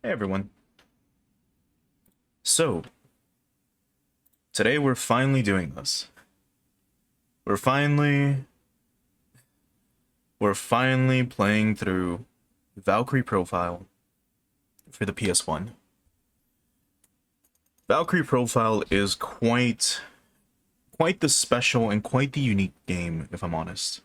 Hey everyone. So, today we're finally doing this. We're finally playing through Valkyrie Profile for the PS1. Valkyrie Profile is quite the special and quite the unique game, if I'm honest.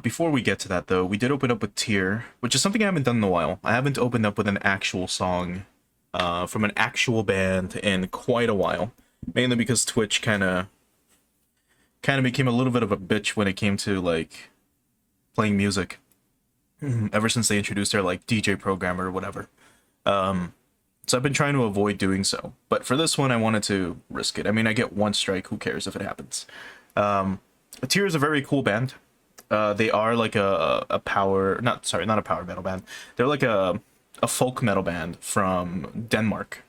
Before we get to that though, we did open up with Tier, which is something I haven't done in a while. I haven't opened up with an actual song from an actual band in quite a while, mainly because Twitch kind of became a little bit of a bitch when it came to like playing music. Ever since they introduced their like DJ programmer or whatever. So I've been trying to avoid doing so, but for this one I wanted to risk it. I mean, I get one strike, who cares if it happens. Tyr is a very cool band. They are like a power, not a power metal band. They're like a folk metal band from Denmark.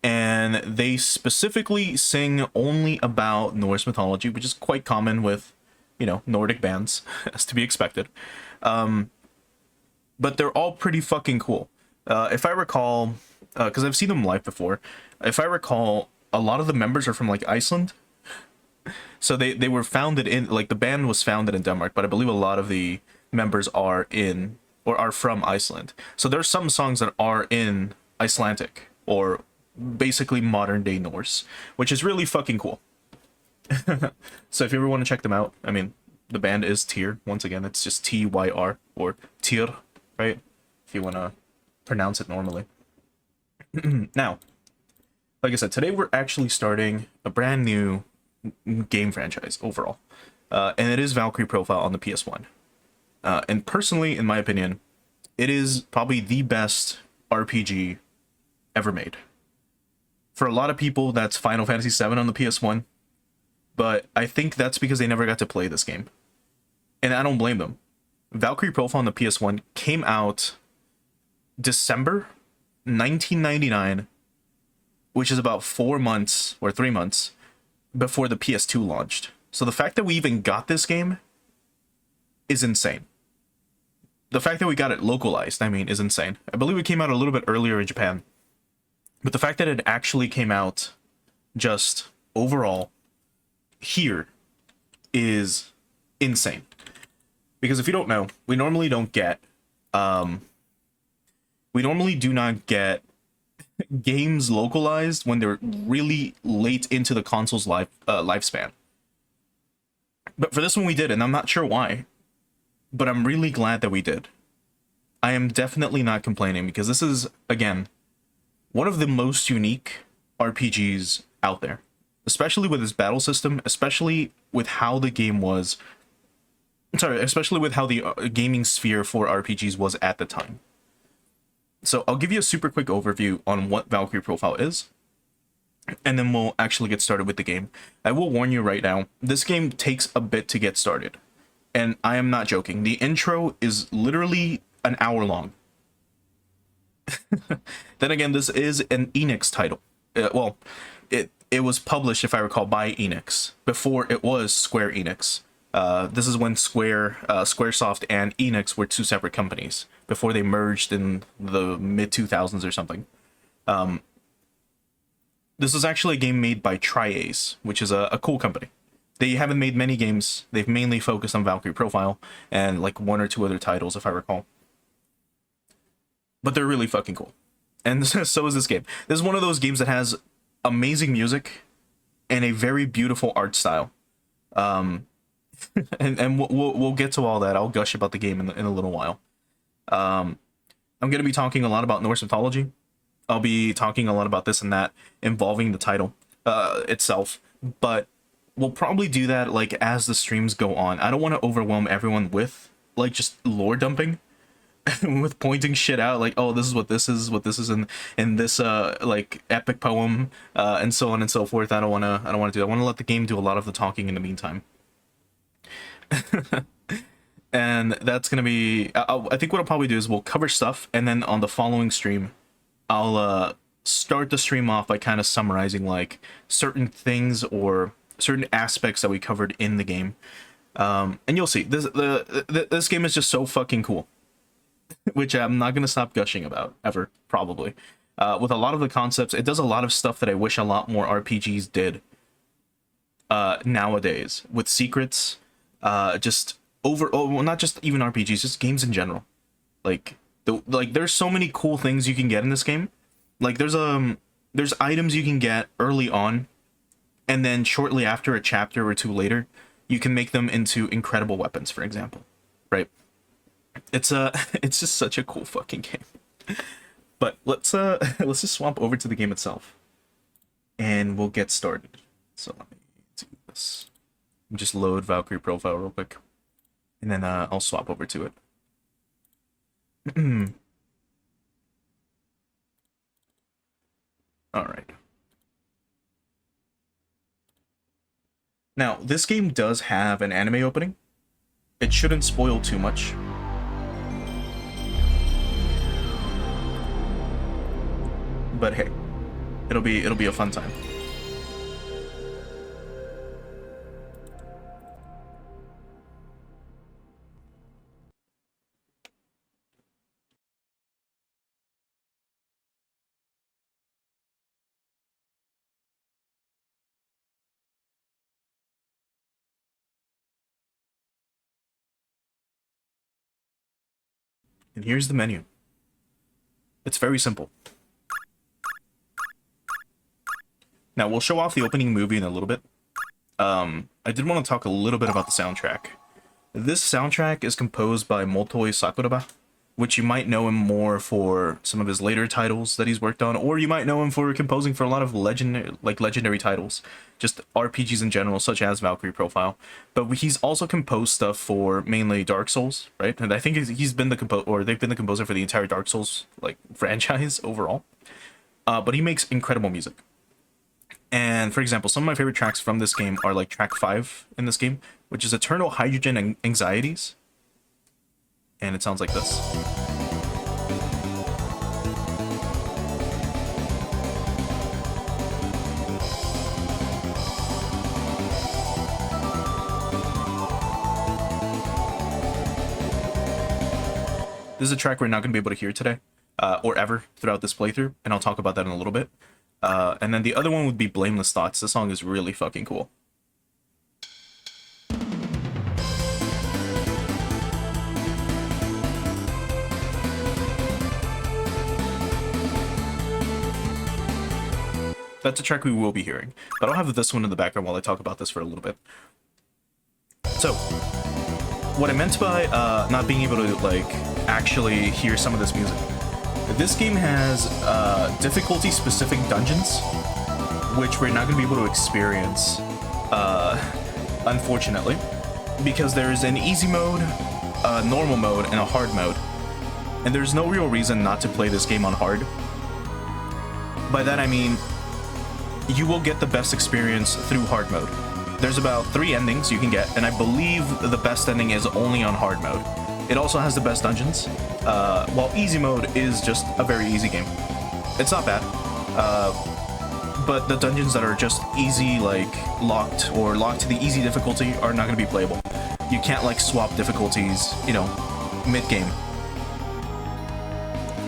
And they specifically sing only about Norse mythology, which is quite common with, you know, Nordic bands, as to be expected. But they're all pretty fucking cool. If I recall, because I've seen them live before, if I recall, a lot of the members are from like Iceland. So they were founded in, like, the band was founded in Denmark, but I believe a lot of the members are in, or are from Iceland. So there's some songs that are in Icelandic, or basically modern day Norse, which is really fucking cool. So if you ever want to check them out, I mean, the band is Tyr. Once again, it's just Tyr, or Tyr, right? If you want to pronounce it normally. Now, like I said, today we're actually starting a brand new game franchise overall. And it is Valkyrie Profile on the PS1. And personally, in my opinion, it is probably the best RPG ever made. For a lot of people, that's Final Fantasy VII on the PS1. But I think that's because they never got to play this game. And I don't blame them. Valkyrie Profile on the PS1 came out December 1999, which is about 4 months or 3 months before the PS2 launched. So the fact that we even got this game is insane. The fact that we got it localized, I mean, is insane. I believe it came out a little bit earlier in Japan. But the fact that it actually came out just overall here is insane. Because if you don't know, we normally do not get games localized when they're really late into the console's lifespan. But for this one we did, and I'm not sure why, but I'm really glad that we did. I am definitely not complaining, because this is, again, one of the most unique RPGs out there, especially with its battle system, especially with how the game was, especially with how the gaming sphere for RPGs was at the time. So I'll give you a super quick overview on what Valkyrie Profile is, and then we'll actually get started with the game. I will warn you right now, this game takes a bit to get started, and I am not joking. The intro is literally an hour long. Then again, this is an Enix title. It was published, if I recall, by Enix before it was Square Enix. This is when Squaresoft and Enix were two separate companies before they merged in the mid-2000s or something. This is actually a game made by Tri-Ace, which is a cool company. They haven't made many games. They've mainly focused on Valkyrie Profile and like one or two other titles, if I recall. But they're really fucking cool. And so is this game. This is one of those games that has amazing music and a very beautiful art style. And we'll get to all that. I'll gush about the game in a little while. I'm going to be talking a lot about Norse mythology. I'll be talking a lot about this and that involving the title itself. But we'll probably do that like as the streams go on. I don't want to overwhelm everyone with like just lore dumping. With pointing shit out like, oh, this is what this is in this like epic poem and so on and so forth. I don't want to do that. I want to let the game do a lot of the talking in the meantime. And that's gonna be I think what I'll probably do is we'll cover stuff, and then on the following stream I'll start the stream off by kind of summarizing like certain things or certain aspects that we covered in the game. And you'll see this game is just so fucking cool. which I'm not going to stop gushing about ever, probably. With a lot of the concepts, it does a lot of stuff that I wish a lot more RPGs did nowadays, with secrets, just well, not just even RPGs, just games in general. Like, there's so many cool things you can get in this game. Like, there's items you can get early on, and then shortly after, a chapter or two later, you can make them into incredible weapons, for example, right? It's it's just such a cool fucking game. But let's just swap over to the game itself, and we'll get started. So let me do this. Just load Valkyrie Profile real quick, and then I'll swap over to it. All right. Now, this game does have an anime opening. It shouldn't spoil too much. But hey, it'll be a fun time. And here's the menu. It's very simple. Now, we'll show off the opening movie in a little bit. I did want to talk a little bit about the soundtrack. This soundtrack is composed by Motoi Sakuraba, which you might know him more for some of his later titles that he's worked on, or you might know him for composing for a lot of legendary titles, just RPGs in general, such as Valkyrie Profile. But he's also composed stuff for mainly Dark Souls, right? And I think he's been the they've been the composer for the entire Dark Souls franchise overall. But he makes incredible music. And for example, some of my favorite tracks from this game are like track 5 in this game, which is Eternal Hydrogen Anxieties. And it sounds like this. This is a track we're not going to be able to hear today, or ever throughout this playthrough, and I'll talk about that in a little bit. And then the other one would be Blameless Thoughts. This song is really fucking cool. That's a track we will be hearing, but I'll have this one in the background while I talk about this for a little bit. So, what I meant by not being able to actually hear some of this music. This game has difficulty-specific dungeons, which we're not going to be able to experience, unfortunately, because there's an easy mode, a normal mode, and a hard mode. And there's no real reason not to play this game on hard. By that I mean, you will get the best experience through hard mode. There's about 3 endings you can get, and I believe the best ending is only on hard mode. It also has the best dungeons, while easy mode is just a very easy game. It's not bad, but the dungeons that are just easy, locked to the easy difficulty are not going to be playable. You can't swap difficulties, mid-game.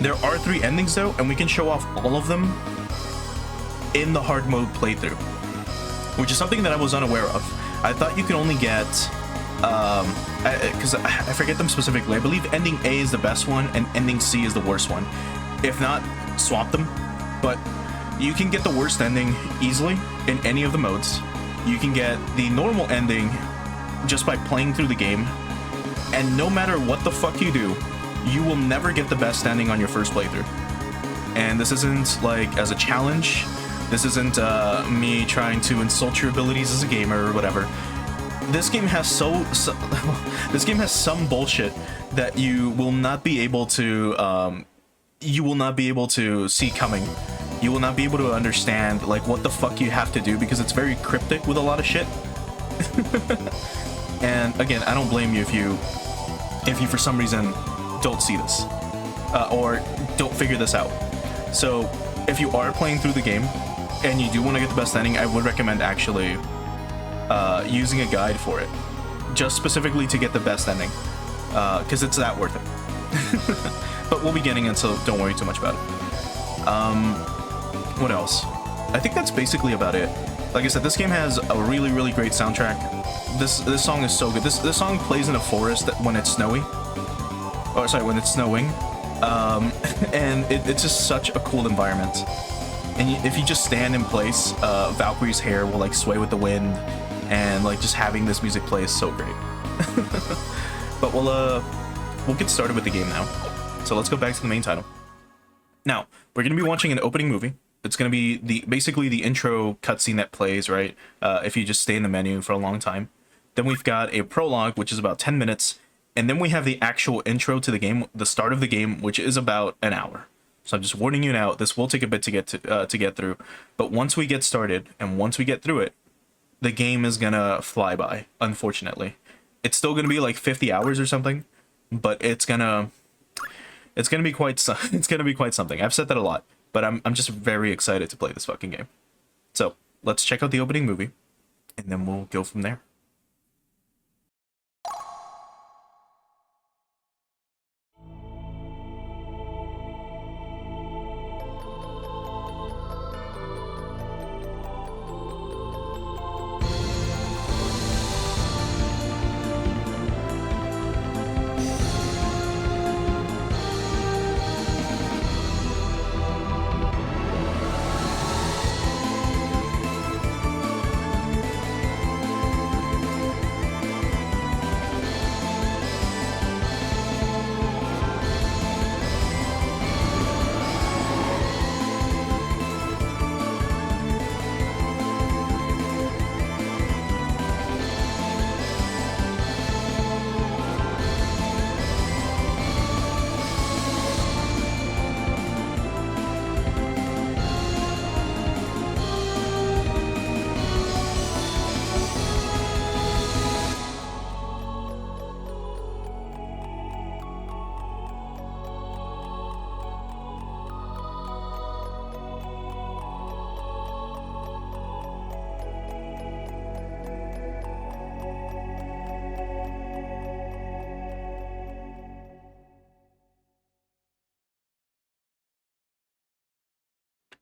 There are 3 endings though, and we can show off all of them in the hard mode playthrough, which is something that I was unaware of. I thought you could only get, because I forget them specifically. I believe ending A is the best one and ending C is the worst one. If not, swap them. But you can get the worst ending easily in any of the modes. You can get the normal ending just by playing through the game, and no matter what the fuck you do, you will never get the best ending on your first playthrough. And this isn't as a challenge. This isn't me trying to insult your abilities as a gamer or whatever. This game has this game has some bullshit that you will not be able to see coming. You will not be able to understand what the fuck you have to do, because it's very cryptic with a lot of shit. And again, I don't blame you if you for some reason don't see this or don't figure this out. So if you are playing through the game and you do want to get the best ending, I would recommend actually using a guide for it, just specifically to get the best ending, because it's that worth it. But we'll be getting it, so don't worry too much about it. What else? I think that's basically about it. Like I said, this game has a really, really great soundtrack. This song is so good. This song plays in a forest when it's snowy. Or sorry, when it's snowing. And it's just such a cool environment. And if you just stand in place, Valkyrie's hair will like sway with the wind, and like just having this music play is so great. But we'll get started with the game now. So let's go back to the main title. Now, we're going to be watching an opening movie. It's going to be basically the intro cutscene that plays, right? If you just stay in the menu for a long time. Then we've got a prologue, which is about 10 minutes. And then we have the actual intro to the game, the start of the game, which is about an hour. So I'm just warning you now, this will take a bit to get through. But once we get started, and once we get through it, the game is going to fly by, unfortunately. It's still going to be like 50 hours or something, but it's going to be quite something. I've said that a lot, but I'm just very excited to play this fucking game. So, let's check out the opening movie, and then we'll go from there.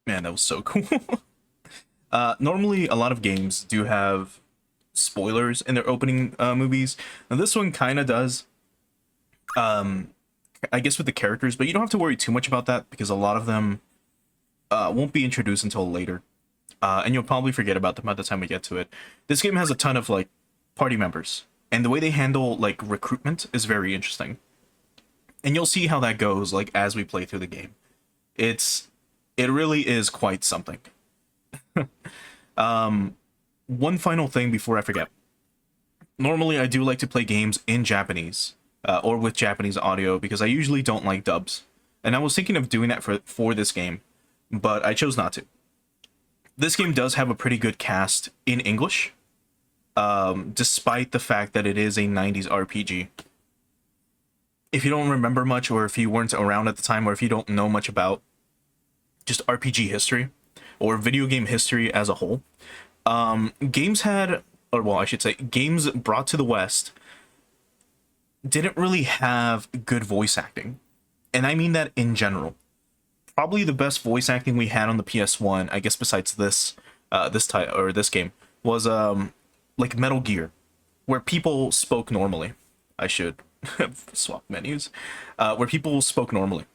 Man, that was so cool. Normally, a lot of games do have spoilers in their opening movies. Now, this one kind of does. I guess with the characters, but you don't have to worry too much about that because a lot of them won't be introduced until later. And you'll probably forget about them by the time we get to it. This game has a ton of, like, party members. And the way they handle, like, recruitment is very interesting. And you'll see how that goes, like, as we play through the game. It really is quite something. One final thing before I forget. Normally, I do like to play games in Japanese, or with Japanese audio, because I usually don't like dubs. And I was thinking of doing that for this game, but I chose not to. This game does have a pretty good cast in English, despite the fact that it is a 90s RPG. If you don't remember much, or if you weren't around at the time, or if you don't know much about just RPG history, or video game history as a whole, games brought to the West didn't really have good voice acting. And I mean that in general. Probably the best voice acting we had on the PS1, I guess besides this game, was like Metal Gear, where people spoke normally. I should swap menus. Where people spoke normally.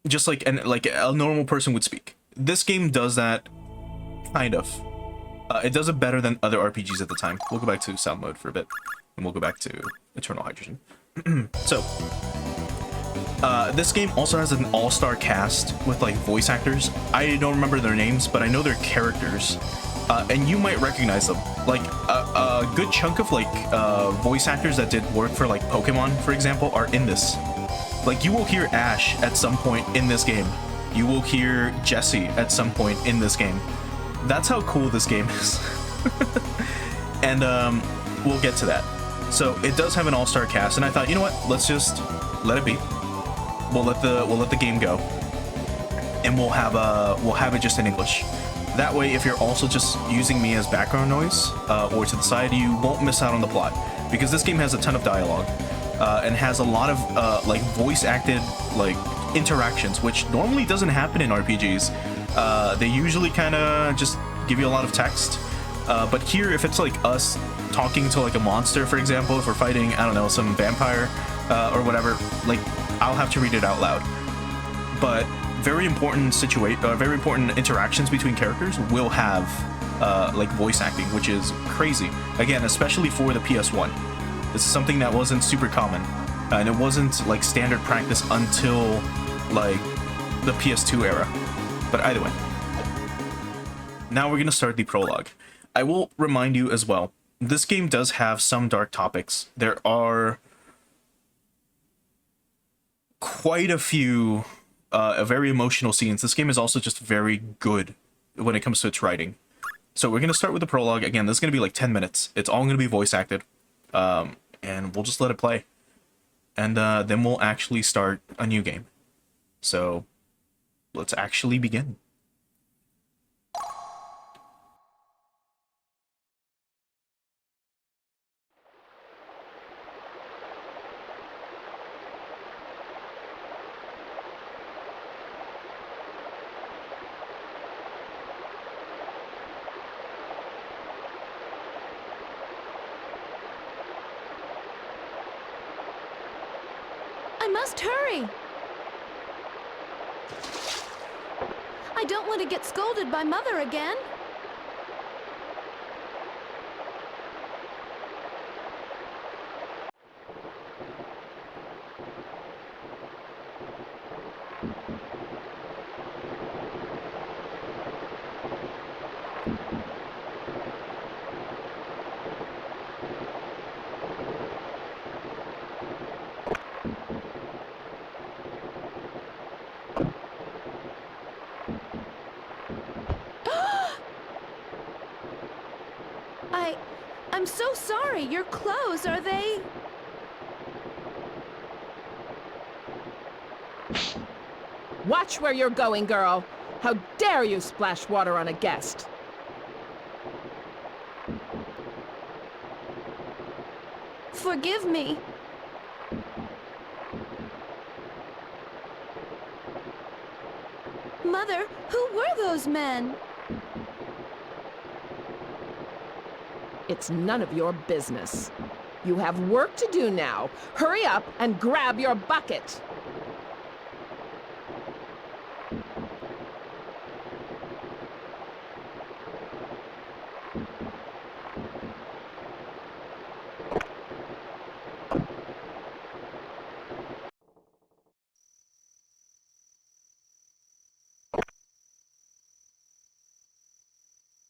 Just like a normal person would speak. This game does that, kind of. It does it better than other RPGs at the time. We'll go back to sound mode for a bit, and we'll go back to Eternal Hydrogen. So, this game also has an all-star cast with like voice actors. I don't remember their names, but I know their characters, and you might recognize them. Like a good chunk of like voice actors that did work for like Pokemon, for example, are in this. Like, you will hear Ash at some point in this game. You will hear Jesse at some point in this game. That's how cool this game is. And we'll get to that. So it does have an all-star cast, and I thought, you know what? Let's just let it be. We'll let the game go, and we'll have it just in English. That way, if you're also just using me as background noise or to the side, you won't miss out on the plot, because this game has a ton of dialogue. and has a lot of like voice acted like interactions, which normally doesn't happen in RPGs. They usually kind of just give you a lot of text. But here, if it's like us talking to like a monster, for example, if we're fighting, I don't know, some vampire or whatever, like I'll have to read it out loud. But very important very important interactions between characters will have like voice acting, which is crazy. Again, especially for the PS1. This is something that wasn't super common, and it wasn't like standard practice until like the PS2 era. But either way, now we're gonna start the prologue. I will remind you as well, this game does have some dark topics. There are quite a few very emotional scenes. This game is also just very good when it comes to its writing. So we're going to start with the prologue. Again, this is going to be like 10 minutes. It's all going to be voice acted. And we'll just let it play. And then we'll actually start a new game. So let's actually begin. I must hurry! I don't want to get scolded by Mother again. I'm so sorry. Your clothes, are they... Watch where you're going, girl. How dare you splash water on a guest? Forgive me. Mother, who were those men? It's none of your business. You have work to do now. Hurry up and grab your bucket.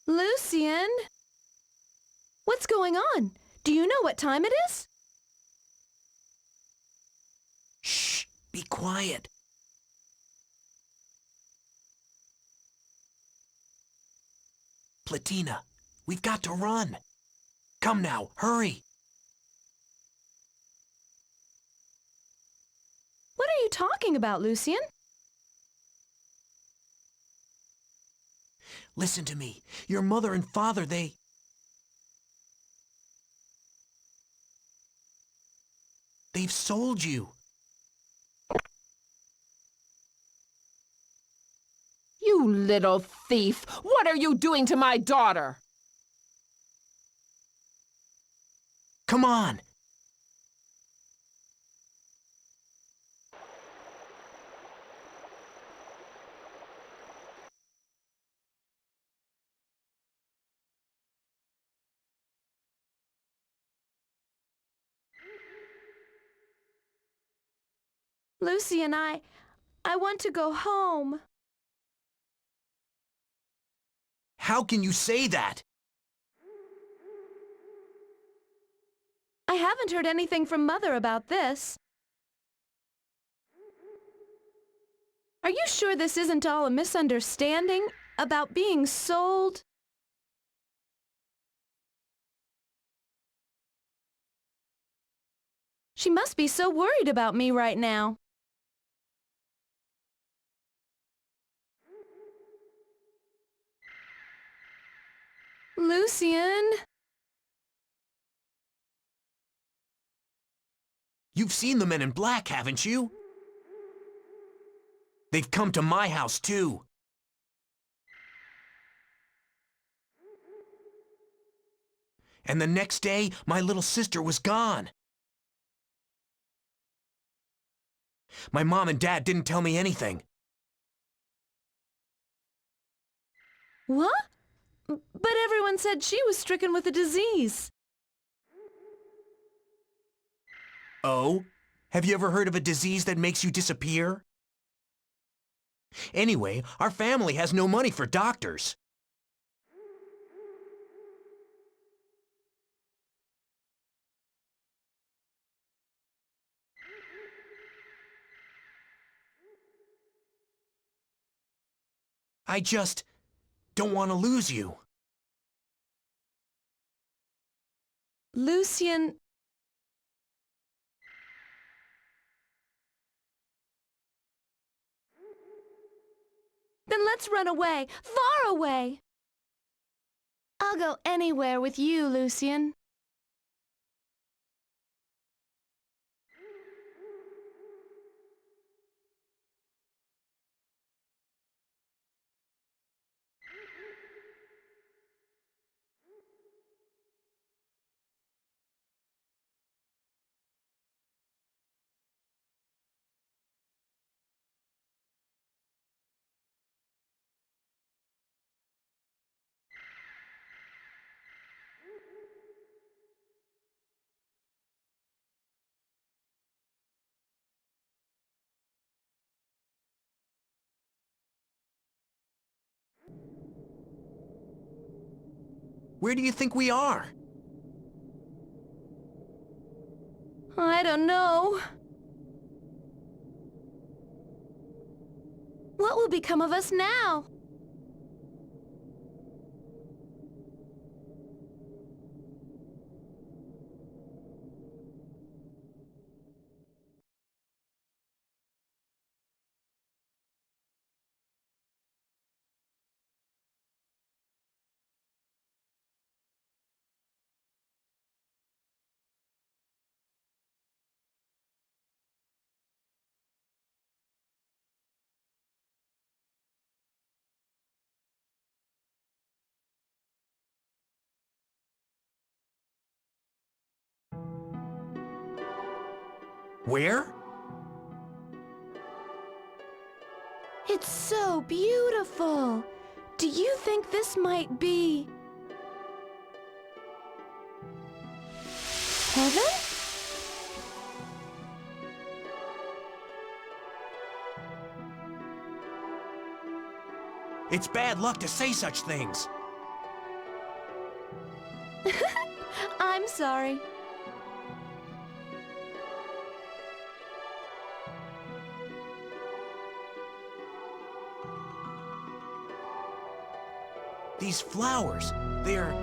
Lucian? What's going on? Do you know what time it is? Shh! Be quiet. Platina, we've got to run. Come now, hurry. What are you talking about, Lucian? Listen to me. Your mother and father, they've sold you. You little thief! What are you doing to my daughter? Come on. Lucian, I want to go home. How can you say that? I haven't heard anything from Mother about this. Are you sure this isn't all a misunderstanding about being sold? She must be so worried about me right now. Lucian? You've seen the men in black, haven't you? They've come to my house, too. And the next day, my little sister was gone. My mom and dad didn't tell me anything. What? But everyone said she was stricken with a disease. Oh? Have you ever heard of a disease that makes you disappear? Anyway, our family has no money for doctors. I just don't want to lose you. Lucian... Then let's run away, far away. I'll go anywhere with you, Lucian. Where do you think we are? I don't know. What will become of us now? Where? It's so beautiful. Do you think this might be... heaven? It's bad luck to say such things. I'm sorry. These flowers, they're...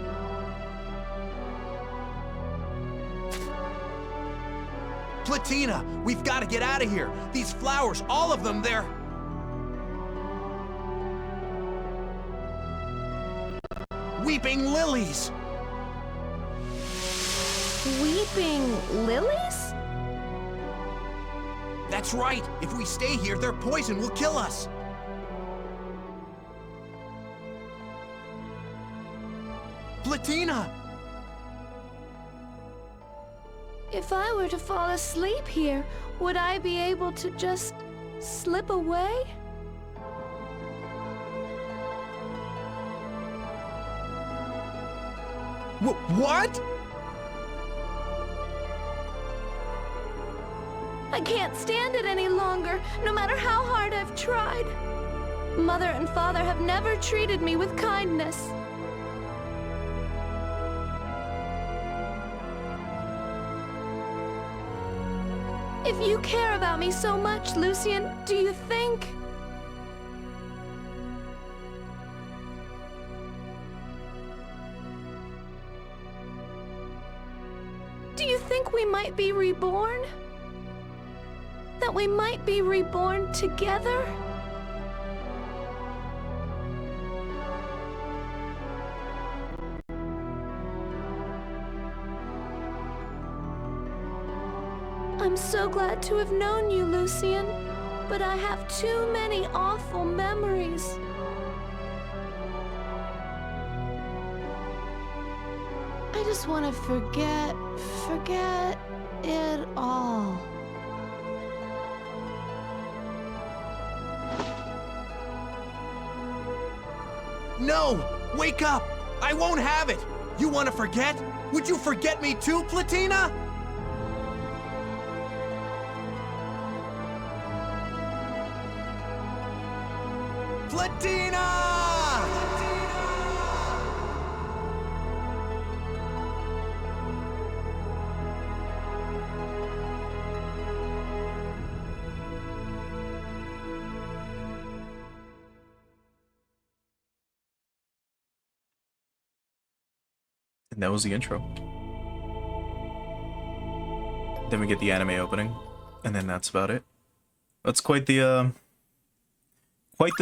Platina, we've got to get out of here. These flowers, all of them, they're... weeping lilies! Weeping lilies? That's right. If we stay here, their poison will kill us. Platina! If I were to fall asleep here, would I be able to just slip away? What? I can't stand it any longer, no matter how hard I've tried. Mother and Father have never treated me with kindness. If you care about me so much, Lucian, do you think... do you think we might be reborn? That we might be reborn together? I'm so glad to have known you, Lucian, but I have too many awful memories. I just want to forget it all. No! Wake up! I won't have it! You want to forget? Would you forget me too, Platina? Platina! And that was the intro. Then we get the anime opening, and then that's about it. That's quite the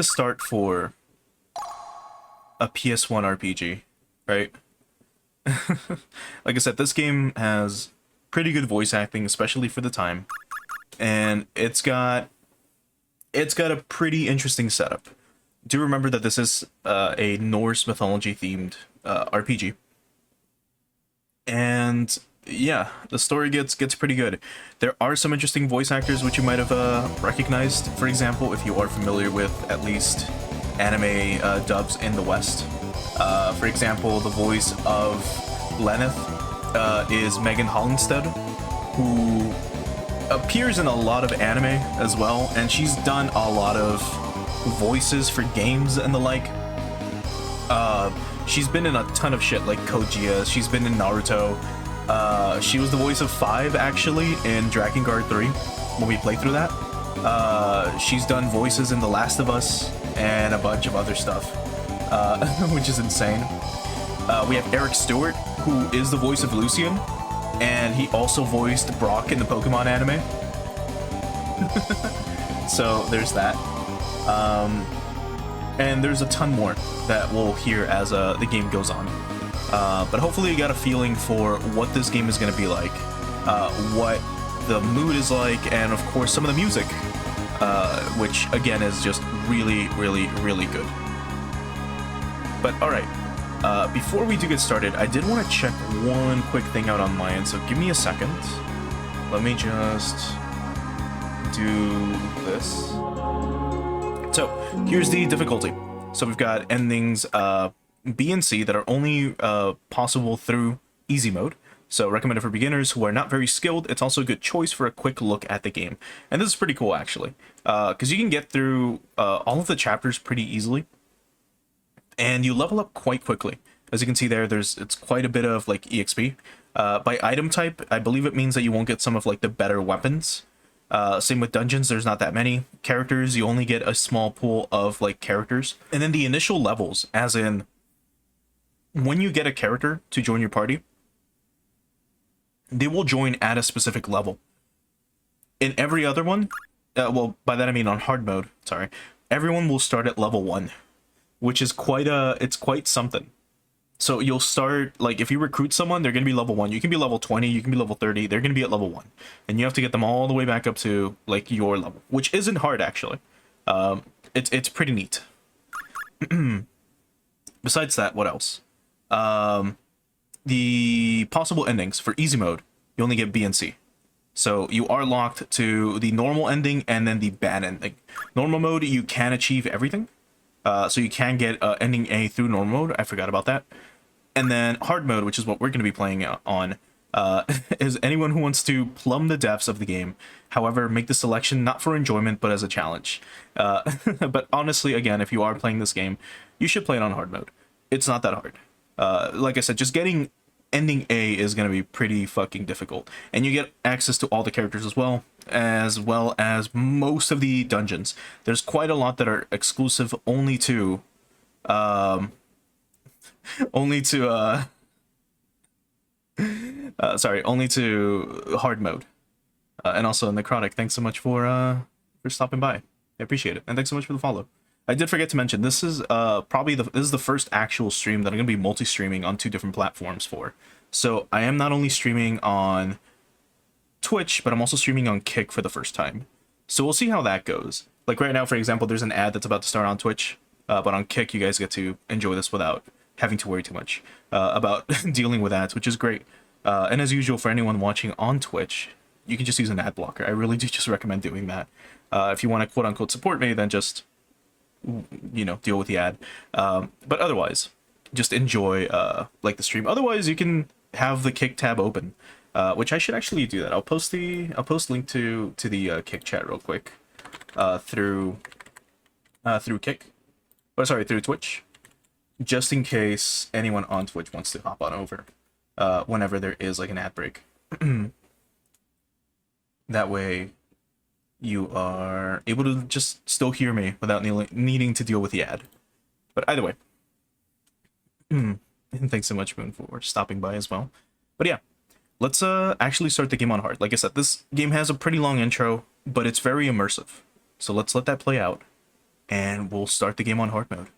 start for a PS1 RPG, right? Like I said, this game has pretty good voice acting, especially for the time, and it's got a pretty interesting setup. Do remember that this is a Norse mythology themed RPG. And yeah, the story gets pretty good. There are some interesting voice actors which you might have recognized. For example, if you are familiar with at least anime dubs in the West. For example, the voice of Belanus is Megan Hollandstead, who appears in a lot of anime as well, and she's done a lot of voices for games and the like. She's been in a ton of shit like Kojia. She's been in Naruto. She was the voice of 5 actually in Dragon Guard 3 when we played through that. She's done voices in The Last of Us and a bunch of other stuff, which is insane. We have Eric Stewart, who is the voice of Lucian, and he also voiced Brock in the Pokemon anime. So there's that. And there's a ton more that we'll hear as the game goes on. But hopefully you got a feeling for what this game is going to be like, what the mood is like, and of course some of the music, which again is just really, really, really good. But alright, before we do get started, I did want to check one quick thing out on my end, so give me a second. Let me just do this. So here's the difficulty. So we've got endings B and C that are only possible through easy mode. So recommended for beginners who are not very skilled. It's also a good choice for a quick look at the game. And this is pretty cool actually, because you can get through all of the chapters pretty easily, and you level up quite quickly. As you can see there, it's quite a bit of like EXP. By item type, I believe it means that you won't get some of like the better weapons. Same with dungeons, there's not that many characters, you only get a small pool of like characters. And then the initial levels, as in when you get a character to join your party, they will join at a specific level. In every other one, well, by that I mean on hard mode, sorry, everyone will start at level 1, which is it's quite something. So you'll start, like, if you recruit someone, they're going to be level 1. You can be level 20, you can be level 30, they're going to be at level 1. And you have to get them all the way back up to, like, your level, which isn't hard, actually. It's pretty neat. Besides that, what else? The possible endings for easy mode, you only get B and C. So you are locked to the normal ending and then the bad ending. Normal mode, you can achieve everything. So you can get ending A through normal mode. I forgot about that. And then hard mode, which is what we're going to be playing on, is anyone who wants to plumb the depths of the game. However, make the selection not for enjoyment, but as a challenge. But honestly, again, if you are playing this game, you should play it on hard mode. It's not that hard. Like I said, just getting ending A is going to be pretty fucking difficult. And you get access to all the characters as well as most of the dungeons. There's quite a lot that are exclusive only to hard mode. And also Necrotic, thanks so much for stopping by. I appreciate it. And thanks so much for the follow. I did forget to mention, this is this is the first actual stream that I'm going to be multi-streaming on 2 different platforms for. So I am not only streaming on Twitch, but I'm also streaming on Kick for the first time. So we'll see how that goes. Like right now, for example, there's an ad that's about to start on Twitch, but on Kick, you guys get to enjoy this without having to worry too much about dealing with ads, which is great. And as usual, for anyone watching on Twitch, you can just use an ad blocker. I really do just recommend doing that. If you want to quote-unquote support me, then just, you know, deal with the ad. But otherwise, just enjoy like the stream. Otherwise, you can have the Kick tab open, which I should actually do that. I'll post link to the Kick chat real quick through Kick, or sorry, through Twitch, just in case anyone on Twitch wants to hop on over whenever there is like an ad break. That way you are able to just still hear me without needing to deal with the ad. But either way, and thanks so much, Moon, for stopping by as well. But yeah, let's actually start the game on hard. Like I said, this game has a pretty long intro, but it's very immersive. So let's let that play out, and we'll start the game on hard mode.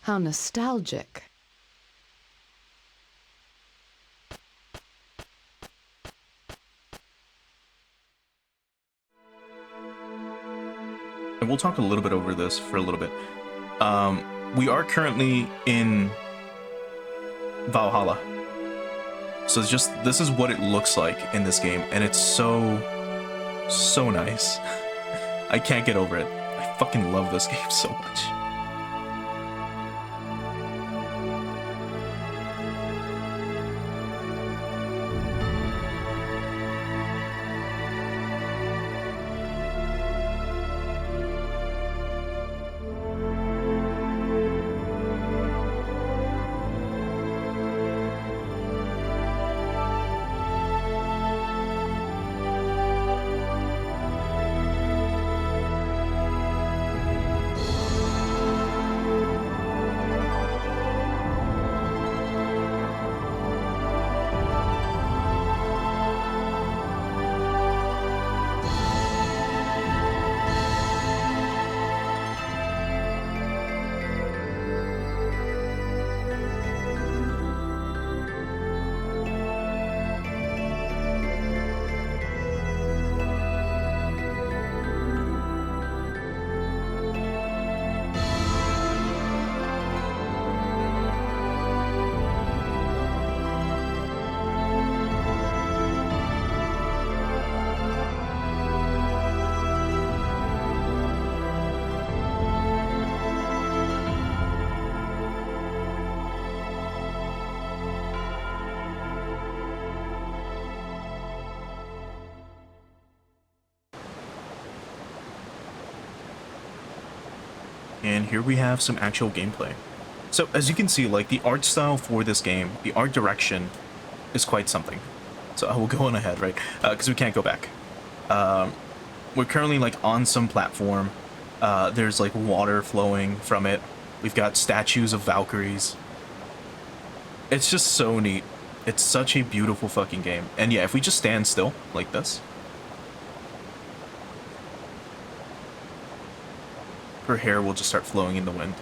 How nostalgic. And we'll talk a little bit over this for a little bit. We are currently in Valhalla. So it's just, this is what it looks like in this game, and it's so nice. I can't get over it. I fucking love this game so much. And here we have some actual gameplay. So as you can see, like the art style for this game, the art direction is quite something. So I will go on ahead, right? Because we can't go back. We're currently like on some platform. There's like water flowing from it. We've got statues of Valkyries. It's just so neat. It's such a beautiful fucking game. And yeah, if we just stand still like this, her hair will just start flowing in the wind.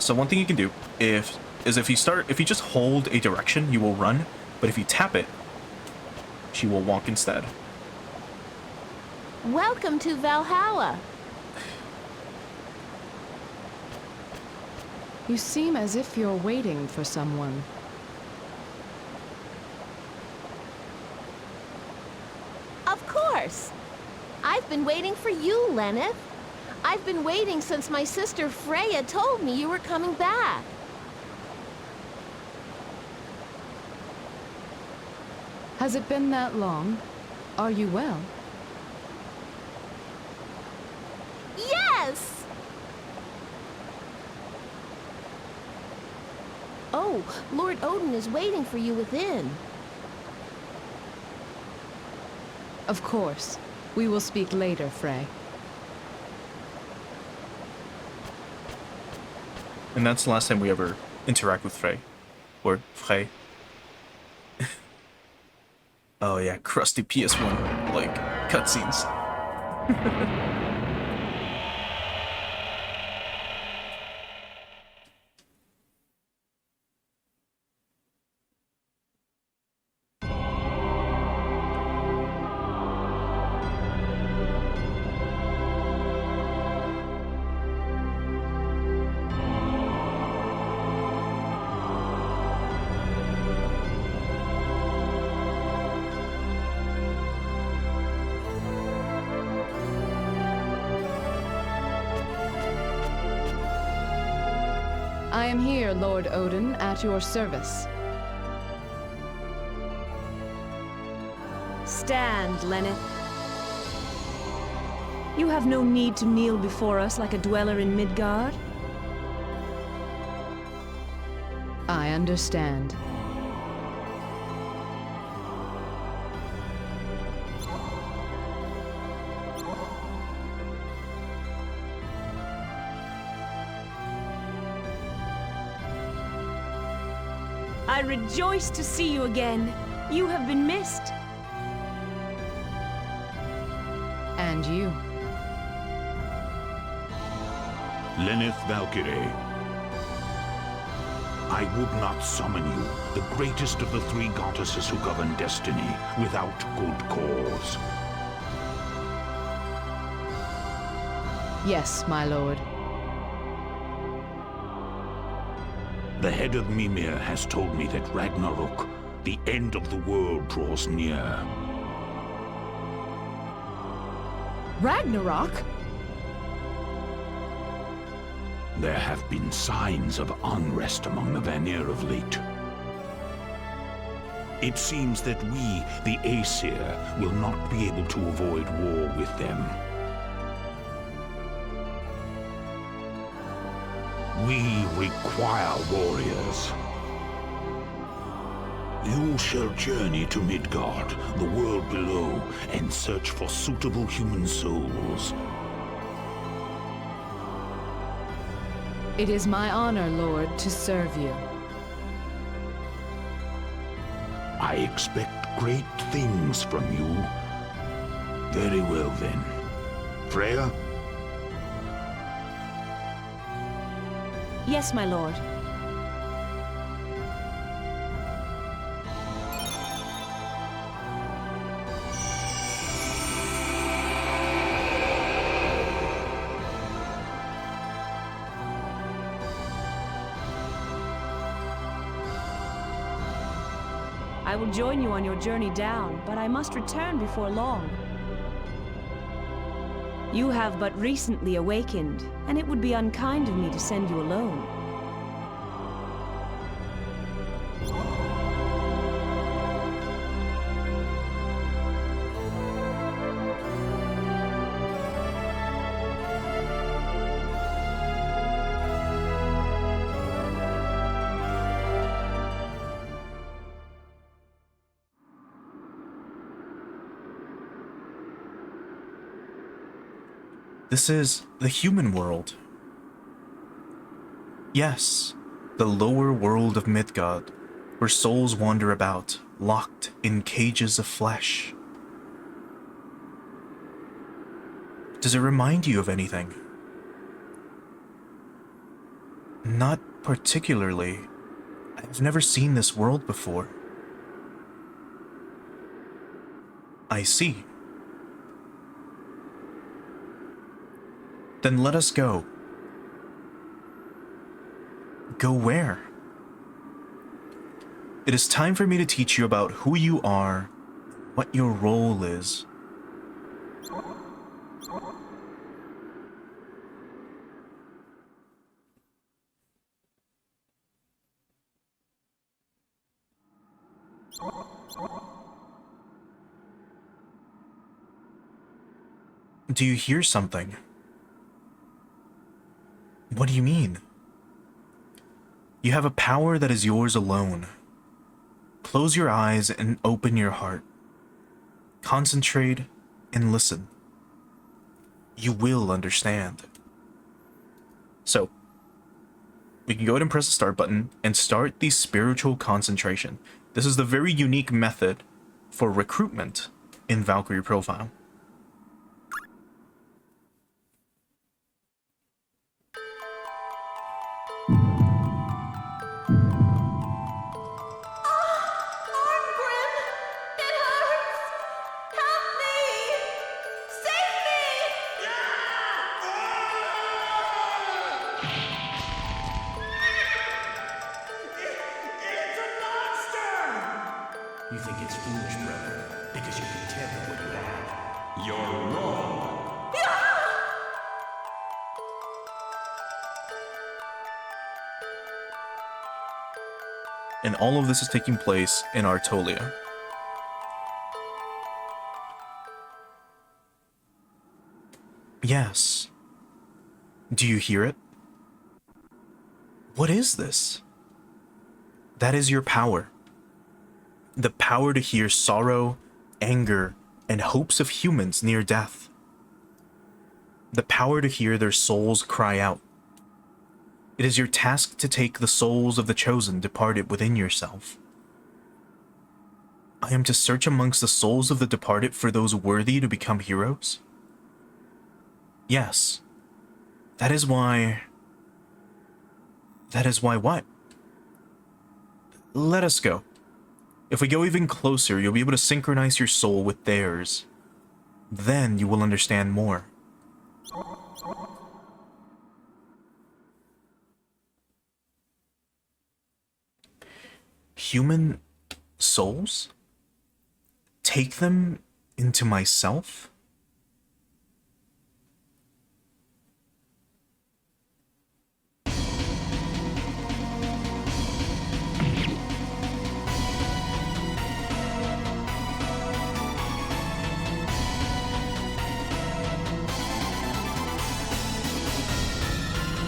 So one thing you can do is if you just hold a direction, you will run, but if you tap it, she will walk instead. Welcome to Valhalla. You seem as if you're waiting for someone. Of course. I've been waiting for you, Lenneth. I've been waiting since my sister Freya told me you were coming back. Has it been that long? Are you well? Yes! Oh, Lord Odin is waiting for you within. Of course. We will speak later, Frey. And that's the last time we ever interact with Frey. Or Frey. Oh yeah, crusty PS1, like, cutscenes. I am here, Lord Odin, at your service. Stand, Lenneth. You have no need to kneel before us like a dweller in Midgard. I understand. I rejoice to see you again. You have been missed. And you. Lenneth Valkyrie. I would not summon you, the greatest of the three goddesses who govern destiny, without good cause. Yes, my lord. The head of Mimir has told me that Ragnarok, the end of the world, draws near. Ragnarok? There have been signs of unrest among the Vanir of late. It seems that we, the Aesir, will not be able to avoid war with them. We require warriors. You shall journey to Midgard, the world below, and search for suitable human souls. It is my honor, Lord, to serve you. I expect great things from you. Very well then. Freya? Yes, my lord. I will join you on your journey down, but I must return before long. You have but recently awakened, and it would be unkind of me to send you alone. This is the human world. Yes, the lower world of Midgard. where souls wander about, locked in cages of flesh. Does it remind you of anything? Not particularly. I've never seen this world before. I see. Then let us go. Go where? It is time for me to teach you about who you are, what your role is. Do you hear something? What do you mean? You have a power that is yours alone. Close your eyes and open your heart. Concentrate and listen. You will understand. So, we can go ahead and press the start button and start the spiritual concentration. This is the very unique method for recruitment in Valkyrie Profile. You think it's foolish, brother, because you content with what you have. You're wrong. And all of this is taking place in Artolian. Yes. Do you hear it? What is this? That is your power. The power to hear sorrow, anger, and hopes of humans near death. The power to hear their souls cry out. It is your task to take the souls of the chosen departed within yourself. I am to search amongst the souls of the departed for those worthy to become heroes? Yes. That is why what? Let us go. If we go even closer, you'll be able to synchronize your soul with theirs. Then you will understand more. Human souls? Take them into myself?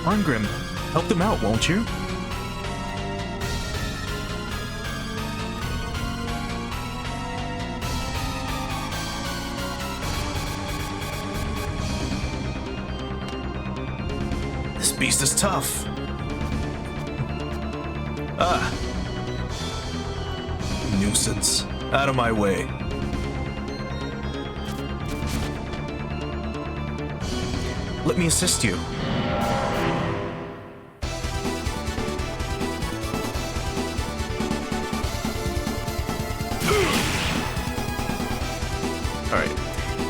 Arngrim, help them out, won't you? This beast is tough. Ah. Nuisance. Out of my way. Let me assist you.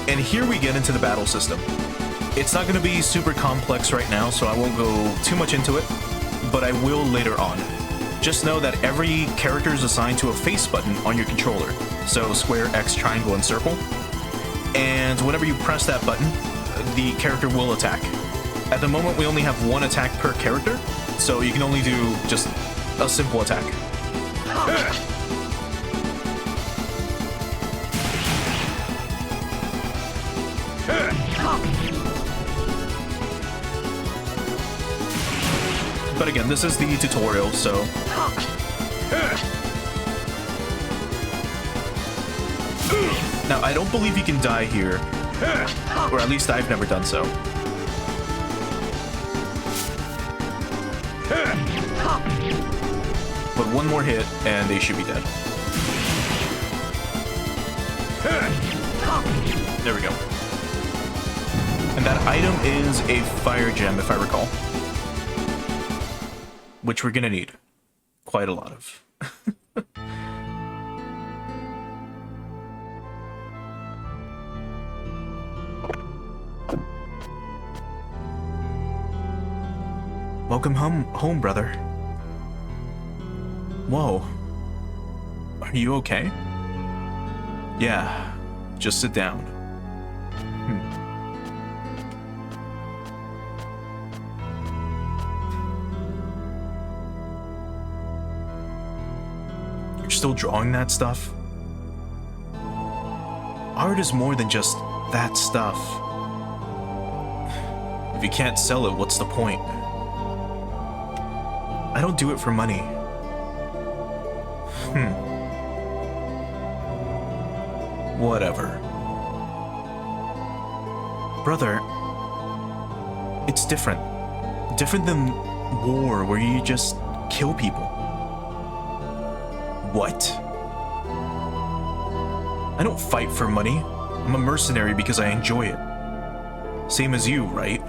And here we get into the battle system. It's not going to be super complex right now, so I won't go too much into it, but I will later on. Just know that every character is assigned to a face button on your controller. So square, X, triangle, and circle. And whenever you press that button, the character will attack. At the moment, we only have one attack per character, so you can only do just a simple attack. But again, this is the tutorial, so... Now, I don't believe you can die here. Or at least I've never done so. but one more hit and they should be dead. There we go. And that item is a fire gem, if I recall. Which we're gonna need. Quite a lot of. Welcome home, brother. Whoa. Are you okay? Yeah, just sit down. You're still drawing that stuff? Art is more than just that stuff. If you can't sell it, what's the point? I don't do it for money. Whatever. Brother, it's different. Different than war, where you just kill people. What? I don't fight for money. I'm a mercenary because I enjoy it. Same as you, right?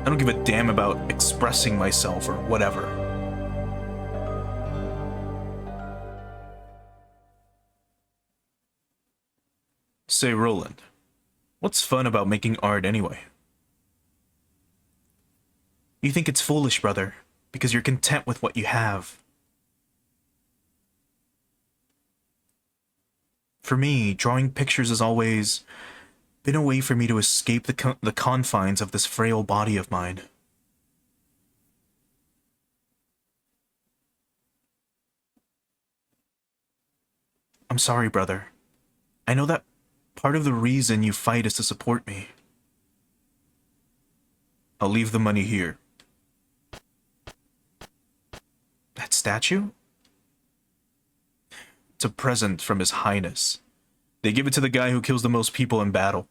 I don't give a damn about expressing myself or whatever. Say, Roland, what's fun about making art anyway? You think it's foolish, brother, because you're content with what you have. For me, drawing pictures has always been a way for me to escape the confines of this frail body of mine. I'm sorry, brother. I know that part of the reason you fight is to support me. I'll leave the money here. That statue? It's a present from His Highness. They give it to the guy who kills the most people in battle.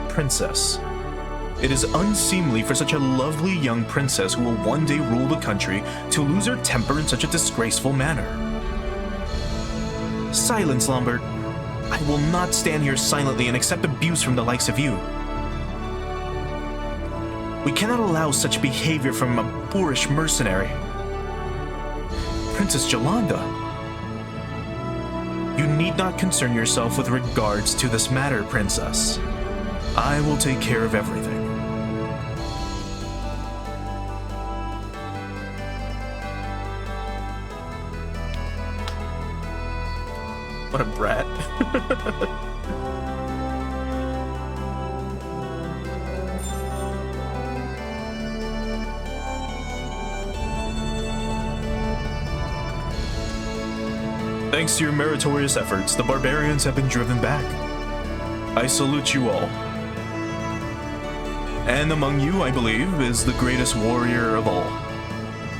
Princess. It is unseemly for such a lovely young princess who will one day rule the country to lose her temper in such a disgraceful manner. Silence, Lombard. I will not stand here silently and accept abuse from the likes of you. We cannot allow such behavior from a boorish mercenary. Princess Jolanda. You need not concern yourself with regards to this matter, Princess. I will take care of everything. What a brat. Thanks to your meritorious efforts, the barbarians have been driven back. I salute you all. And among you, I believe, is the greatest warrior of all,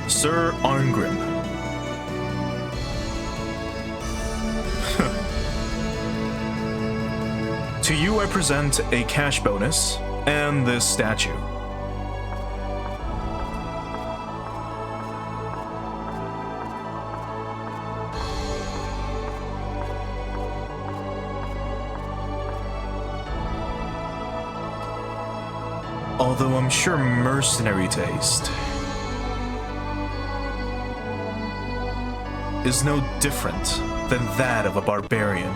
Sir Arngrim. To you, I present a cash bonus and this statue. Although I'm sure mercenary taste is no different than that of a barbarian.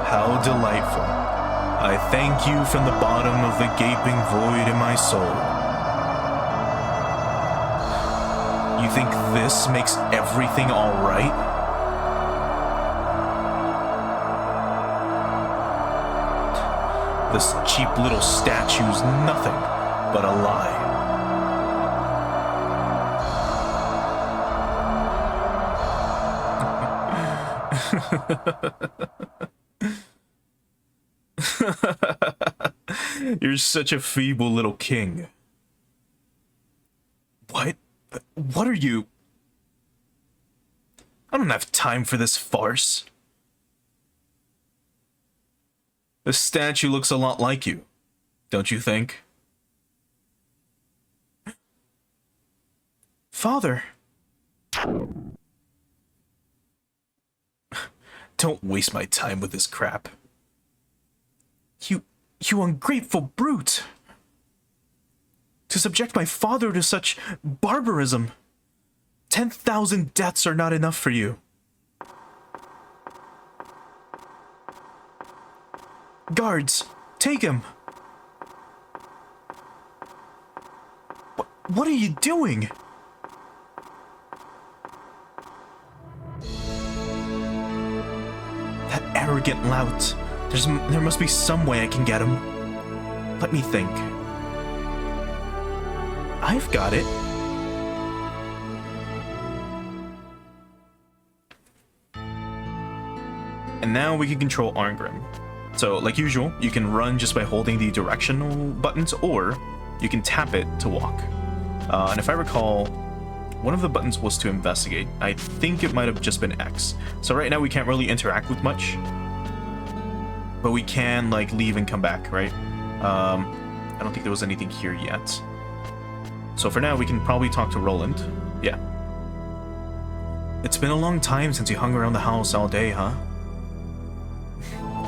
How delightful. I thank you from the bottom of the gaping void in my soul. You think this makes everything all right? This cheap little statue's nothing but a lie. You're such a feeble little king. What? What are you? I don't have time for this farce. The statue looks a lot like you, don't you think? Father! Don't waste my time with this crap. You ungrateful brute! To subject my father to such barbarism! 10,000 deaths are not enough for you. Guards, take him! What are you doing? That arrogant lout. There must be some way I can get him. Let me think. I've got it. And now we can control Arngrim. So, like usual, you can run just by holding the directional buttons, or you can tap it to walk. And if I recall, one of the buttons was to investigate. I think it might have just been X. So right now we can't really interact with much. But we can, like, leave and come back, right? I don't think there was anything here yet. So for now, we can probably talk to Roland. Yeah. It's been a long time since you hung around the house all day, huh?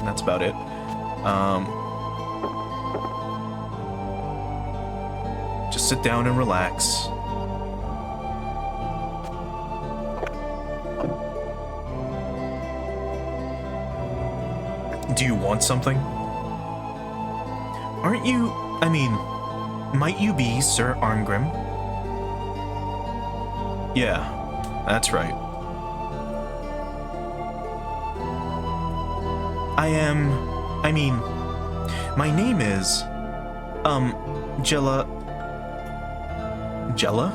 That's about it. Just sit down and relax. Do you want something? Aren't you... I mean, might you be Sir Arngrim? Yeah, that's right. I mean, my name is, Jella... Jella?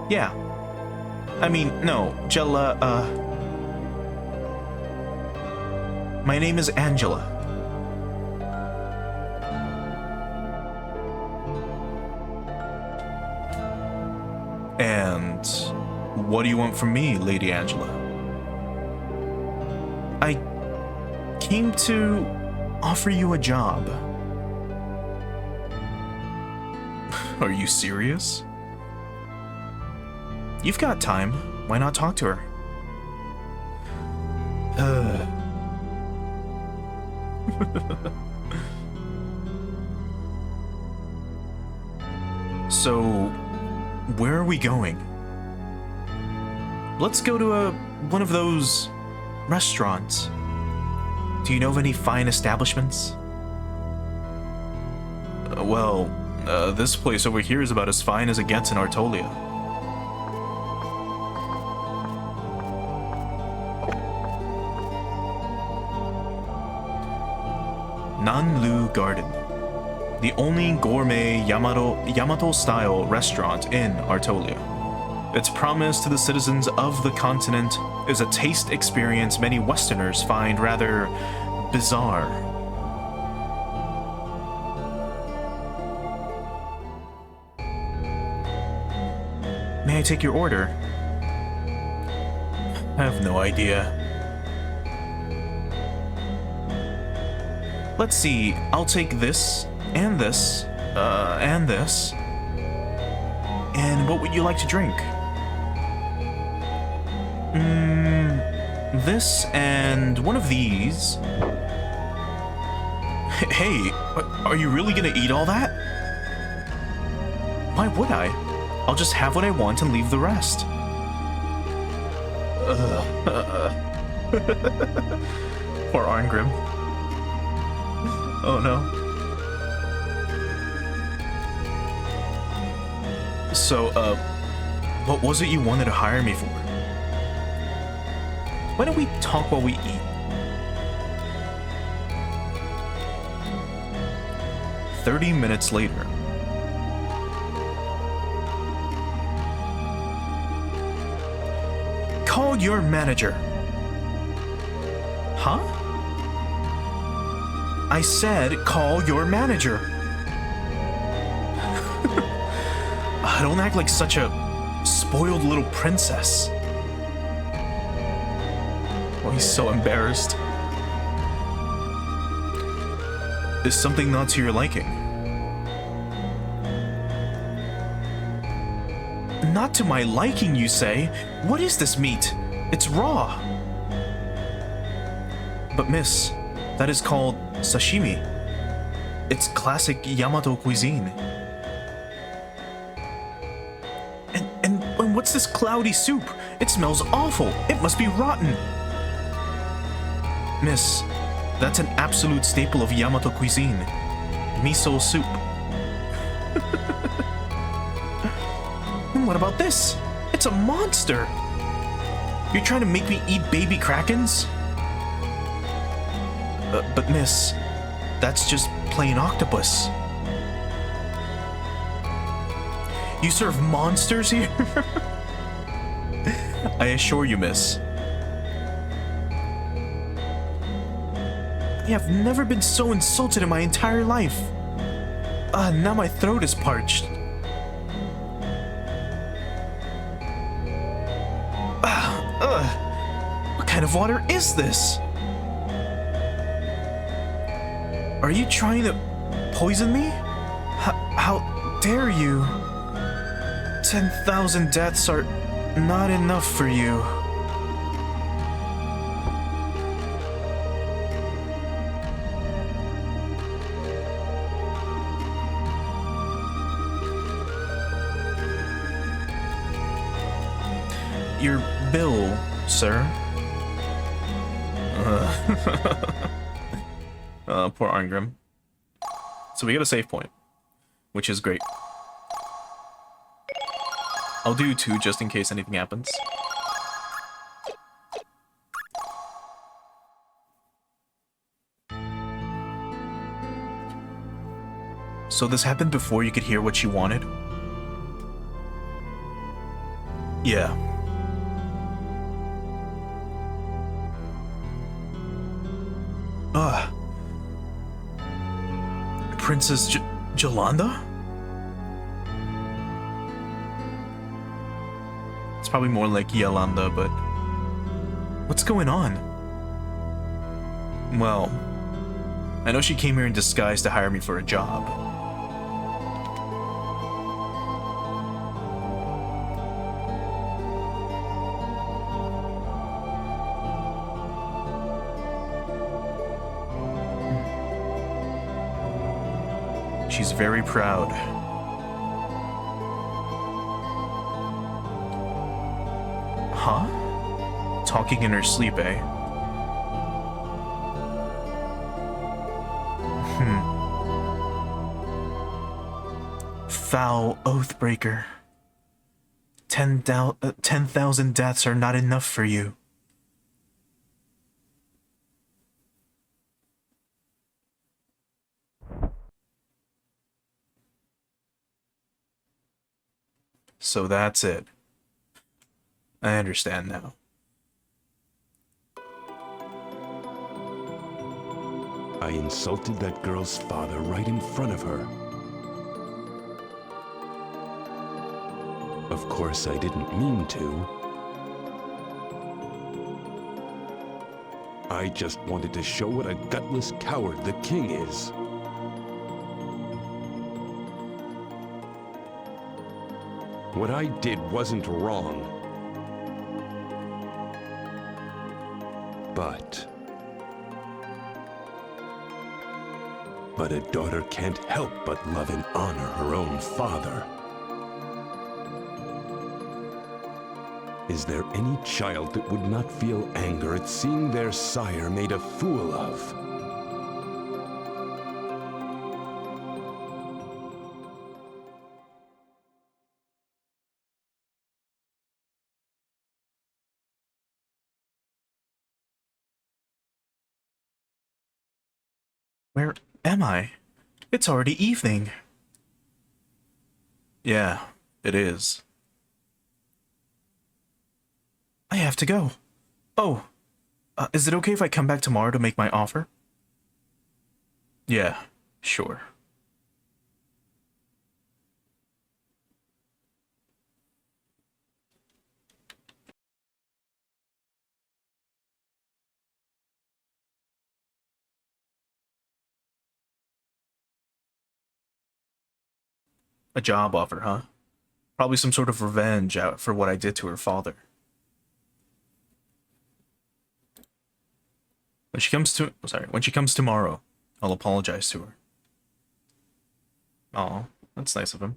Yeah. I mean, no, Jella, my name is Angela. And what do you want from me, Lady Angela? I came to offer you a job. Are you serious? You've got time. Why not talk to her? So, where are we going? Let's go to one of those restaurants. Do you know of any fine establishments? This place over here is about as fine as it gets in Artolia. Nanlu Garden, the only gourmet Yamato-style restaurant in Artolia. Its promise to the citizens of the continent is a taste experience many Westerners find rather bizarre. May I take your order? I have no idea. Let's see, I'll take this, and this, and this. And what would you like to drink? This and one of these. Hey, are you really gonna eat all that? Why would I? I'll just have what I want and leave the rest. Poor Arngrim. Oh no. So, what was it you wanted to hire me for? Why don't we talk while we eat? 30 minutes later. Call your manager. Huh? I said call your manager. Don't act like such a spoiled little princess. Oh, he's so embarrassed. Is something not to your liking? Not to my liking, you say? What is this meat? It's raw. But miss, that is called sashimi. It's classic Yamato cuisine. And what's this cloudy soup? It smells awful. It must be rotten. Miss, that's an absolute staple of Yamato cuisine. Miso soup. And what about this? It's a monster. You're trying to make me eat baby krakens? But miss, that's just plain octopus. You serve monsters here? I assure you, miss. I have never been so insulted in my entire life. Now my throat is parched. What kind of water is this? Are you trying to poison me? How dare you? 10,000 deaths are not enough for you. Your bill, sir. Poor Arngrim. So we get a save point, which is great. I'll do 2 just in case anything happens. So this happened before you could hear what she wanted? Yeah. Princess Jolanda? It's probably more like Yolanda, but... what's going on? Well, I know she came here in disguise to hire me for a job. She's very proud. Huh? Talking in her sleep, eh? Foul Oathbreaker. 10,000 deaths are not enough for you. So that's it. I understand now. I insulted that girl's father right in front of her. Of course, I didn't mean to. I just wanted to show what a gutless coward the king is. What I did wasn't wrong. But a daughter can't help but love and honor her own father. Is there any child that would not feel anger at seeing their sire made a fool of? Where am I? It's already evening. Yeah, it is. I have to go. Oh, Is it okay if I come back tomorrow to make my offer? Yeah, sure. A job offer, huh? Probably some sort of revenge for what I did to her father. When she comes tomorrow, I'll apologize to her. Aw, that's nice of him.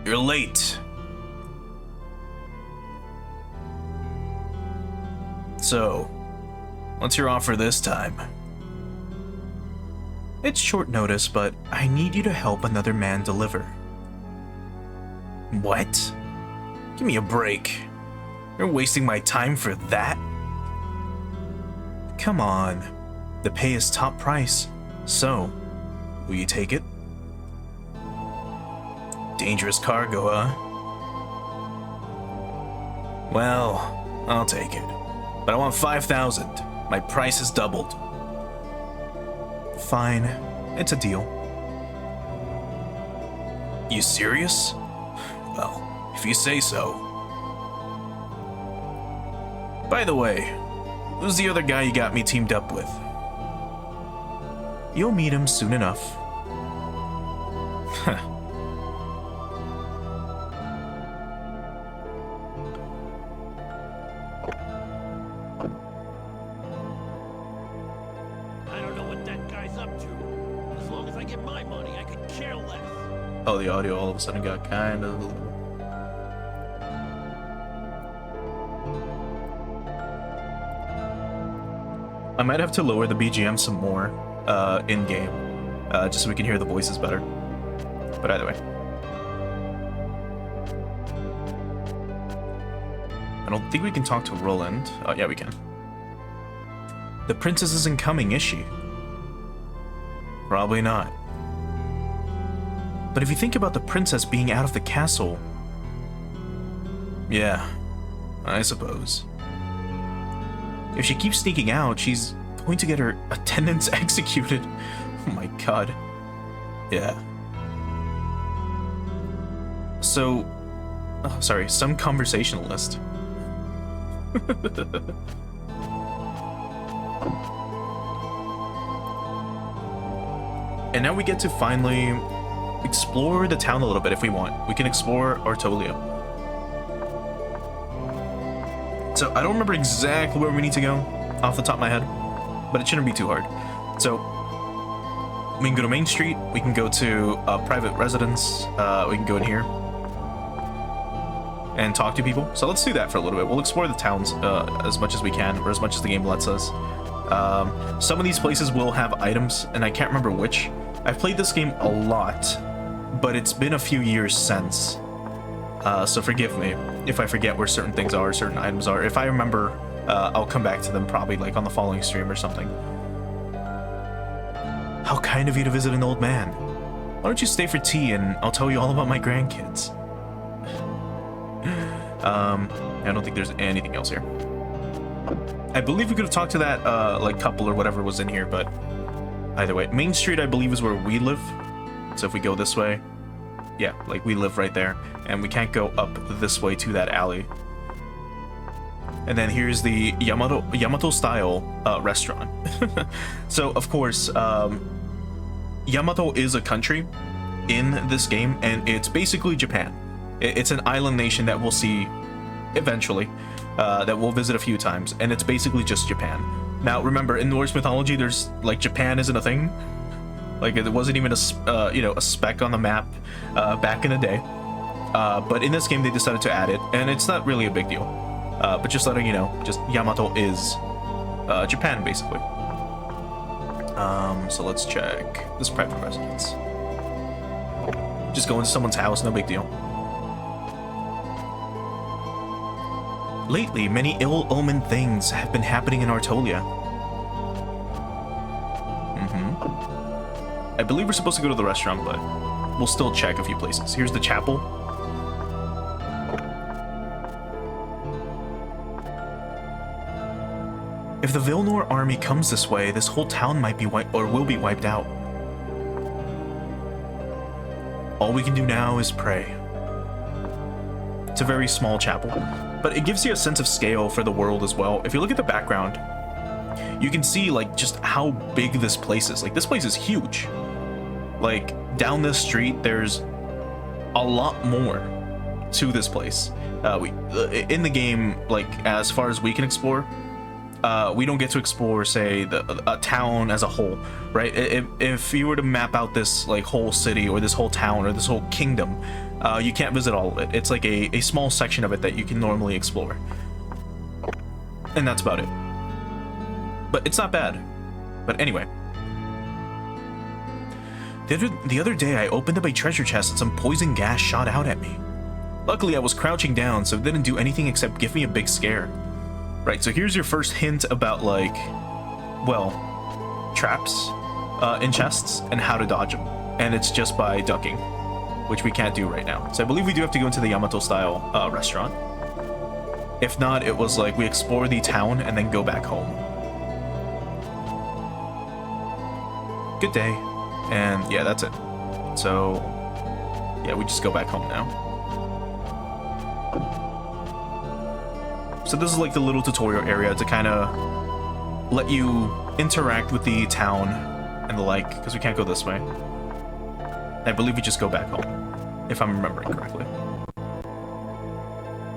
You're late. So, what's your offer this time? It's short notice, but I need you to help another man deliver. What? Give me a break. You're wasting my time for that? Come on. The pay is top price. So, will you take it? Dangerous cargo, huh? Well, I'll take it. But I want 5,000. My price is doubled. Fine. It's a deal. You serious? Well, if you say so. By the way, who's the other guy you got me teamed up with? You'll meet him soon enough. Oh, the audio all of a sudden got kind of... I might have to lower the BGM some more in-game, just so we can hear the voices better. But either way. I don't think we can talk to Roland. Oh, yeah, we can. The princess isn't coming, is she? Probably not. But if you think about the princess being out of the castle... Yeah, I suppose. If she keeps sneaking out, she's going to get her attendants executed. Oh my god. Yeah. So... Oh, sorry, some conversationalist. And now we get to finally... explore the town a little bit if we want. We can explore Artolian. So I don't remember exactly where we need to go off the top of my head, but it shouldn't be too hard. So we can go to Main Street, we can go to a private residence, we can go in here and talk to people. So let's do that for a little bit. We'll explore the towns as much as we can, or as much as the game lets us. Some of these places will have items, and I can't remember which. I've played this game a lot, but it's been a few years since. So forgive me if I forget where certain things are, certain items are. If I remember, I'll come back to them probably like on the following stream or something. How kind of you to visit an old man. Why don't you stay for tea and I'll tell you all about my grandkids. I don't think there's anything else here. I believe we could have talked to that like couple or whatever was in here, but either way. Main Street, I believe, is where we live. So if we go this way, yeah, like we live right there, and we can't go up this way to that alley. And then here's the Yamato style restaurant. So of course, Yamato is a country in this game, and it's basically Japan. It's an island nation that we'll see eventually, that we'll visit a few times, and it's basically just Japan. Now remember, in Norse mythology, there's like Japan isn't a thing. Like it wasn't even a speck on the map back in the day. But in this game they decided to add it, and it's not really a big deal. But just letting you know, just Yamato is Japan basically. So let's check this private residence. Just go into someone's house, no big deal. Lately, many ill-omened things have been happening in Artolia. I believe we're supposed to go to the restaurant, but we'll still check a few places. Here's the chapel. If the Vilnor army comes this way, this whole town might be will be wiped out. All we can do now is pray. It's a very small chapel, but it gives you a sense of scale for the world as well. If you look at the background, you can see like just how big this place is. Like, this place is huge. Like, down this street, there's a lot more to this place. In the game, like, as far as we can explore, we don't get to explore, say, a town as a whole, right? If you were to map out this like whole city or this whole town or this whole kingdom, you can't visit all of it. It's like a small section of it that you can normally explore, and that's about it. But it's not bad. But anyway, the other day I opened up a treasure chest and some poison gas shot out at me. Luckily, I was crouching down, so it didn't do anything except give me a big scare. Right, so here's your first hint about, like, well, traps in chests and how to dodge them. And it's just by ducking, which we can't do right now. So I believe we do have to go into the Yamato-style restaurant. If not, it was like we explore the town and then go back home. Good day. And yeah, that's it. So, yeah, we just go back home now. So this is like the little tutorial area to kind of let you interact with the town and the like, because we can't go this way. I believe we just go back home, if I'm remembering correctly.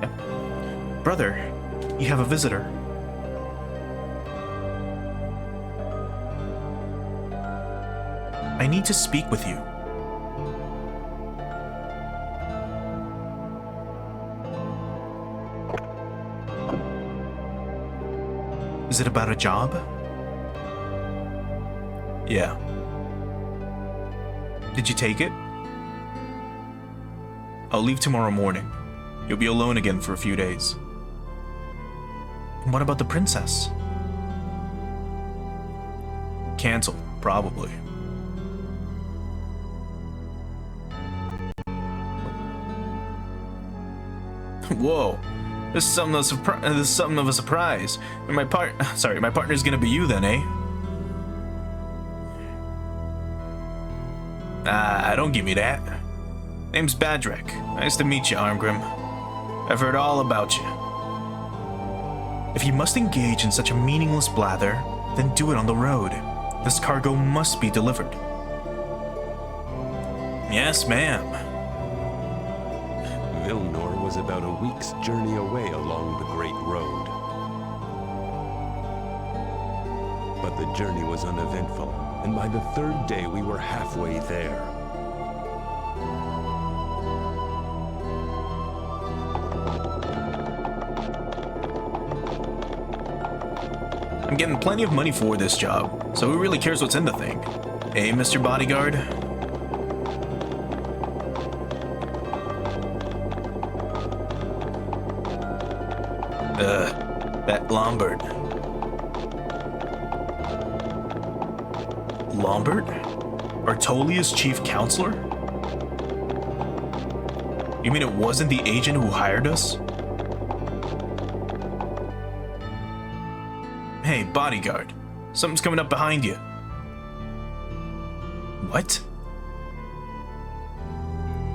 Yeah. Brother, you have a visitor. I need to speak with you. Is it about a job? Yeah. Did you take it? I'll leave tomorrow morning. You'll be alone again for a few days. And what about the princess? Cancel, probably. Whoa. This is something of a surprise. My partner's gonna be you then, eh? Don't give me that. Name's Badrek. Nice to meet you, Armgrim. I've heard all about you. If you must engage in such a meaningless blather, then do it on the road. This cargo must be delivered. Yes, ma'am. Vilnor was about a week's journey away along the Great Road. But the journey was uneventful, and by the third day we were halfway there. I'm getting plenty of money for this job, so who really cares what's in the thing? Eh, Mr. Bodyguard? That Lombard. Lombard? Artolia's chief counselor? You mean it wasn't the agent who hired us? Hey, bodyguard. Something's coming up behind you. What?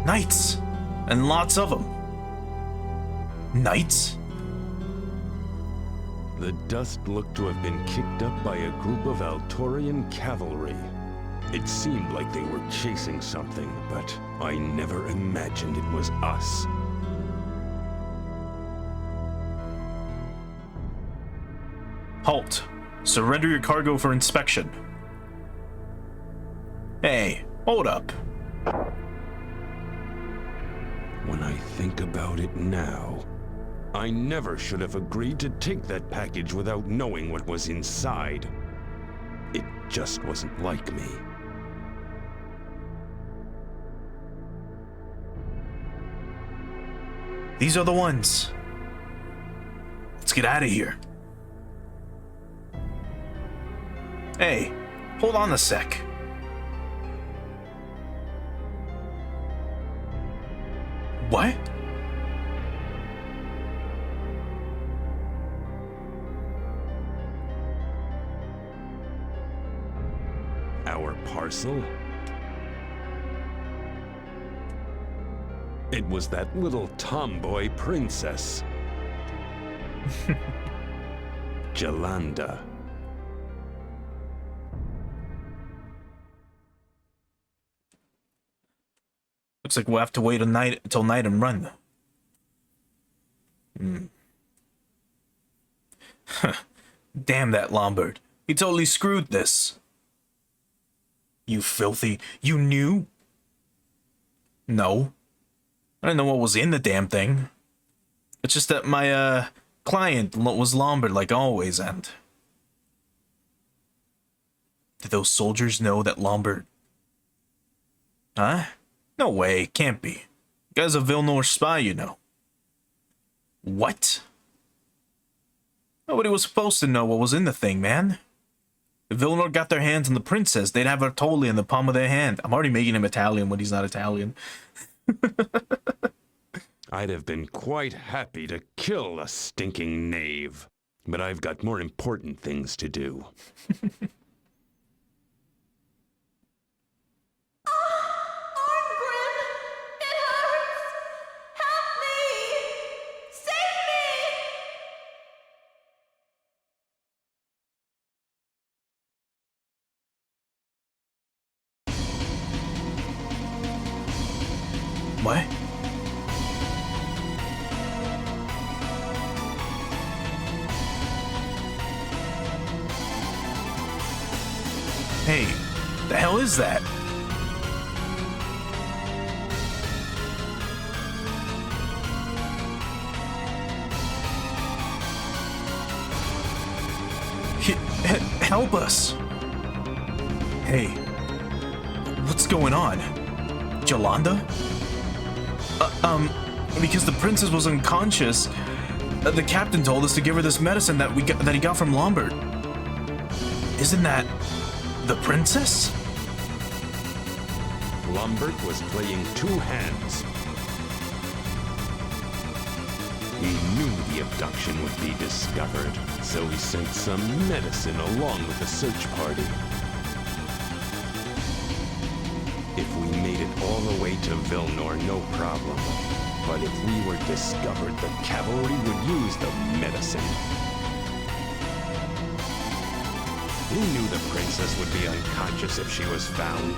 Knights! And lots of them. Knights? The dust looked to have been kicked up by a group of Artolian cavalry. It seemed like they were chasing something, but I never imagined it was us. Halt. Surrender your cargo for inspection. Hey, hold up. When I think about it now, I never should have agreed to take that package without knowing what was inside. It just wasn't like me. These are the ones. Let's get out of here. Hey, hold on a sec. What? Our parcel? It was that little tomboy princess. Jolanda. Looks like we'll have to wait until night and run. Damn that Lombard. He totally screwed this. You filthy. You knew? No. I didn't know what was in the damn thing. It's just that my, client was Lombard like always, and... Did those soldiers know that Lombard... Huh? No way, can't be. The guy's a Vilnor spy, you know. What? Nobody was supposed to know what was in the thing, man. If Vilnor got their hands on the princess, they'd have Artolian in the palm of their hand. I'm already making him Italian when he's not Italian. I'd have been quite happy to kill a stinking knave, but I've got more important things to do. What? Hey, the hell is that? Help us! Hey, what's going on? Jolanda? Because the princess was unconscious, the captain told us to give her this medicine that he got from Lombard. Isn't that the princess? Lombard was playing two hands. He knew the abduction would be discovered, so he sent some medicine along with the search party. If we made it all the way to Vilnor, no problem. But if we were discovered, the cavalry would use the medicine. He knew the princess would be unconscious if she was found.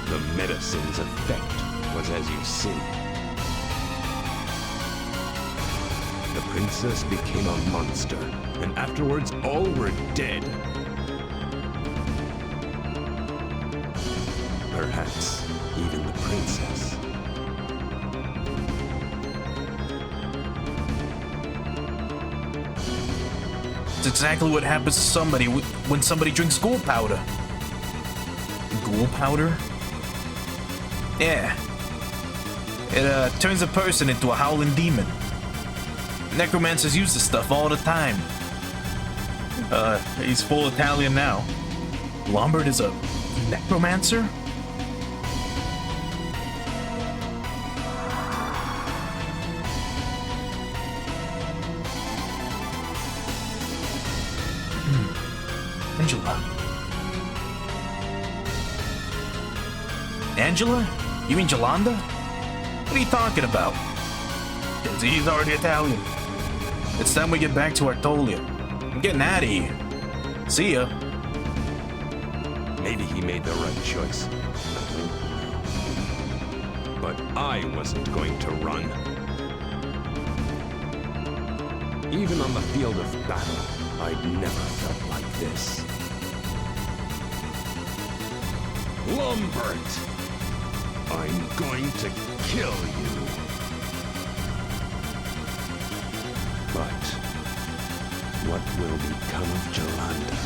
The medicine's effect was as you see. The princess became a monster, and afterwards all were dead. Perhaps even the princess. It's exactly what happens to somebody when somebody drinks ghoul powder. Ghoul powder? Yeah. It turns a person into a howling demon. Necromancers use this stuff all the time. He's full Italian now. Lombard is a necromancer? Angela. Angela? You mean Jolanda? What are you talking about? He's already Italian. It's time we get back to Artolian. I'm getting out of here. See ya. Maybe he made the right choice. But I wasn't going to run. Even on the field of battle, I'd never felt like this. Lombard! I'm going to kill you. But what will become of Jolanda?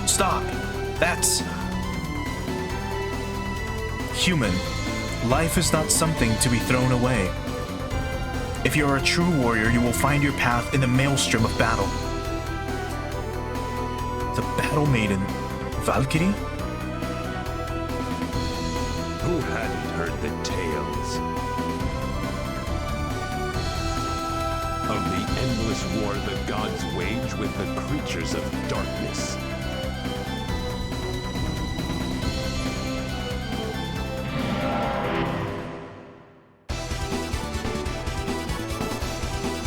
Stop. That's... Human, life is not something to be thrown away. If you are a true warrior, you will find your path in the maelstrom of battle. The Battle Maiden, Valkyrie? Who hadn't heard the tales of the endless war the gods wage with the creatures of darkness?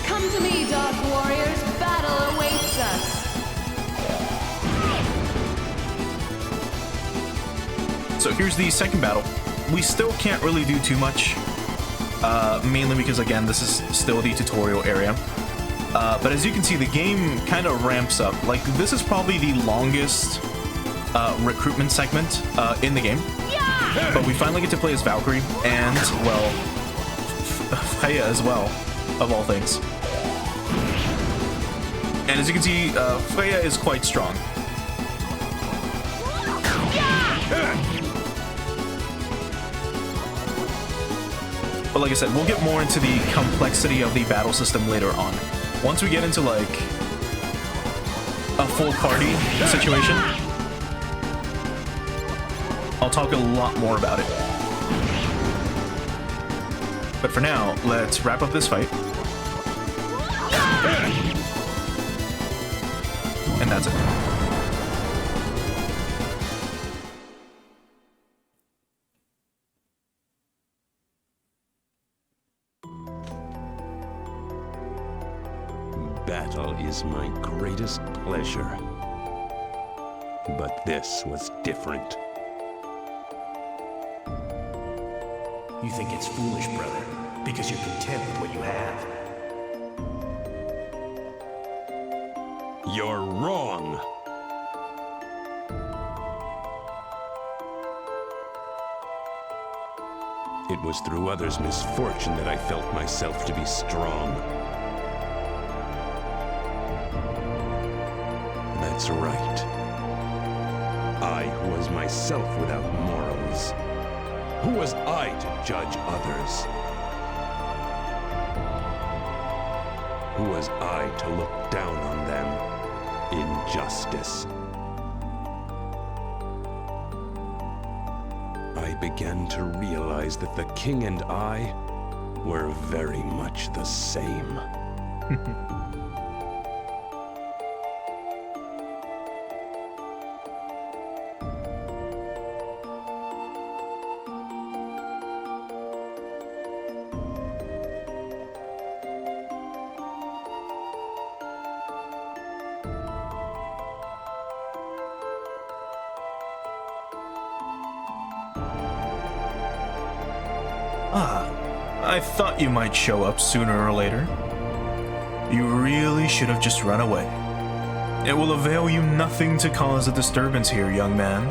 Come to me, Dark Warriors. Battle awaits us. So here's the second battle. We still can't really do too much, mainly because, again, this is still the tutorial area. But as you can see, the game kind of ramps up. Like, this is probably the longest recruitment segment in the game. Yeah! But we finally get to play as Valkyrie, and, well, Freya as well, of all things. And as you can see, Freya is quite strong. But like I said, we'll get more into the complexity of the battle system later on. Once we get into, like, a full party situation, I'll talk a lot more about it. But for now, let's wrap up this fight. And that's it. Battle is my greatest pleasure. But this was different. You think it's foolish, brother, because you're content with what you have. You're wrong. It was through others' misfortune that I felt myself to be strong. That's right. I who was myself without morals. Who was I to judge others? Who was I to look down on them in justice? I began to realize that the king and I were very much the same. I thought you might show up sooner or later. You really should have just run away. It will avail you nothing to cause a disturbance here, young man.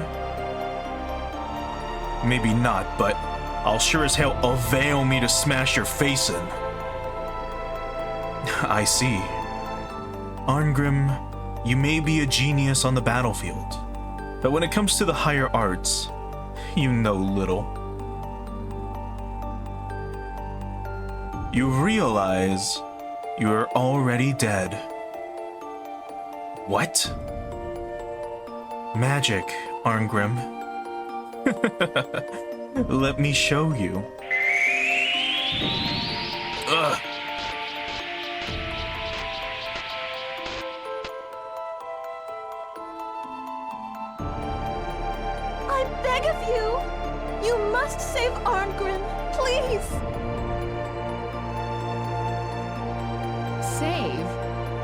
Maybe not, but I'll sure as hell avail me to smash your face in. I see. Arngrim, you may be a genius on the battlefield, but when it comes to the higher arts, you know little. You realize you're already dead. What? Magic, Arngrim. Let me show you. Ugh. I beg of you! You must save Arngrim, please! Save?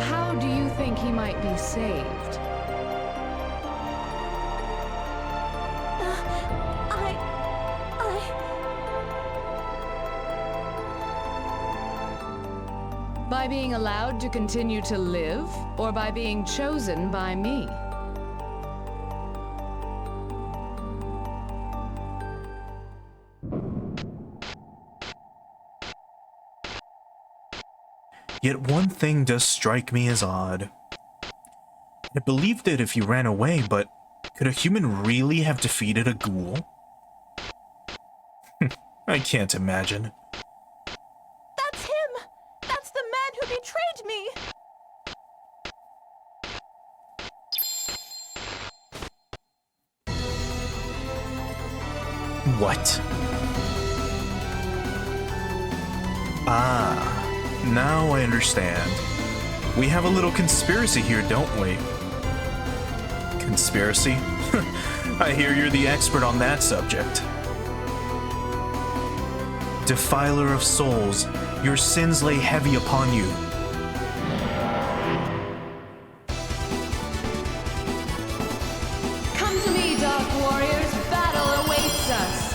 How do you think he might be saved? By being allowed to continue to live, or by being chosen by me? Yet one thing does strike me as odd. I believed it if you ran away, but could a human really have defeated a ghoul? I can't imagine. That's him! That's the man who betrayed me! What? Ah, now I understand. We have a little conspiracy here, don't we? Conspiracy? I hear you're the expert on that subject. Defiler of souls, your sins lay heavy upon you. Come to me, Dark Warriors. Battle awaits us.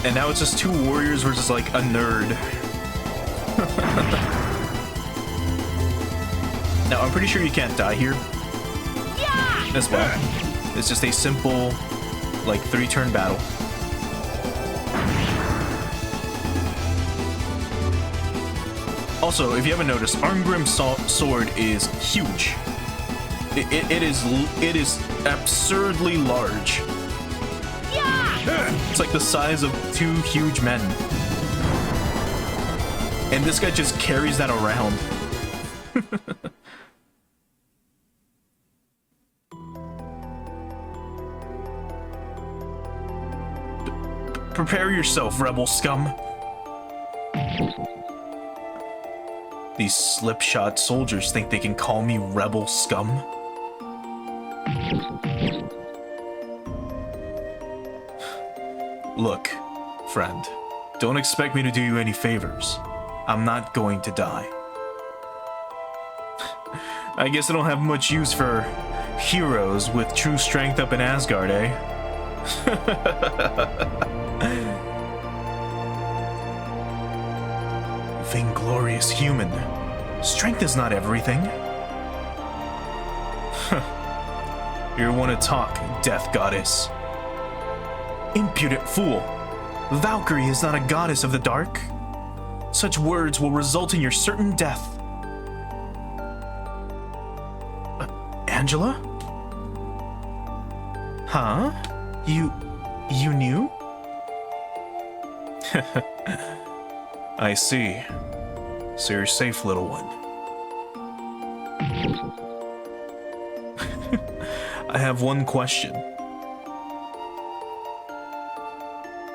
And now it's just two warriors versus like a nerd. Now I'm pretty sure you can't die here as well. It's just a simple like 3-turn battle. Also, if you haven't noticed, Arngrim's sword is huge. It is absurdly large. It's like the size of 2 huge men. And this guy just carries that around. Prepare yourself, rebel scum. These slipshod soldiers think they can call me rebel scum? Look, friend, don't expect me to do you any favors. I'm not going to die. I guess I don't have much use for heroes with true strength up in Asgard, eh? Vainglorious human. Strength is not everything. You want to talk, death goddess. Impudent fool! Valkyrie is not a goddess of the dark. Such words will result in your certain death. Angela? Huh? You knew? I see. So you're safe, little one. I have one question.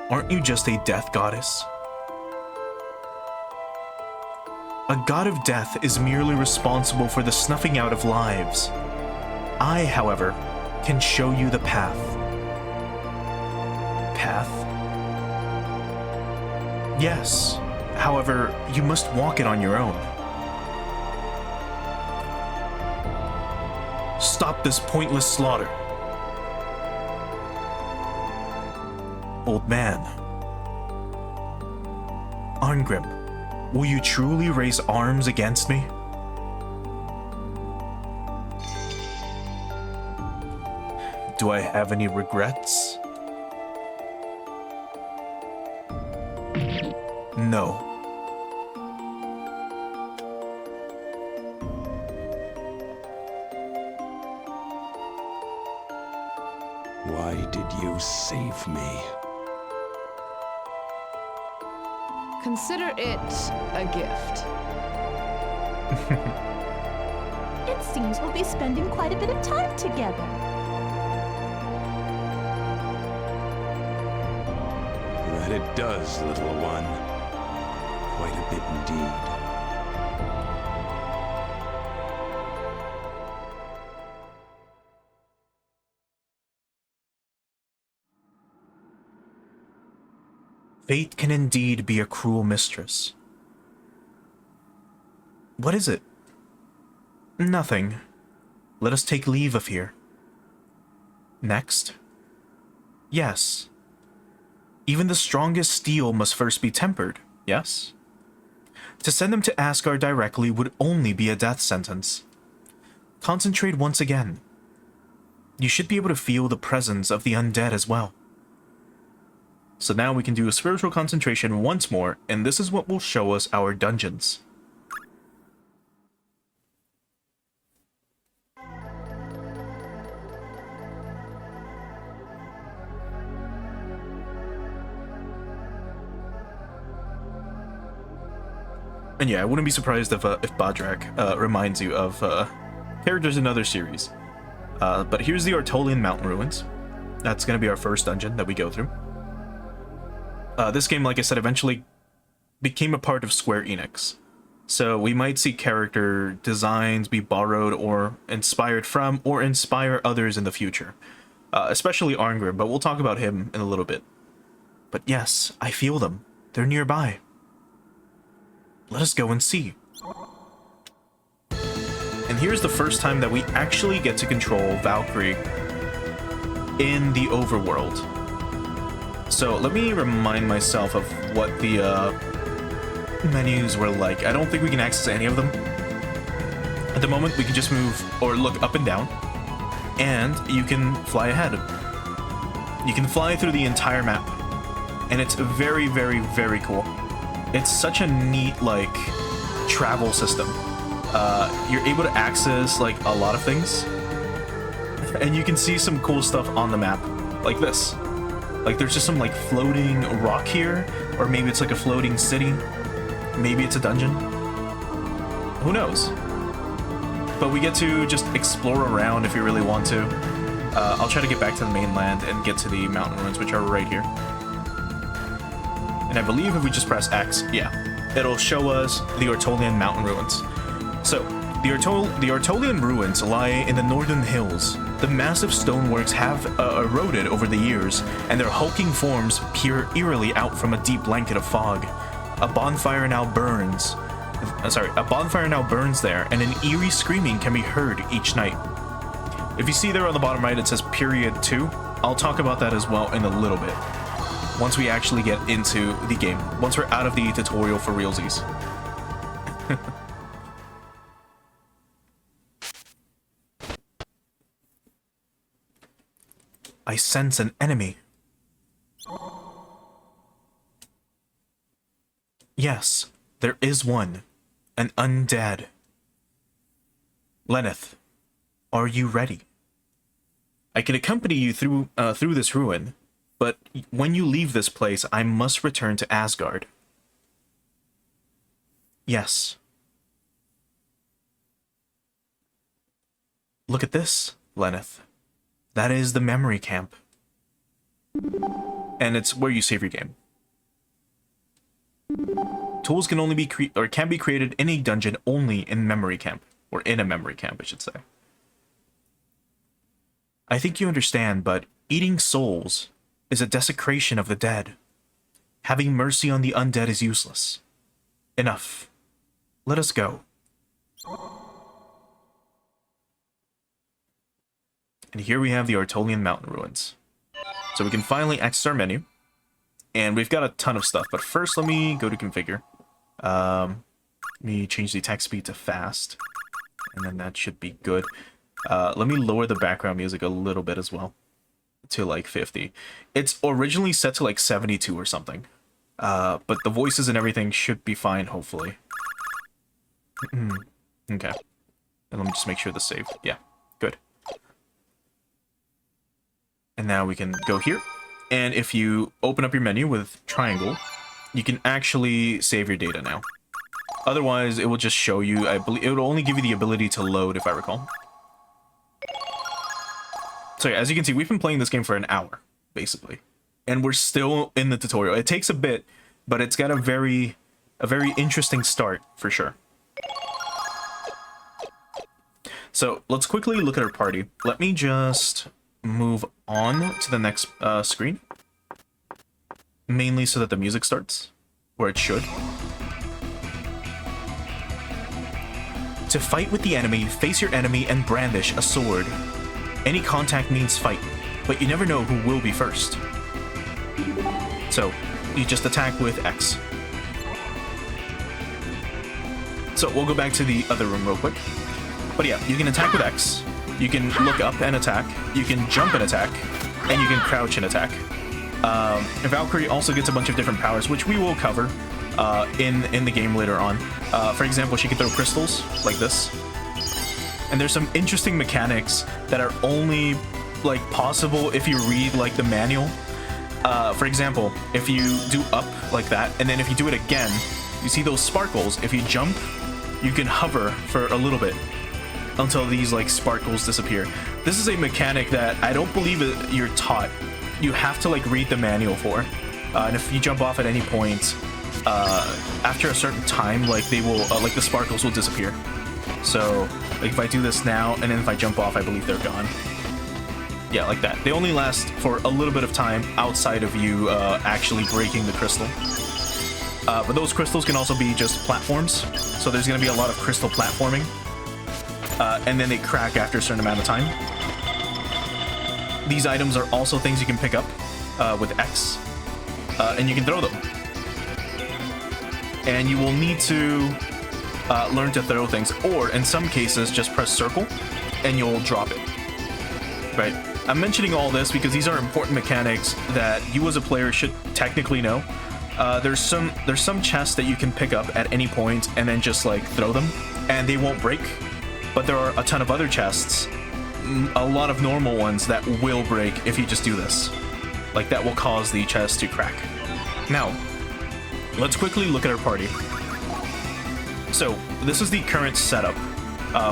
Aren't you just a death goddess? A god of death is merely responsible for the snuffing out of lives. I, however, can show you the path. Path? Yes. However, you must walk it on your own. Stop this pointless slaughter. Old man. Arngrim, will you truly raise arms against me? Do I have any regrets? No. Why did you save me? Consider it a gift. It seems we'll be spending quite a bit of time together. That it does, little one. Quite a bit indeed. Fate can indeed be a cruel mistress. What is it? Nothing. Let us take leave of here. Next? Yes. Even the strongest steel must first be tempered, yes? To send them to Asgard directly would only be a death sentence. Concentrate once again. You should be able to feel the presence of the undead as well. So now we can do a spiritual concentration once more, and this is what will show us our dungeons. And yeah, I wouldn't be surprised if Badrak reminds you of characters in other series. But here's the Artolian Mountain Ruins. That's going to be our first dungeon that we go through. This game, like I said, eventually became a part of Square Enix. So we might see character designs be borrowed or inspired from or inspire others in the future. Especially Arngrim, but we'll talk about him in a little bit. But yes, I feel them. They're nearby. Let us go and see. And here's the first time that we actually get to control Valkyrie in the overworld. So let me remind myself of what the menus were like. I don't think we can access any of them. At the moment, we can just move or look up and down, and you can fly ahead. You can fly through the entire map, and it's very, very, very cool. It's such a neat, like, travel system. You're able to access, like, a lot of things, and you can see some cool stuff on the map, like this. Like, there's just some, like, floating rock here, or maybe it's like a floating city. Maybe it's a dungeon. Who knows? But we get to just explore around if you really want to. I'll try to get back to the mainland and get to the mountain ruins, which are right here. And I believe if we just press X, yeah, it'll show us the Artolian mountain ruins. So, the Artolian ruins lie in the northern hills. The massive stoneworks have eroded over the years, and their hulking forms peer eerily out from a deep blanket of fog. A bonfire now burns there, and an eerie screaming can be heard each night. If you see there on the bottom right, it says period 2. I'll talk about that as well in a little bit, once we actually get into the game, once we're out of the tutorial for realsies. I sense an enemy. Yes, there is one. An undead. Lenneth, are you ready? I can accompany you through this ruin, but when you leave this place, I must return to Asgard. Yes. Look at this, Lenneth. That is the memory camp. And it's where you save your game. Tools can only be can be created in a dungeon only in memory camp, or in a memory camp, I should say. I think you understand, but eating souls is a desecration of the dead. Having mercy on the undead is useless. Enough. Let us go. And here we have the Artolian mountain ruins. So we can finally access our menu. And we've got a ton of stuff, but first let me go to configure. Let me change the attack speed to fast, and then that should be good. Let me lower the background music a little bit as well, to like 50. It's originally set to like 72 or something, but the voices and everything should be fine, hopefully. Okay. And let me just make sure this saved. Yeah, good. And now we can go here. And if you open up your menu with triangle, you can actually save your data now. Otherwise, it will just show you, I believe, it will only give you the ability to load, if I recall. So yeah, as you can see, we've been playing this game for an hour, basically. And we're still in the tutorial. It takes a bit, but it's got a very interesting start, for sure. So, let's quickly look at our party. Let me just move on to the next screen, mainly so that the music starts where it should. To fight with the enemy, face your enemy and brandish a sword. Any contact means fight, but you never know who will be first. So you just attack with X. So we'll go back to the other room real quick. But yeah, you can attack with X. You can look up and attack, you can jump and attack, and you can crouch and attack. Valkyrie also gets a bunch of different powers, which we will cover in the game later on. For example, she can throw crystals, like this. And there's some interesting mechanics that are only like possible if you read like the manual. For example, if you do up like that, and then if you do it again, You see those sparkles? If you jump, you can hover for a little bit until these like sparkles disappear. This is a mechanic that I don't believe you're taught. You have to like read the manual for. And if you jump off at any point, after a certain time, like they will, like the sparkles will disappear. So like if I do this now, and then if I jump off, I believe they're gone. Yeah, like that. They only last for a little bit of time outside of you actually breaking the crystal. But those crystals can also be just platforms. So there's going to be a lot of crystal platforming. And then they crack after a certain amount of time. These items are also things you can pick up with X. And you can throw them. And you will need to learn to throw things. Or in some cases, just press circle and you'll drop it. Right? I'm mentioning all this because these are important mechanics that you as a player should technically know. There's some chests that you can pick up at any point and then just like throw them and they won't break. But there are a ton of other chests, a lot of normal ones that will break if you just do this. Like that will cause the chest to crack. Now, let's quickly look at our party. So this is the current setup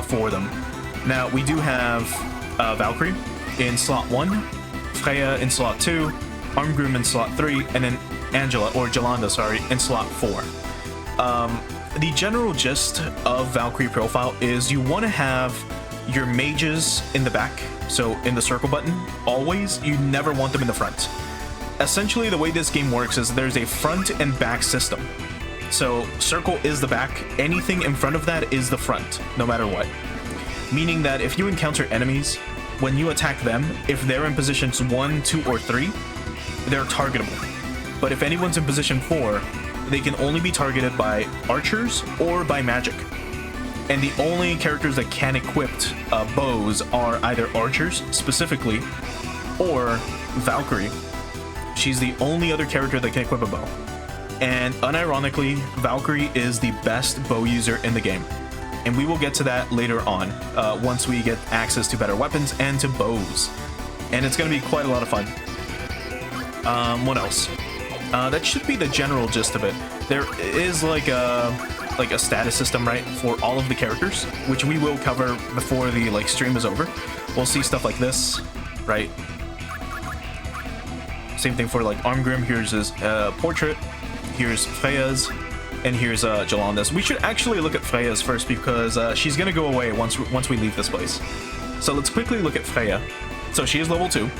for them. Now we do have Valkyrie in slot 1, Freya in slot 2, Armgrim in slot 3, and then Angela, or Jolanda, sorry, in slot 4. The general gist of Valkyrie Profile is you want to have your mages in the back, so in the circle button, always. You never want them in the front. Essentially, the way this game works is there's a front and back system. So circle is the back, anything in front of that is the front, no matter what. Meaning that if you encounter enemies, when you attack them, if they're in positions 1, 2, or 3, they're targetable. But if anyone's in position 4, they can only be targeted by archers or by magic. And the only characters that can equip bows are either archers, specifically, or Valkyrie. She's the only other character that can equip a bow. And unironically, Valkyrie is the best bow user in the game. And we will get to that later on, once we get access to better weapons and to bows. And it's going to be quite a lot of fun. What else? That should be the general gist of it. There is like a status system, right, for all of the characters, which we will cover before the like stream is over. We'll see stuff like this, right? Same thing for like Armgrim. Here's his portrait. Here's Freya's, and here's Jolanda's. We should actually look at Freya's first because she's gonna go away once we leave this place. So let's quickly look at Freya. So she is level 2,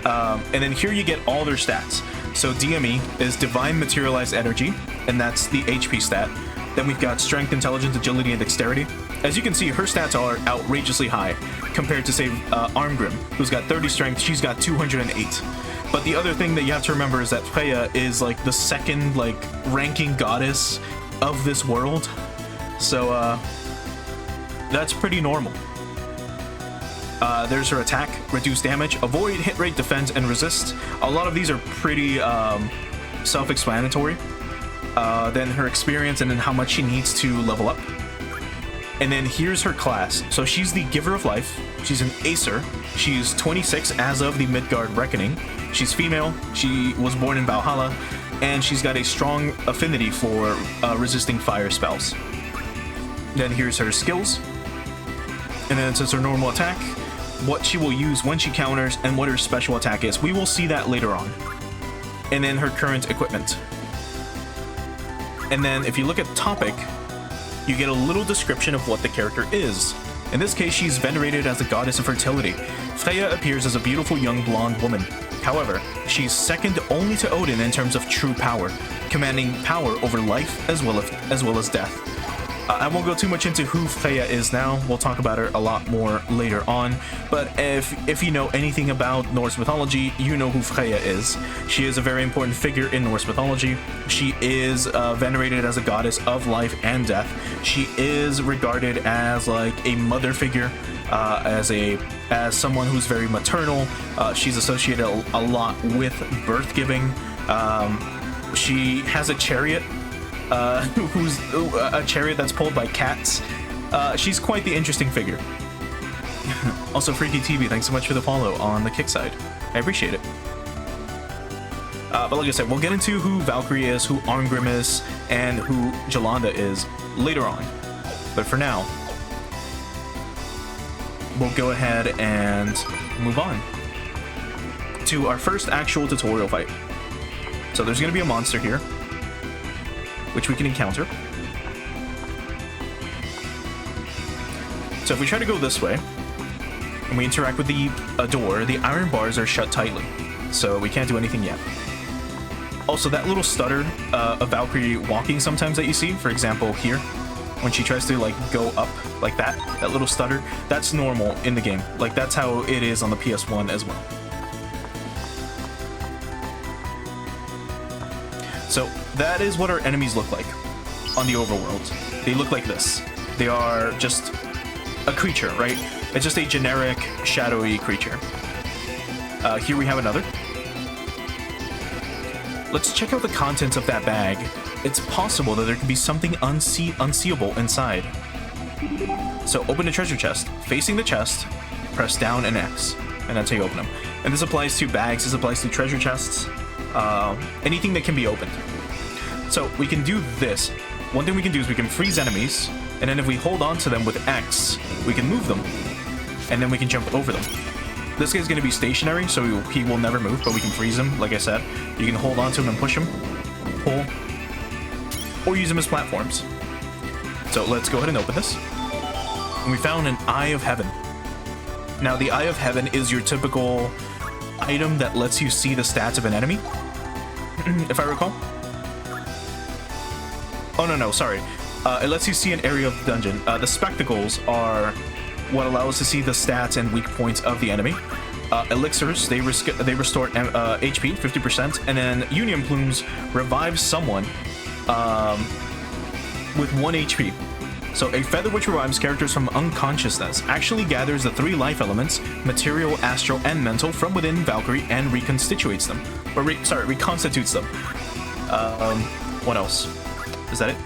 and then here you get all their stats. So DME is Divine Materialized Energy, and that's the HP stat. Then we've got Strength, Intelligence, Agility, and Dexterity. As you can see, her stats are outrageously high compared to, say, Armgrim, who's got 30 Strength, she's got 208. But the other thing that you have to remember is that Freya is, like, the second, like, ranking goddess of this world. So, that's pretty normal. There's her attack, reduce damage, avoid, hit rate, defense, and resist. A lot of these are pretty self-explanatory. Then her experience, and then how much she needs to level up. And then here's her class. So she's the Giver of Life. She's an Acer. She's 26 as of the Midgard Reckoning. She's female. She was born in Valhalla. And she's got a strong affinity for resisting fire spells. Then here's her skills. And then it says her normal attack, what she will use when she counters, and what her special attack is. We will see that later on. And then her current equipment. And then if you look at topic, you get a little description of what the character is. In this case, she's venerated as the goddess of fertility. Freya appears as a beautiful young blonde woman. However, she's second only to Odin in terms of true power, commanding power over life as well as death. I won't go too much into who Freya is now. We'll talk about her a lot more later on. But if you know anything about Norse mythology, you know who Freya is. She is a very important figure in Norse mythology. She is venerated as a goddess of life and death. She is regarded as like a mother figure, as someone who's very maternal. She's associated a lot with birth giving. She has a chariot. Who's a chariot that's pulled by cats. She's quite the interesting figure. Also, Freaky TV, thanks so much for the follow on the kick side. I appreciate it. But like I said, we'll get into who Valkyrie is, who Arngrim is, and who Jolanda is later on. But for now, we'll go ahead and move on to our first actual tutorial fight. So there's going to be a monster here, which we can encounter. So if we try to go this way, and we interact with the door, the iron bars are shut tightly, so we can't do anything yet. Also, that little stutter of Valkyrie walking sometimes that you see, for example here, when she tries to like go up like that little stutter, that's normal in the game. Like that's how it is on the PS1 as well. So that is what our enemies look like on the overworld. They look like this. They are just a creature, right? It's just a generic shadowy creature. Here we have another. Let's check out the contents of that bag. It's possible that there could be something unseeable inside. So open the treasure chest. Facing the chest, press down and X, and that's how you open them. And this applies to bags, this applies to treasure chests, anything that can be opened. So we can do this. One thing we can do is we can freeze enemies, and then if we hold on to them with X, we can move them, and then we can jump over them. This guy's going to be stationary, so he will never move, but we can freeze him, like I said. You can hold on to him and push him, pull, or use them as platforms. So let's go ahead and open this. And we found an Eye of Heaven. Now, the Eye of Heaven is your typical item that lets you see the stats of an enemy, if I recall. Oh, no, sorry. It lets you see an area of the dungeon. The spectacles are what allow us to see the stats and weak points of the enemy. Elixirs, they restore HP 50%, and then Union Plumes revive someone with 1 HP. So a feather which revives characters from unconsciousness actually gathers the 3 life elements, material, astral, and mental, from within Valkyrie and reconstitutes them. Or reconstitutes them. What else? Is that it?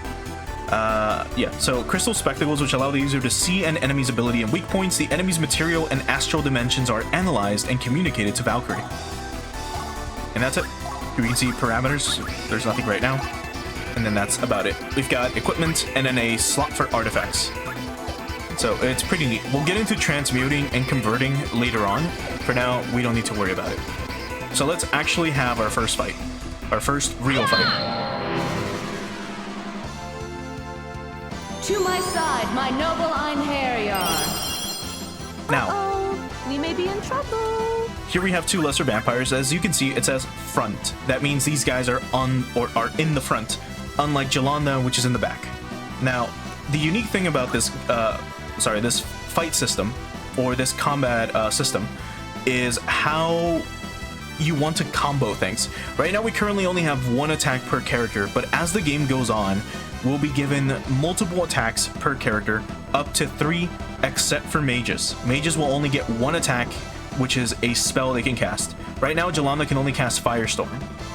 Yeah, so crystal spectacles, which allow the user to see an enemy's ability and weak points. The enemy's material and astral dimensions are analyzed and communicated to Valkyrie. And that's it. Here we can see parameters. There's nothing right now. And then that's about it. We've got equipment and then a slot for artifacts. So it's pretty neat. We'll get into transmuting and converting later on. For now, we don't need to worry about it. So let's actually have our first fight. Our first real fight. To my side, my noble Einherjar. Now, we may be in trouble. here we have 2 lesser vampires. As you can see, it says front. That means these guys are on or are in the front, unlike Jolanda, which is in the back. Now, the unique thing about this, this fight system or this combat system is how you want to combo things. Right now, we currently only have 1 attack per character, but as the game goes on, we'll be given multiple attacks per character, up to 3, except for mages. Mages will only get 1 attack, which is a spell they can cast. Right now, Jolanda can only cast Firestorm,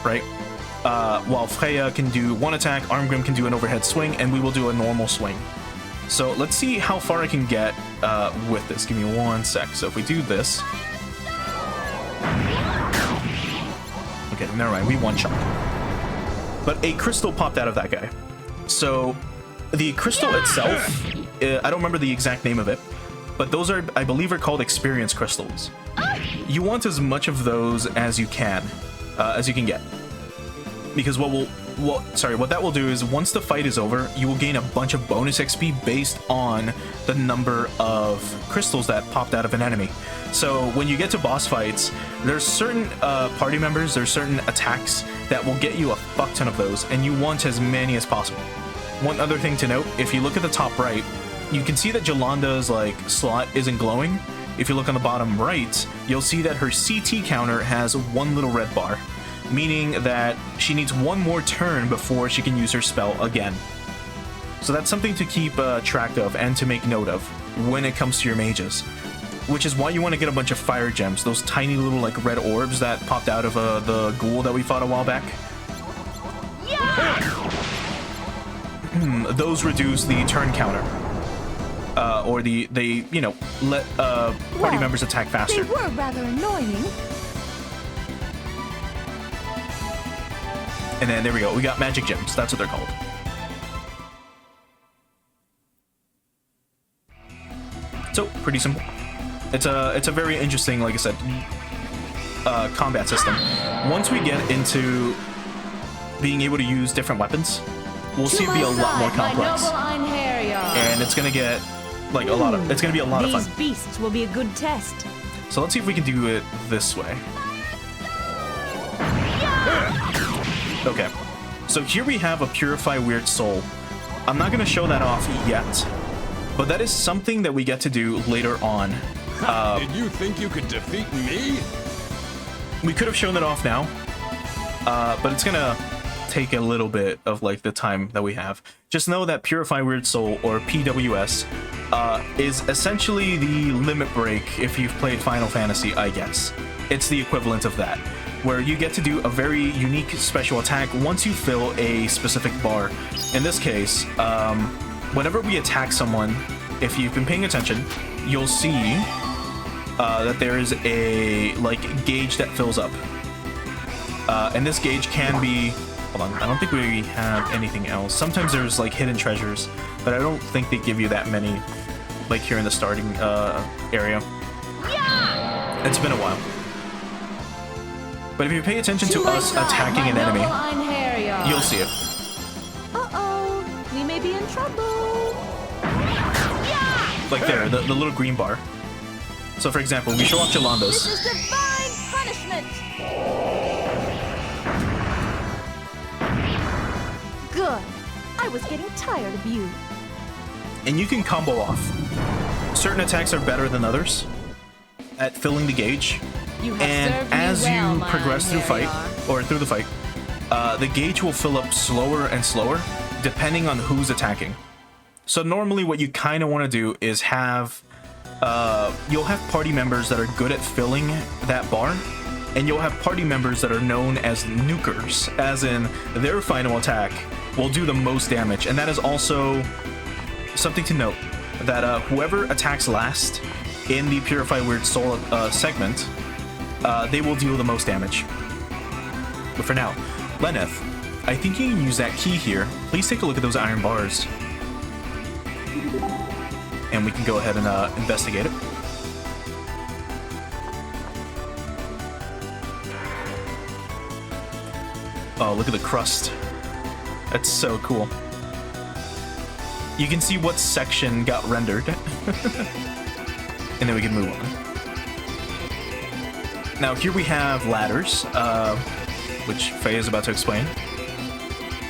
right? While Freya can do 1 attack, Arngrim can do an overhead swing, and we will do a normal swing. So let's see how far I can get with this. Give me 1 sec. So if we do this... Okay, never mind. We one-shot. But a crystal popped out of that guy. So the crystal itself, I don't remember the exact name of it, but those are, I believe, are called experience crystals. You want as much of those as you can get, because what that will do is once the fight is over, you will gain a bunch of bonus XP based on the number of crystals that popped out of an enemy. So when you get to boss fights, there's certain party members, there's certain attacks that will get you a fuck ton of those, and you want as many as possible. One other thing to note, if you look at the top right, you can see that Jolanda's slot isn't glowing. If you look on the bottom right, you'll see that her CT counter has 1 little red bar, meaning that she needs 1 more turn before she can use her spell again. So that's something to keep track of and to make note of when it comes to your mages. Which is why you want to get a bunch of fire gems, those tiny little red orbs that popped out of the ghoul that we fought a while back. Yeah! Those reduce the turn counter. Or they let party members attack faster. They were rather annoying. And then there we go. We got magic gems. That's what they're called. So pretty simple. It's a very interesting, like I said, combat system. Once we get into being able to use different weapons, we'll see it be a lot more complex. And it's gonna get like a lot of. It's gonna be a lot of fun. These beasts will be a good test. So let's see if we can do it this way. Okay. So here we have a Purify Weird Soul. I'm not gonna show that off yet, but that is something that we get to do later on. Did you think you could defeat me? We could have shown it off now, but it's gonna take a little bit of like the time that we have. Just know that Purify Weird Soul, or PWS, is essentially the limit break if you've played Final Fantasy, I guess. It's the equivalent of that, where you get to do a very unique special attack once you fill a specific bar. In this case, whenever we attack someone, if you've been paying attention, you'll see that there is a like gauge that fills up, and this gauge can be, hold on, I don't think we have anything else. Sometimes there's like hidden treasures, but I don't think they give you that many like here in the starting area. It's been a while, but if you pay attention to us attacking an enemy, you'll see it. Uh-oh, we may be in trouble. Like there, the little green bar. So for example, we show off Jolanda's. This is divine punishment. Good. I was getting tired of you. And you can combo off. Certain attacks are better than others at filling the gauge. And as you progress through the fight, the gauge will fill up slower and slower depending on who's attacking. So normally what you kind of want to do is have you'll have party members that are good at filling that bar, and you'll have party members that are known as nukers, as in their final attack will do the most damage. And that is also something to note, that whoever attacks last in the Purify Weird Soul segment, they will deal the most damage. But for now, Lenneth, I think you can use that key here. Please take a look at those iron bars. And we can go ahead and investigate it. Oh, look at the crust. That's so cool. You can see what section got rendered. And then we can move on. Now here we have ladders, which Faye is about to explain.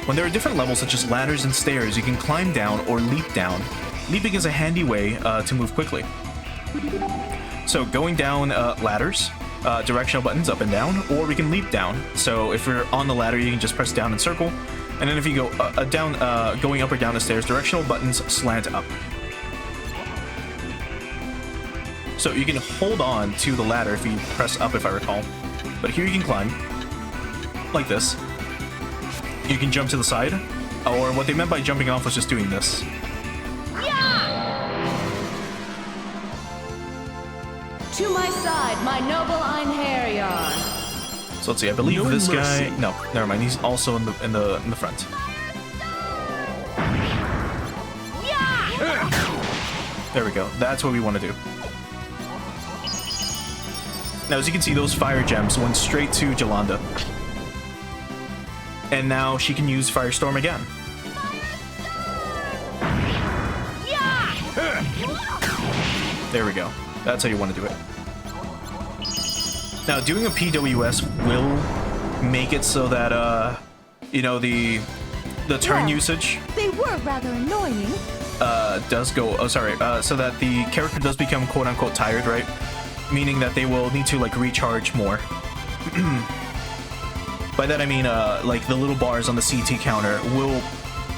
When there are different levels such as ladders and stairs, you can climb down or leap down. Leaping is a handy way to move quickly. So going down ladders, directional buttons up and down, or we can leap down. So if you're on the ladder, you can just press down and circle. And then if you go down, going up or down the stairs, directional buttons slant up. So you can hold on to the ladder if you press up, if I recall. But here you can climb, like this. You can jump to the side, or what they meant by jumping off was just doing this. To my side, my noble Einherjar. So let's see. I believe this guy. No, never mind. He's also in the front. There we go. That's what we want to do. Now, as you can see, those fire gems went straight to Jolanda, and now she can use Firestorm again. There we go. That's how you want to do it. Now, doing a PWS will make it so that, you know, the turn usage... They were rather annoying. Does go... Oh, sorry. So that the character does become quote-unquote tired, right? Meaning that they will need to, like, recharge more. By that I mean, like, the little bars on the CT counter will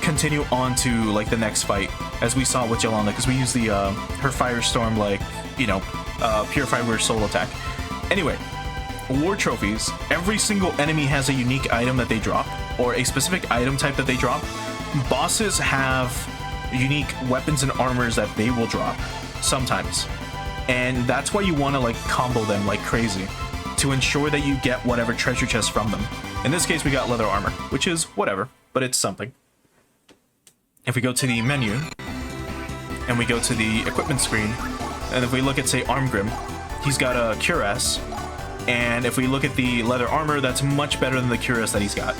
continue on to, like, the next fight, as we saw with Jolanda, because we use the, her Firestorm, like, you know, Purify Weird Soul attack. Anyway, war trophies, every single enemy has a unique item that they drop, or a specific item type that they drop. Bosses have unique weapons and armors that they will drop, sometimes. And that's why you want to, like, combo them like crazy, to ensure that you get whatever treasure chest from them. In this case, we got leather armor, which is whatever, but it's something. If we go to the menu, and we go to the equipment screen, and if we look at, say, Armgrim, he's got a cuirass, and if we look at the leather armor, that's much better than the cuirass that he's got.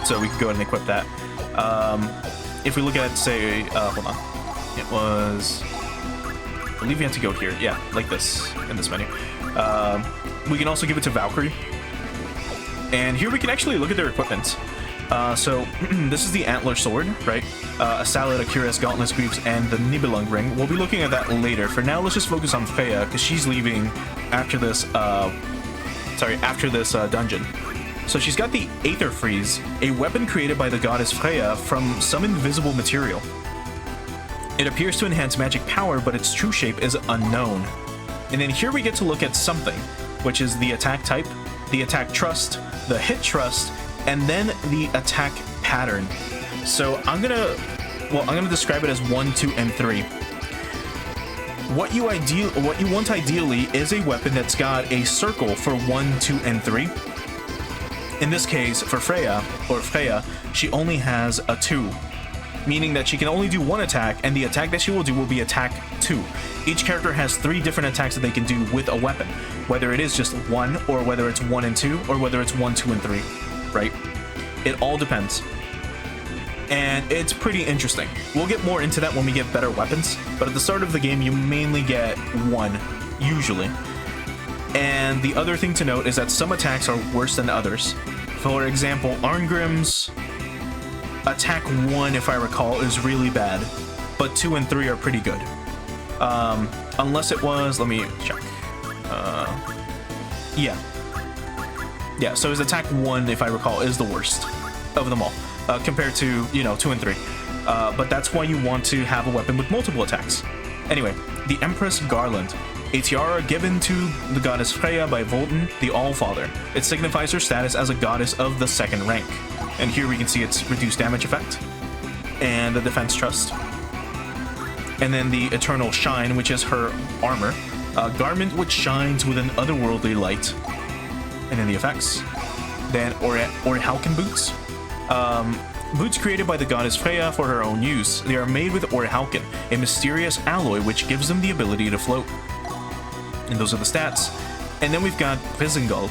So we can go ahead and equip that. If we look at, say, hold on. It was... I believe we have to go here. Yeah, like this, in this menu. We can also give it to Valkyrie. And here we can actually look at their equipment. So, this is the Antler Sword, right? A Salad, a Cuirass, Gauntlets, Greaves, and the Nibelung Ring. We'll be looking at that later. For now, let's just focus on Freya, because she's leaving after this, dungeon. So she's got the Aether Freeze, a weapon created by the goddess Freya from some invisible material. It appears to enhance magic power, but its true shape is unknown. And then here we get to look at something, which is the attack type, the attack trust, the hit trust, and then the attack pattern. So I'm gonna describe it as 1, 2, and 3. What you want ideally is a weapon that's got a circle for 1, 2, and 3. In this case, for Freya, she only has a 2, meaning that she can only do 1 attack, and the attack that she will do will be attack 2. Each character has 3 different attacks that they can do with a weapon, whether it is just 1, or whether it's 1 and 2, or whether it's 1, 2, and 3, right? It all depends. And it's pretty interesting. We'll get more into that when we get better weapons, but at the start of the game, you mainly get 1, usually. And the other thing to note is that some attacks are worse than others. For example, Arngrim's attack 1, if I recall, is really bad, but 2 and 3 are pretty good. Unless it was, let me check. Yeah, so his attack 1, if I recall, is the worst of them all, compared to, 2 and 3. But that's why you want to have a weapon with multiple attacks. Anyway, the Empress Garland. A tiara given to the goddess Freya by Volten, the Allfather. It signifies her status as a goddess of the 2nd rank. And here we can see its reduced damage effect, and the defense trust. And then the Eternal Shine, which is her armor. A garment which shines with an otherworldly light. And then the effects. Then Orihauken boots. Boots created by the goddess Freya for her own use. They are made with Orihauken, a mysterious alloy which gives them the ability to float. And those are the stats. And then we've got Visengul,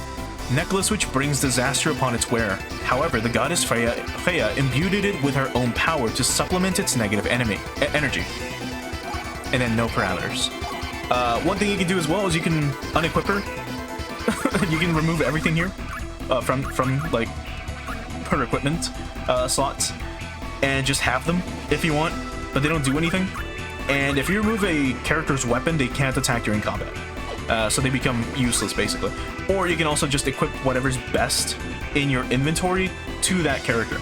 necklace which brings disaster upon its wearer. However, the goddess Freya imbued it with her own power to supplement its negative energy. And then no parameters. One thing you can do as well is you can unequip her. You can remove everything here from like her equipment slots and just have them if you want, but they don't do anything. And if you remove a character's weapon, they can't attack during combat. So they become useless, basically. Or you can also just equip whatever's best in your inventory to that character.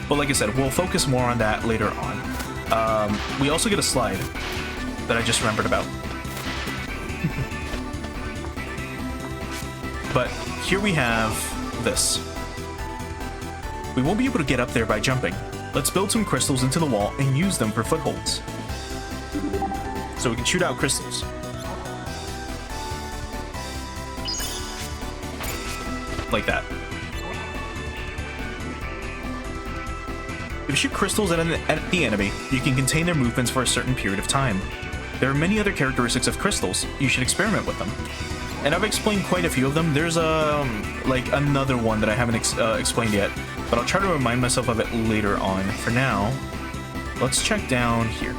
But like I said, we'll focus more on that later on. We also get a slide that I just remembered about. But here we have this. We won't be able to get up there by jumping. Let's build some crystals into the wall and use them for footholds. So we can shoot out crystals. Like that. If you shoot crystals at the enemy, you can contain their movements for a certain period of time. There are many other characteristics of crystals. You should experiment with them. And I've explained quite a few of them. There's like another one that I haven't explained yet, but I'll try to remind myself of it later on. For now, let's check down here.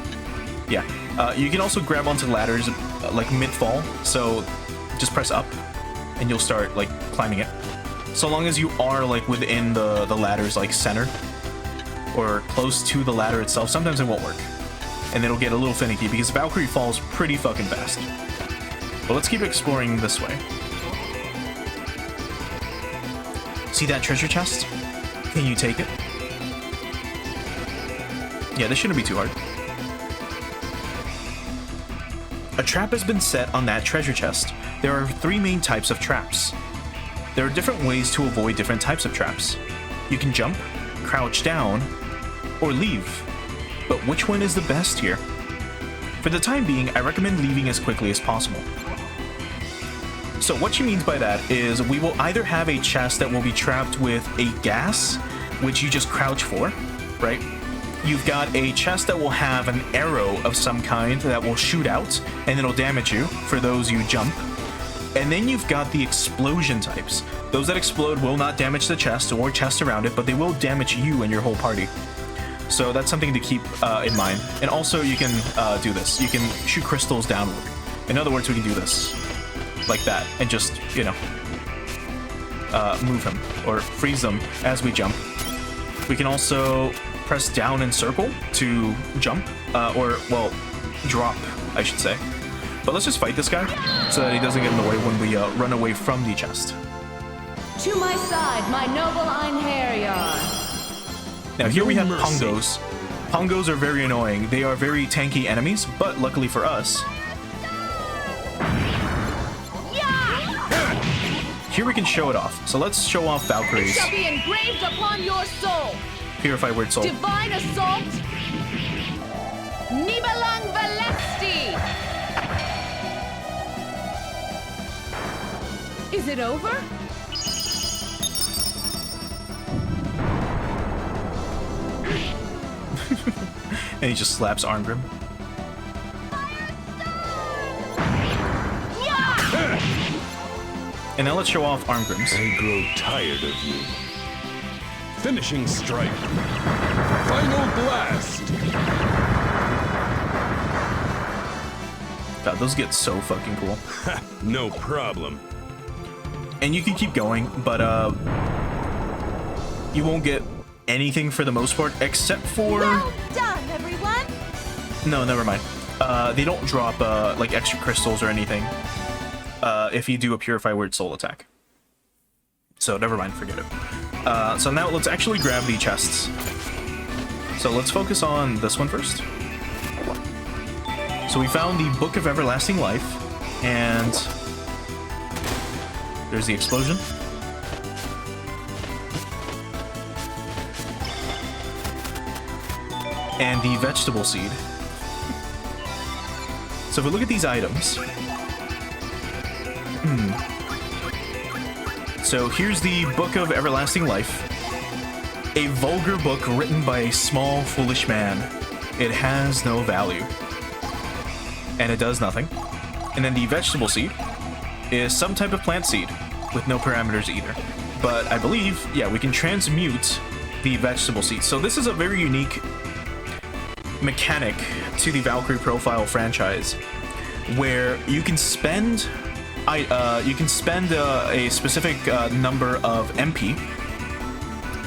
Yeah, you can also grab onto ladders like mid-fall, so just press up and you'll start like climbing it. So long as you are like within the ladder's like center or close to the ladder itself. Sometimes it won't work and it'll get a little finicky because Valkyrie falls pretty fucking fast. But let's keep exploring this way. See that treasure chest? Can you take it? Yeah, this shouldn't be too hard. A trap has been set on that treasure chest. There are 3 main types of traps. There are different ways to avoid different types of traps. You can jump, crouch down, or leave. But which one is the best here? For the time being, I recommend leaving as quickly as possible. So So what she means by that is we will either have a chest that will be trapped with a gas, which you just crouch for, right? You've got a chest that will have an arrow of some kind that will shoot out, and it'll damage you for those you jump. And then you've got the explosion types. Those that explode will not damage the chest or chest around it, but they will damage you and your whole party. So that's something to keep in mind. And also you can do this. You can shoot crystals downward. In other words, we can do this. Like that. And just, you know, move him or freeze them as we jump. We can also press down and circle to jump. Or, well, drop, I should say. But let's just fight this guy so that he doesn't get in the way when we run away from the chest. To my side, my noble Einherjar. Now here we have No mercy. Pongos. Pongos are very annoying. They are very tanky enemies, but luckily for us, here we can show it off. So let's show off Valkyries. Shall be engraved upon your soul. Purify Word Soul. Divine Assault. Nibelang Valesti. Is it over? And he just slaps Arngrim. And now let's show off Arngrim's. I grow tired of you. Finishing strike. Final blast. God, those get so fucking cool. No problem. And you can keep going, but you won't get anything for the most part, except for... Well done, everyone! No, never mind. They don't drop like extra crystals or anything if you do a Purify Word Soul attack. So never mind, forget it. So now let's actually grab the chests. So let's focus on this one first. So we found the Book of Everlasting Life, and there's the explosion. And the vegetable seed. So if we look at these items, so here's the Book of Everlasting Life, a vulgar book written by a small, foolish man. It has no value, and it does nothing. And then the vegetable seed is some type of plant seed with no parameters either. But I believe, yeah, we can transmute the vegetable seed. So this is a very unique mechanic to the Valkyrie Profile franchise, where you can spend a specific number of MP.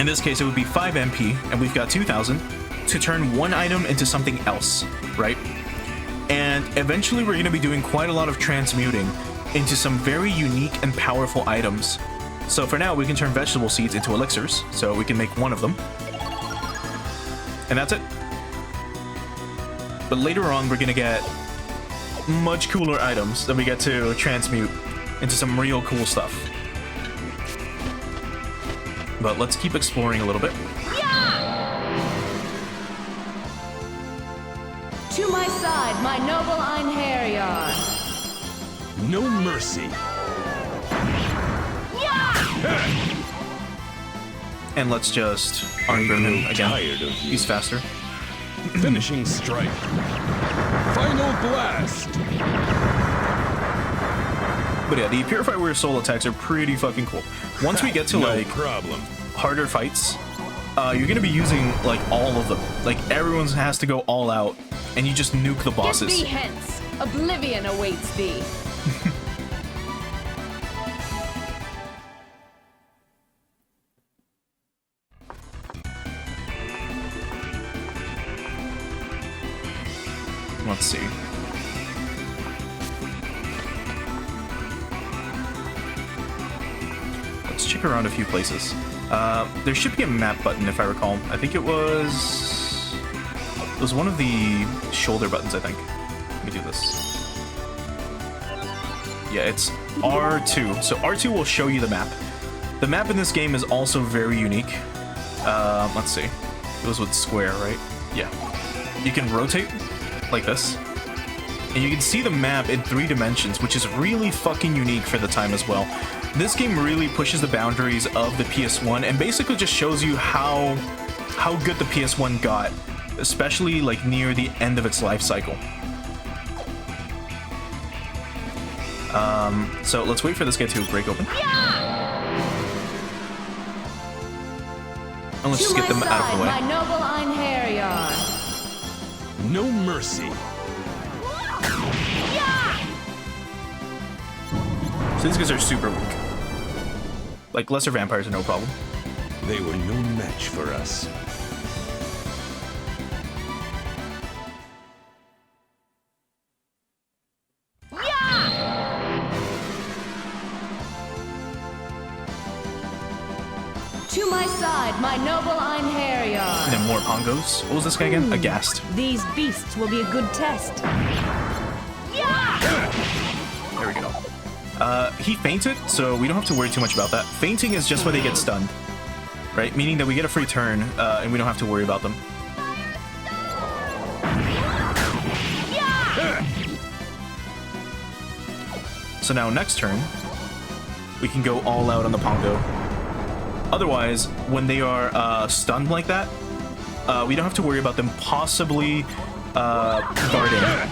In this case, it would be 5 MP, and we've got 2,000 to turn one item into something else, right? And eventually, we're going to be doing quite a lot of transmuting into some very unique and powerful items. So for now, we can turn vegetable seeds into elixirs, so we can make one of them, and that's it. But later on, we're gonna get much cooler items that we get to transmute into some real cool stuff. But let's keep exploring a little bit. To my side, my noble Einherjar. No mercy. And let's just Arngrim him again. Tired of you. He's faster. Finishing strike. Final blast. But yeah, the Purify Word Soul attacks are pretty fucking cool. Once we get to No like problem. harder fights, you're gonna be using like all of them. Like everyone has to go all out, and you just nuke the Get bosses. thee hence. Oblivion awaits thee. Let's see. Let's check around a few places. There should be a map button if I recall. I think it was one of the shoulder buttons, I think. Let me do this. Yeah, it's R2. So R2 will show you the map. The map in this game is also very unique. Let's see. It was with square, right? Yeah. You can rotate like this. And you can see the map in 3 dimensions, which is really fucking unique for the time as well. This game really pushes the boundaries of the PS1 and basically just shows you how good the PS1 got, especially like near the end of its life cycle. So let's wait for this guy to break open. And let's just get them out of the way. My noble Einherjar. No mercy. So these guys are super weak. Like, lesser vampires are no problem. They were no match for us. To my side, my noble Einherjar. And then more pongos. What was this guy again? Aghast. These beasts will be a good test. There we go. He fainted, so we don't have to worry too much about that. Fainting is just when they get stunned, right? Meaning that we get a free turn, and we don't have to worry about them. So now next turn, we can go all out on the Pongo. Otherwise, when they are stunned like that, we don't have to worry about them possibly guarding.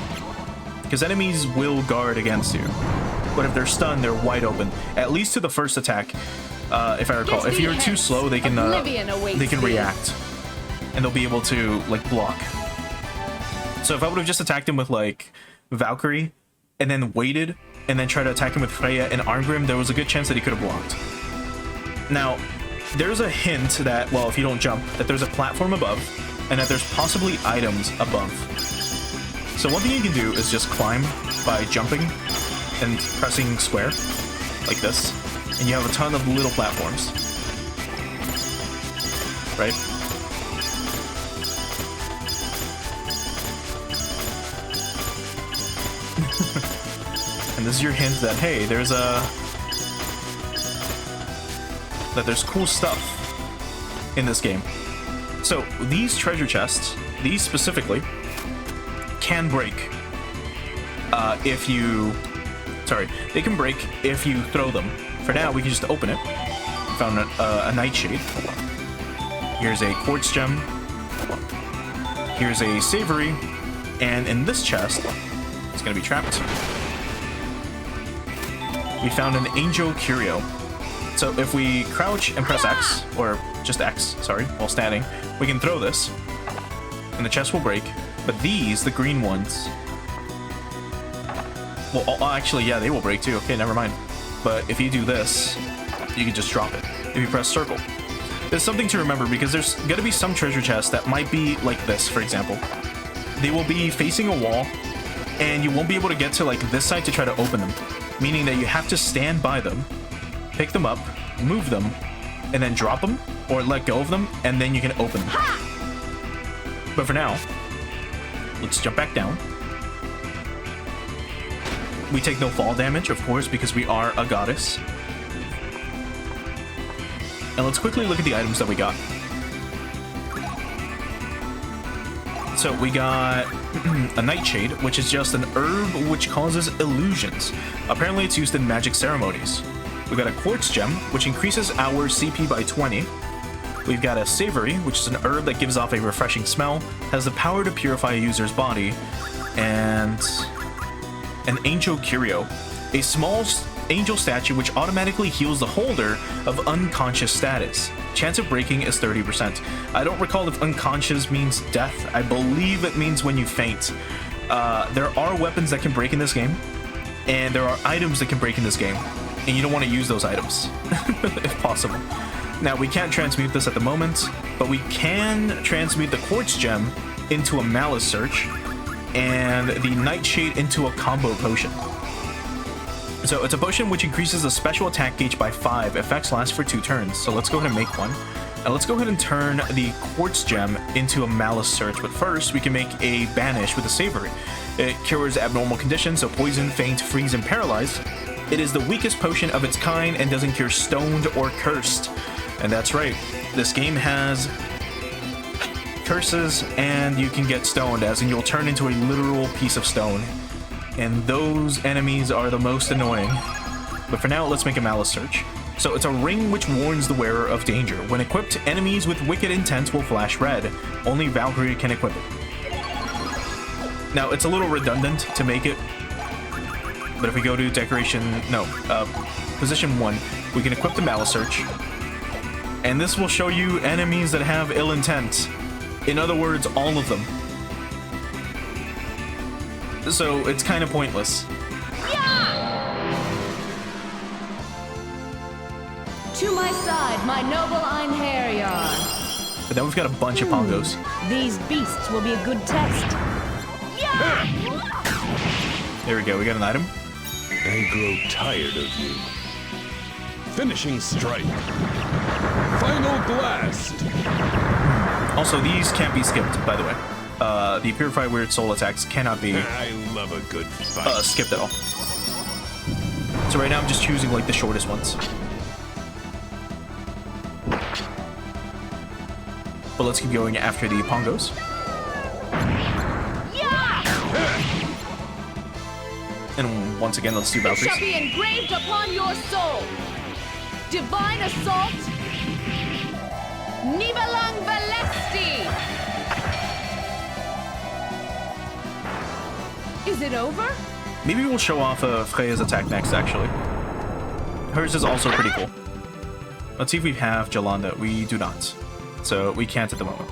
Because enemies will guard against you. But if they're stunned, they're wide open. At least to the first attack, if I recall. If you're too slow, they can react. And they'll be able to, like, block. So if I would have just attacked him with, like, Valkyrie, and then waited, and then tried to attack him with Freya and Arngrim, there was a good chance that he could have blocked. Now, there's a hint that, well, if you don't jump, that there's a platform above, and that there's possibly items above. So one thing you can do is just climb by jumping and pressing square, like this, and you have a ton of little platforms. Right? And this is your hint that, hey, there's cool stuff in this game. So these treasure chests, these specifically, can break if you... Sorry, they can break if you throw them. For now, we can just open it. We found a nightshade. Here's a quartz gem. Here's a savory. And in this chest, it's gonna be trapped. We found an angel curio. So if we crouch and press X, or just X, sorry, while standing, we can throw this, and the chest will break. But these, the green ones, well, actually, yeah, they will break too. Okay, never mind. But if you do this, you can just drop it. If you press circle. There's something to remember, because there's gonna be some treasure chests that might be like this, for example. They will be facing a wall, and you won't be able to get to like this side to try to open them. Meaning that you have to stand by them, pick them up, move them, and then drop them, or let go of them, and then you can open them. But for now, let's jump back down. We take no fall damage, of course, because we are a goddess. And let's quickly look at the items that we got. So we got a nightshade, which is just an herb which causes illusions. Apparently it's used in magic ceremonies. We got a quartz gem, which increases our CP by 20. We've got a savory, which is an herb that gives off a refreshing smell, has the power to purify a user's body, and an angel curio, a small angel statue which automatically heals the holder of unconscious status. Chance of breaking is 30%. I don't recall if unconscious means death. I believe it means when you faint. There are weapons that can break in this game, and there are items that can break in this game, and you don't want to use those items, if possible. Now, we can't transmute this at the moment, but we can transmute the quartz gem into a malice search, and the nightshade into a combo potion. So it's a potion which increases the special attack gauge by 5. Effects last for 2 turns. So let's go ahead and make one. And let's go ahead and turn the quartz gem into a malice search. But first, we can make a banish with a savory. It cures abnormal conditions, so poison, faint, freeze, and paralyze. It is the weakest potion of its kind and doesn't cure stoned or cursed. And that's right, this game has curses, and you can get stoned, as in you'll turn into a literal piece of stone and those enemies are the most annoying. But for now, let's make a malice search. So it's a ring which warns the wearer of danger. When equipped, enemies with wicked intents will flash red. Only Valkyrie can equip it. Now, it's a little redundant to make it, but if we go to position 1, we can equip the malice search, and this will show you enemies that have ill intent. In other words, all of them. So it's kind of pointless. To my side, my noble Einherjar. But then we've got a bunch of pongos. These beasts will be a good test. There we go, we got an item. I grow tired of you. Finishing strike. Final blast. Also, these can't be skipped, by the way. The Purify Weird Soul attacks cannot be I love a good fight. skipped at all. So right now I'm just choosing like the shortest ones. But let's keep going after the pongos. And once again, let's do It shall Valkyries. be engraved upon your soul. Divine assault. Nibelang Valesti. Is it over? Maybe we'll show off Freya's attack next, actually. Hers is also pretty cool. Let's see if we have Jolanda. We do not. So we can't at the moment.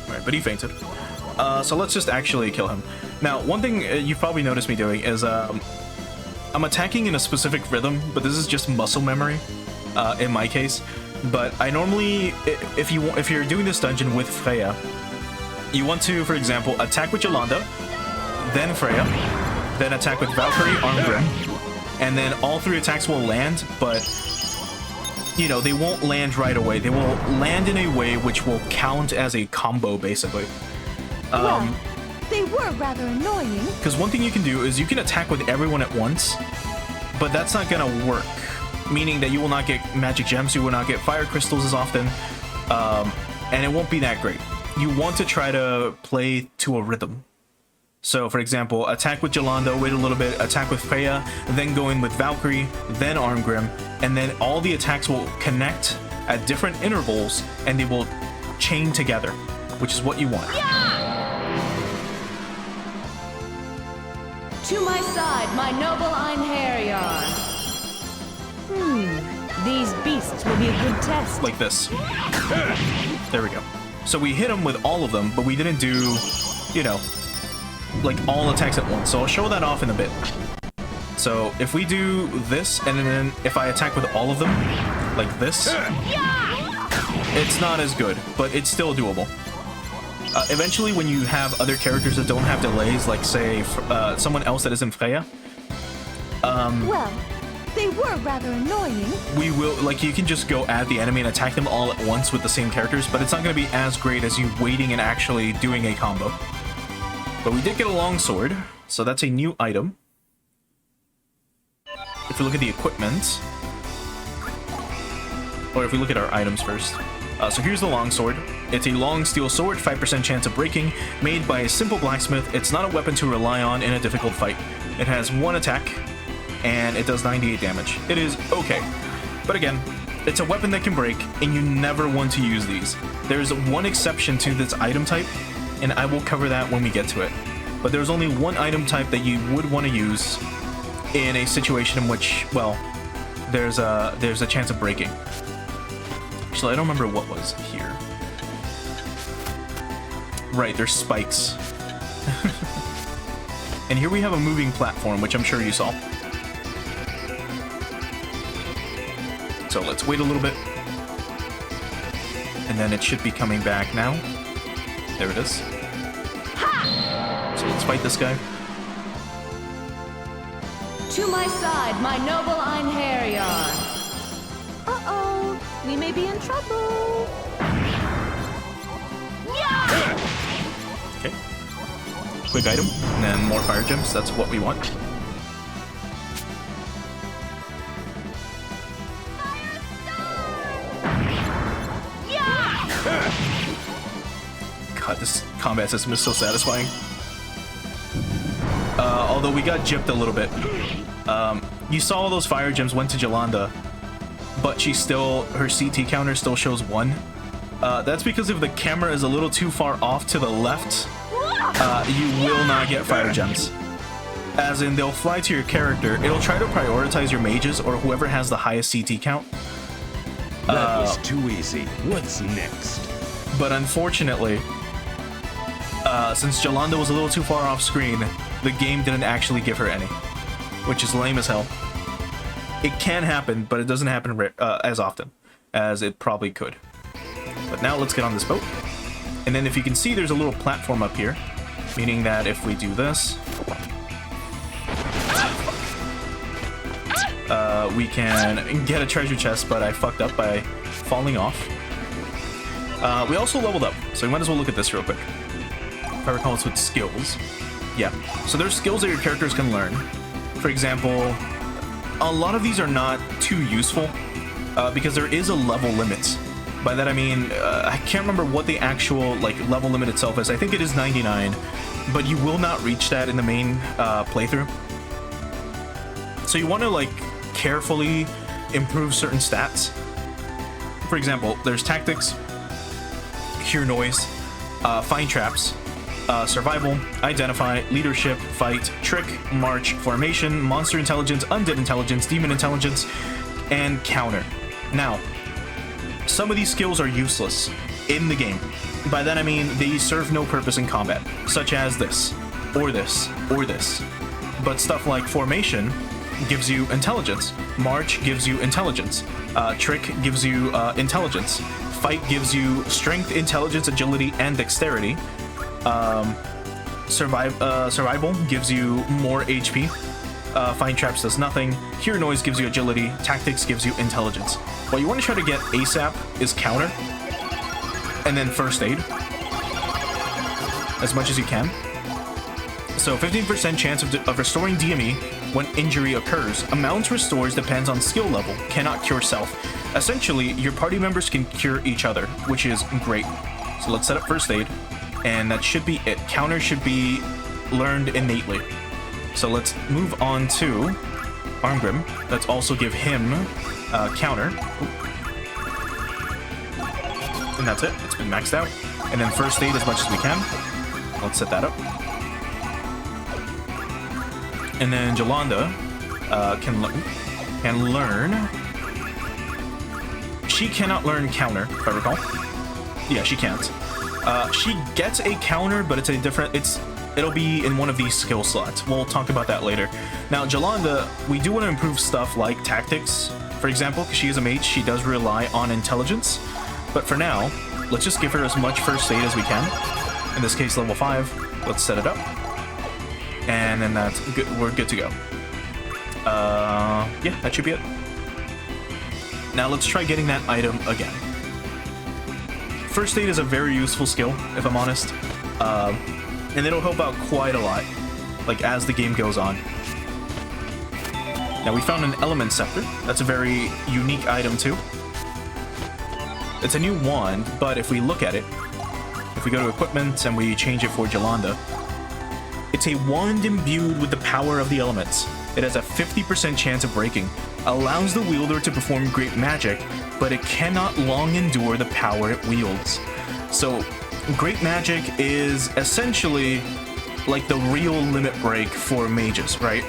Alright, but he fainted. So let's just actually kill him. Now, one thing you've probably noticed me doing is I'm attacking in a specific rhythm, but this is just muscle memory in my case. But I normally, if you're doing this dungeon with Freya, you want to, for example, attack with Jolanda, then Freya, then attack with Valkyrie, Armgrim, and then all 3 attacks will land, but you know, they won't land right away. They will land in a way which will count as a combo, basically. Well, they were rather annoying. Because one thing you can do is you can attack with everyone at once, but that's not gonna work. Meaning that you will not get magic gems, you will not get fire crystals as often, and it won't be that great. You want to try to play to a rhythm. So, for example, attack with Jolanda, wait a little bit, attack with Freya, then go in with Valkyrie, then Armgrim, and then all the attacks will connect at different intervals, and they will chain together, which is what you want. To my side, my noble Einherjar. These beasts will be a good test. Like this. There we go. So we hit them with all of them, but we didn't do, you know, like all attacks at once. So I'll show that off in a bit. So if we do this, and then if I attack with all of them, like this, it's not as good, but it's still doable. Eventually, when you have other characters that don't have delays, like say someone else that isn't Freya, Well, they were rather annoying. we will, like, you can just go at the enemy and attack them all at once with the same characters, but it's not going to be as great as you waiting and actually doing a combo. But we did get a longsword, so that's a new item. If we look at the equipment, or if we look at our items first. So here's the longsword. It's a long steel sword, 5% chance of breaking, made by a simple blacksmith. It's not a weapon to rely on in a difficult fight. It has 1 attack, and it does 98 damage. It is okay. But again, it's a weapon that can break, and you never want to use these. There's one exception to this item type, and I will cover that when we get to it. But there's only one item type that you would want to use in a situation in which, well, there's a chance of breaking. Actually, I don't remember what was here. Right, there's spikes. And here we have a moving platform, which I'm sure you saw. So let's wait a little bit. And then it should be coming back now. There it is. So let's fight this guy. To my side, my noble Einherjar. Uh-oh, we may be in trouble. Okay. Quick item, and then more fire gems. That's what we want. God, this combat system is so satisfying. Although we got gypped a little bit. You saw all those fire gems went to Yolanda, but her CT counter still shows 1. That's because if the camera is a little too far off to the left, you will not get fire gems. As in, they'll fly to your character. It'll try to prioritize your mages or whoever has the highest CT count. That was too easy. What's next? But unfortunately, since Yolanda was a little too far off screen, the game didn't actually give her any, which is lame as hell. It can happen, but it doesn't happen as often as it probably could. But now let's get on this boat. And then if you can see, there's a little platform up here, meaning that if we do this, we can get a treasure chest, but I fucked up by falling off. We also leveled up, so we might as well look at this real quick. If I recall, it's with skills. Yeah, so there's skills that your characters can learn. For example, a lot of these are not too useful because there is a level limit. By that I mean, I can't remember what the actual level limit itself is. I think it is 99, but you will not reach that in the main playthrough. So you want to carefully improve certain stats. For example, there's tactics, hear noise, find traps, survival, identify, leadership, fight, trick, march, formation, monster intelligence, undead intelligence, demon intelligence, and counter. Now, some of these skills are useless in the game. By that I mean they serve no purpose in combat, such as this, or this, or this. But stuff like formation gives you intelligence, march gives you intelligence, trick gives you intelligence, fight gives you strength, intelligence, agility, and dexterity. Survival gives you more HP. Find traps does nothing. Hear noise gives you agility. Tactics gives you intelligence. What you want to try to get ASAP is counter, and then first aid, as much as you can. So 15% chance of restoring DME when injury occurs. Amounts restores depends on skill level, cannot cure self. Essentially, your party members can cure each other, which is great. So let's set up first aid, and that should be it. Counter should be learned innately. So let's move on to Armgrim. Let's also give him counter. And that's it. It's been maxed out. And then first aid as much as we can. Let's set that up. And then Yolanda can learn. She cannot learn counter, if I recall. Yeah, she can't. She gets a counter, but it's a different. It'll be in one of these skill slots. We'll talk about that later. Now, Yolanda, we do want to improve stuff like tactics, for example, because she is a mage. She does rely on intelligence. But for now, let's just give her as much first aid as we can. In this case, level 5. Let's set it up. And then that's good. We're good to go. Yeah, that should be it. Now let's try getting that item again. First aid is a very useful skill, if I'm honest. And it'll help out quite a lot, as the game goes on. Now we found an element scepter. That's a very unique item too. It's a new wand, but if we look at it, if we go to equipment and we change it for Yolanda, it's a wand imbued with the power of the elements. It has a 50% chance of breaking, allows the wielder to perform great magic, but it cannot long endure the power it wields. So, great magic is essentially like the real limit break for mages, right?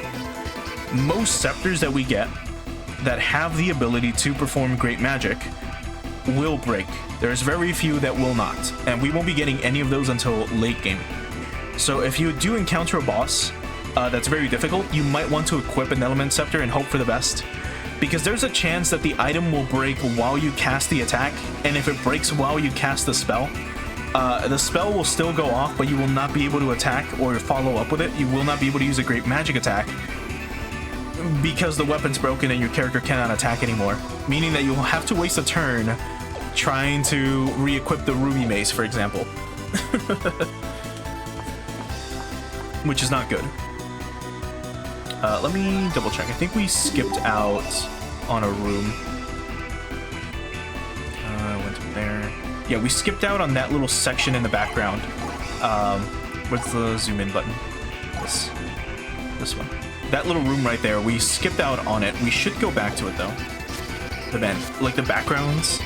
Most scepters that we get that have the ability to perform great magic will break. There's very few that will not, and we won't be getting any of those until late game. So if you do encounter a boss that's very difficult, you might want to equip an element scepter and hope for the best, because there's a chance that the item will break while you cast the attack, and if it breaks while you cast the spell will still go off, but you will not be able to attack or follow up with it. You will not be able to use a great magic attack because the weapon's broken and your character cannot attack anymore, meaning that you'll have to waste a turn trying to re-equip the ruby mace, for example. Which is not good. Let me double check. I think we skipped out on a room. I went to there. Yeah, we skipped out on that little section in the background. Where's the zoom in button? This one. That little room right there, we skipped out on it. We should go back to it though. But man, like the backgrounds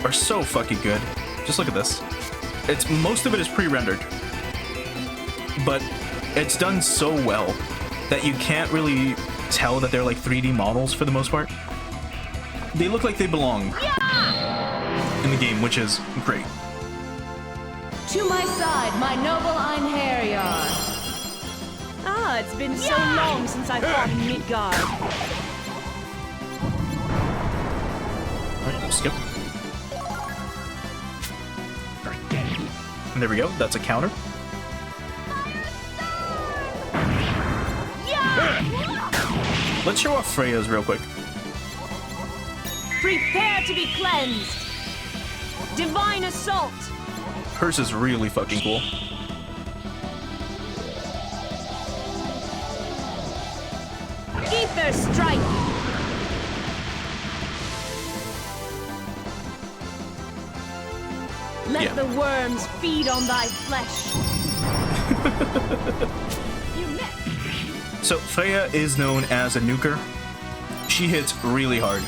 are so fucking good. Just look at this. Most of it is pre-rendered, but it's done so well that you can't really tell that they're like 3D models for the most part. They look like they belong in the game, which is great. To my side, my noble Einherjar. Ah, it's been so long since I fought in Midgard. Alright, skip. And there we go, that's a counter. Let's show off Freya's real quick. Prepare to be cleansed. Divine assault. Hers is really fucking cool. Ether strike. Let the worms feed on thy flesh. You missed. So Freya is known as a nuker. She hits really hard.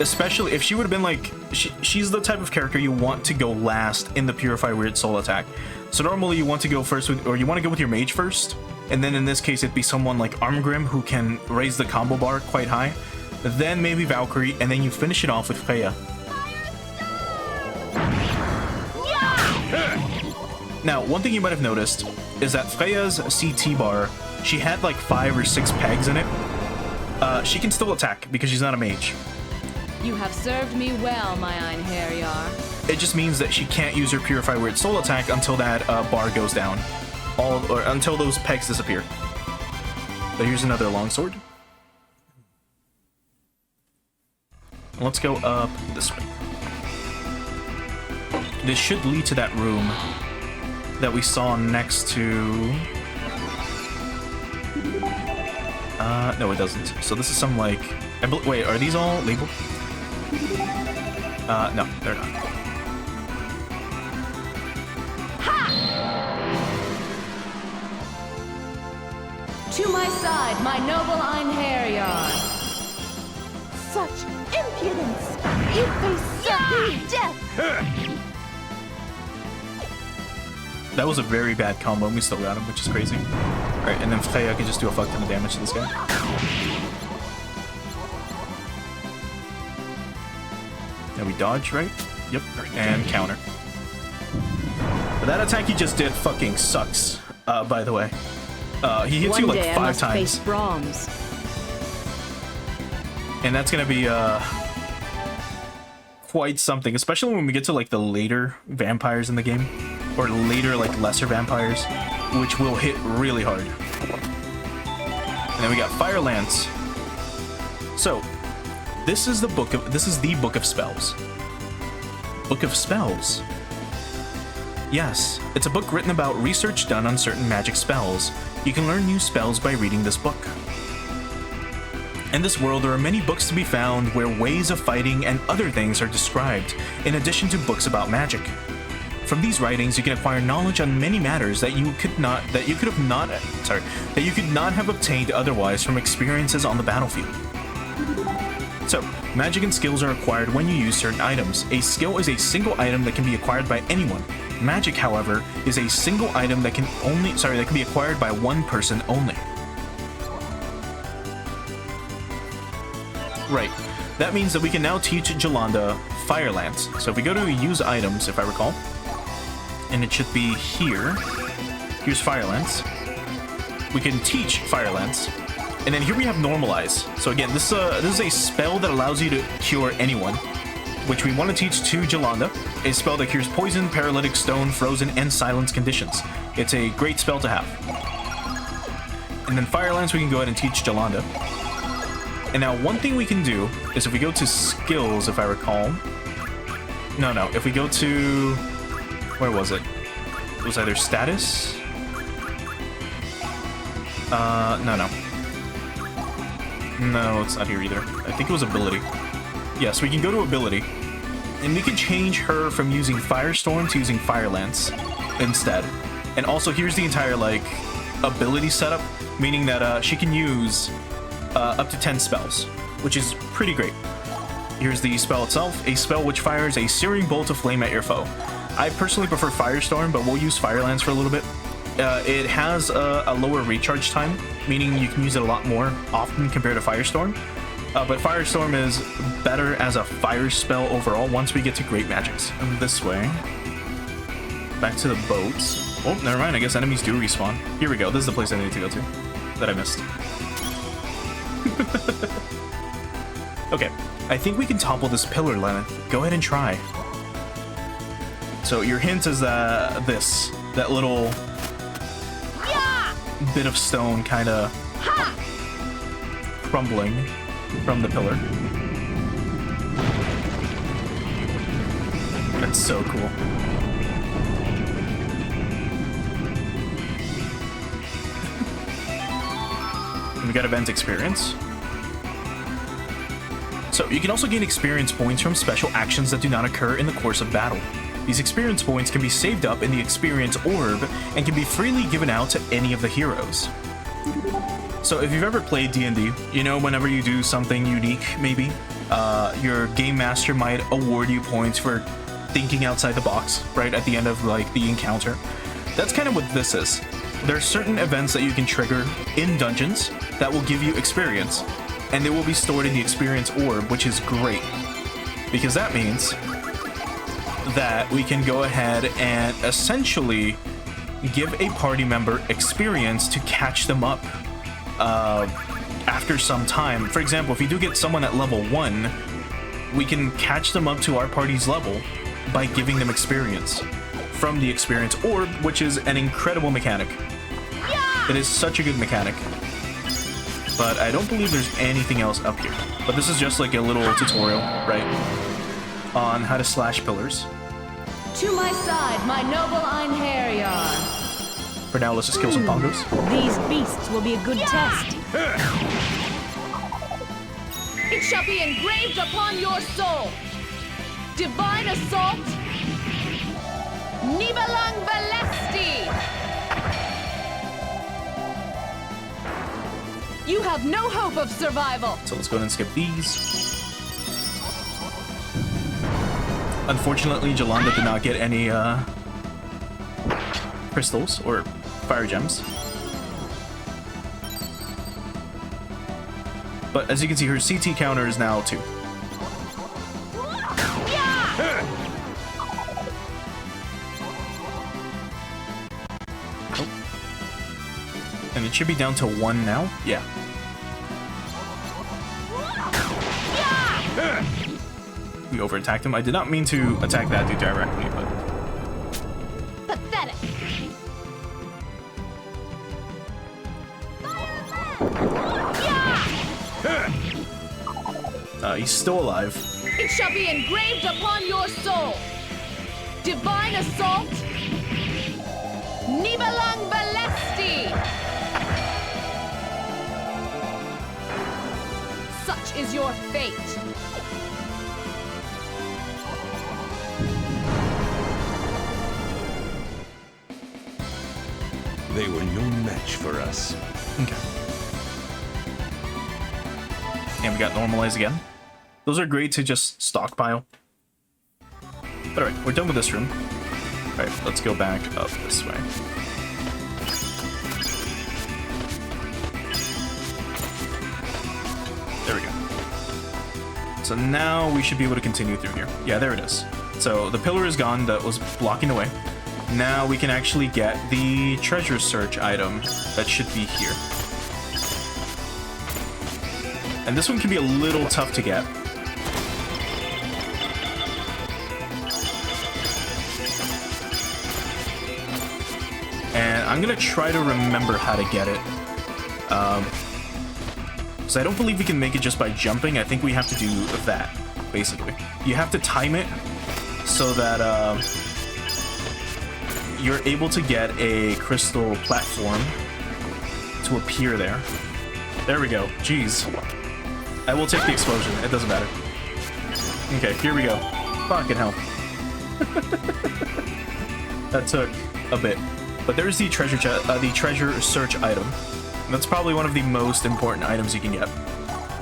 Especially if she would have been like, she's the type of character you want to go last in the Purify Weird Soul attack. So normally you want to go first with, or you want to go with your mage first. And then in this case, it'd be someone like Armgrim who can raise the combo bar quite high. Then maybe Valkyrie, and then you finish it off with Freya. Now, one thing you might have noticed is that Freya's CT bar, she had like 5 or 6 pegs in it. She can still attack because she's not a mage. You have served me well, my Einherjar. It just means that she can't use her Purify Weird Soul attack until that bar goes down. Or until those pegs disappear. But here's another longsword. Let's go up this way. This should lead to that room that we saw next to... no it doesn't. So this is some like... Wait, are these all labeled? No, they're not. To my side, my noble Einherjar. Such impudence! You face certain death! That was a very bad combo, and we still got him, which is crazy. Alright, and then Freya can just do a fuck ton of damage to this guy. And we dodge, right? Yep, and counter. But that attack he just did fucking sucks, by the way. He hits you like 5 times. Brahms. And that's gonna be, quite something, especially when we get to like the later vampires in the game. Or later, like, lesser vampires, which will hit really hard. And then we got Fire Lance. So, this is the book of spells. Book of Spells. Yes, it's a book written about research done on certain magic spells. You can learn new spells by reading this book. In this world, there are many books to be found where ways of fighting and other things are described, in addition to books about magic. From these writings, you can acquire knowledge on many matters that you could not have obtained otherwise from experiences on the battlefield. So, magic and skills are acquired when you use certain items. A skill is a single item that can be acquired by anyone. Magic, however, is a single item that can be acquired by one person only. Right. That means that we can now teach Jolanda Fire Lance. So if we go to use items, if I recall, and it should be here. Here's Fire Lance. We can teach Fire Lance. And then here we have Normalize. So again, this is a spell that allows you to cure anyone, which we want to teach to Jolanda. A spell that cures poison, paralytic, stone, frozen, and silence conditions. It's a great spell to have. And then Fire Lance we can go ahead and teach Jolanda. And now one thing we can do is if we go to skills, if I recall. No, if we go to... Where was it? It was either status? No. No, it's not here either. I think it was ability. Yes, we can go to ability. And we can change her from using Firestorm to using Fire Lance instead. And also, here's the entire, like, ability setup, meaning that she can use up to 10 spells, which is pretty great. Here's the spell itself, a spell which fires a searing bolt of flame at your foe. I personally prefer Firestorm, but we'll use Fire Lance for a little bit. It has a lower recharge time, meaning you can use it a lot more often compared to Firestorm. But Firestorm is better as a fire spell overall once we get to Great Magics. And this way. Back to the boats. Oh, never mind. I guess enemies do respawn. Here we go. This is the place I need to go to. That I missed. Okay. I think we can topple this pillar, Lennon. Go ahead and try. So your hint is that little bit of stone kind of crumbling from the pillar. That's so cool. And we got event experience. So you can also gain experience points from special actions that do not occur in the course of battle. These experience points can be saved up in the experience orb and can be freely given out to any of the heroes. So if you've ever played D&D, you know whenever you do something unique, maybe, your game master might award you points for thinking outside the box, right, at the end of, like, the encounter. That's kind of what this is. There are certain events that you can trigger in dungeons that will give you experience, and they will be stored in the experience orb, which is great, because that means that we can go ahead and essentially give a party member experience to catch them up after some time. For example, if we do get someone at level 1, we can catch them up to our party's level by giving them experience from the experience orb, which is an incredible mechanic. It is such a good mechanic. But I don't believe there's anything else up here. But this is just like a little tutorial, right, on how to slash pillars. To my side, my noble Einherjar. For now, let's just kill some pongos. These beasts will be a good test. It shall be engraved upon your soul. Divine assault. Nibelang Valesti. You have no hope of survival. So let's go ahead and skip these. Unfortunately, Jolanda did not get any crystals or fire gems. But as you can see, her CT counter is now 2. Oh. And it should be down to 1 now. Yeah. We overattacked him. I did not mean to attack that dude directly, but... Pathetic. He's still alive. It shall be engraved upon your soul. Divine assault. Nibelang Valesti. Such is your fate. They were no match for us. Okay. And we got normalized again. Those are great to just stockpile. But alright, we're done with this room. Alright, let's go back up this way. There we go. So now we should be able to continue through here. Yeah, there it is. So the pillar is gone that was blocking the way. Now we can actually get the treasure search item that should be here. And this one can be a little tough to get. And I'm gonna try to remember how to get it. So I don't believe we can make it just by jumping. I think we have to do that, basically. You have to time it so that you're able to get a crystal platform to appear there. There we go. Jeez. I will take the explosion. It doesn't matter. Okay, here we go. Fucking hell. That took a bit. But there's the treasure search item. That's probably one of the most important items you can get.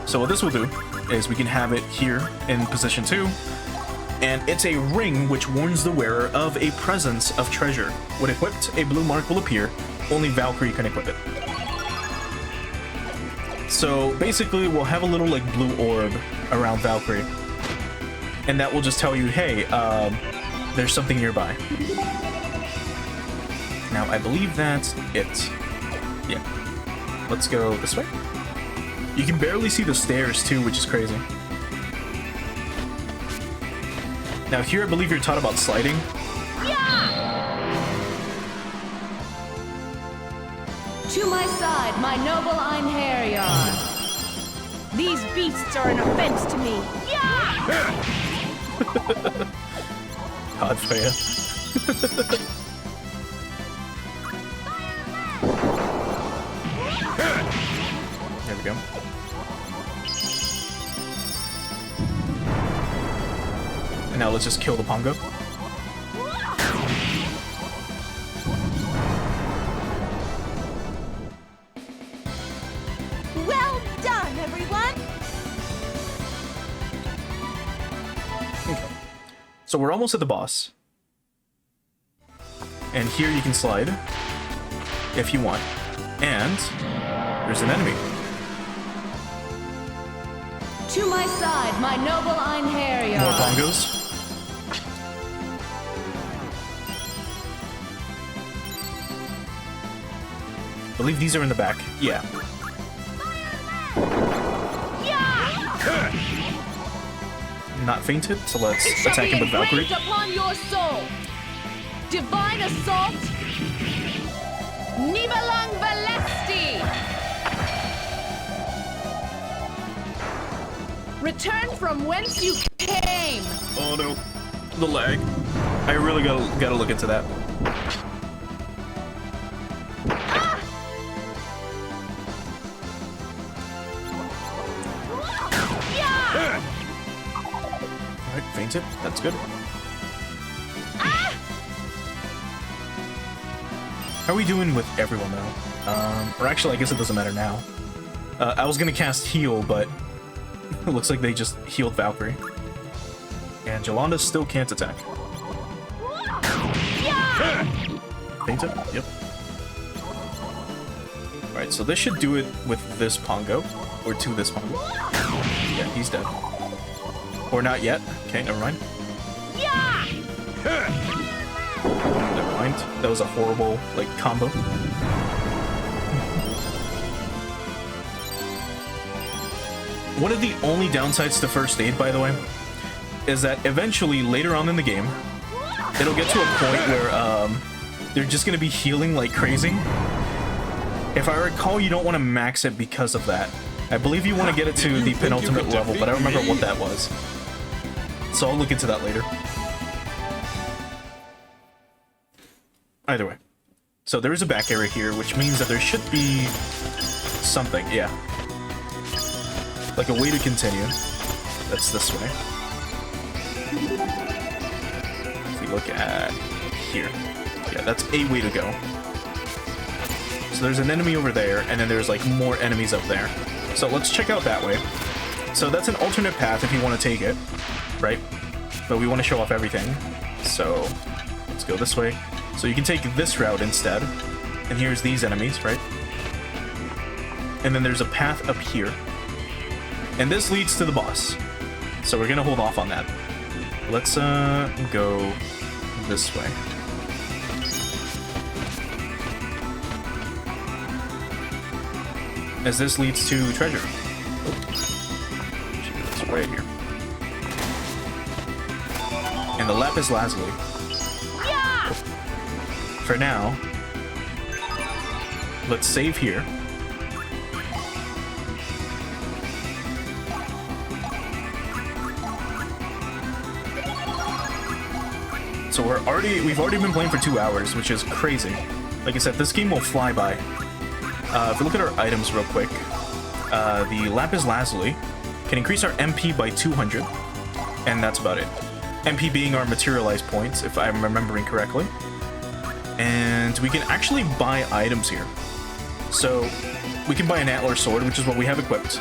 So what this will do is we can have it here in position 2, and it's a ring which warns the wearer of a presence of treasure. When equipped, a blue mark will appear. Only Valkyrie can equip it. So basically, we'll have a little like blue orb around Valkyrie, and that will just tell you, hey, there's something nearby. Now, I believe that's it. Yeah. Let's go this way. You can barely see the stairs, too, which is crazy. Now, here, I believe you're taught about sliding. To my side, my noble Einherjar. These beasts are an offense to me. God, Freya. There we go. And now let's just kill the Pongo. Well done, everyone! Okay. So we're almost at the boss. And here you can slide if you want. And there's an enemy. To my side, my noble Einherjar. More bongos. I believe these are in the back. Yeah. Not fainted, so let's attack him with Valkyrie. Upon your soul. Divine assault. Nibelang Valesti. Return from whence you came. Oh no, the lag. I really gotta look into that. Alright, fainted. That's good. How are we doing with everyone though? Or actually, I guess it doesn't matter now. I was gonna cast heal, but it looks like they just healed Valkyrie. And Jolanda still can't attack. Fainted? Yep. Alright, so this should do it with this Pongo. Or to this Pongo. Yeah, he's dead. Or not yet. Okay, never mind. Never mind. That was a horrible, like, combo. One of the only downsides to first aid, by the way, is that eventually, later on in the game, it'll get to a point where they're just going to be healing like crazy. If I recall, you don't want to max it because of that. I believe you want to get it to the penultimate level, but I don't remember what that was. So I'll look into that later. Either way. So there is a back area here, which means that there should be something, yeah. Like a way to continue. That's this way. If we look at here. Yeah, that's a way to go. So there's an enemy over there, and then there's like more enemies up there. So let's check out that way. So that's an alternate path if you want to take it, right? But we want to show off everything. So let's go this way. So you can take this route instead. And here's these enemies, right? And then there's a path up here. And this leads to the boss. So we're gonna hold off on that. Let's go this way. As this leads to treasure. It's right here. And the lapis lazuli. For now, let's save here. So we've already been playing for 2 hours, which is crazy. Like I said, this game will fly by. If we look at our items real quick, the lapis lazuli can increase our MP by 200, and that's about it. MP being our materialized points, if I'm remembering correctly. And we can actually buy items here. So we can buy an antler sword, which is what we have equipped.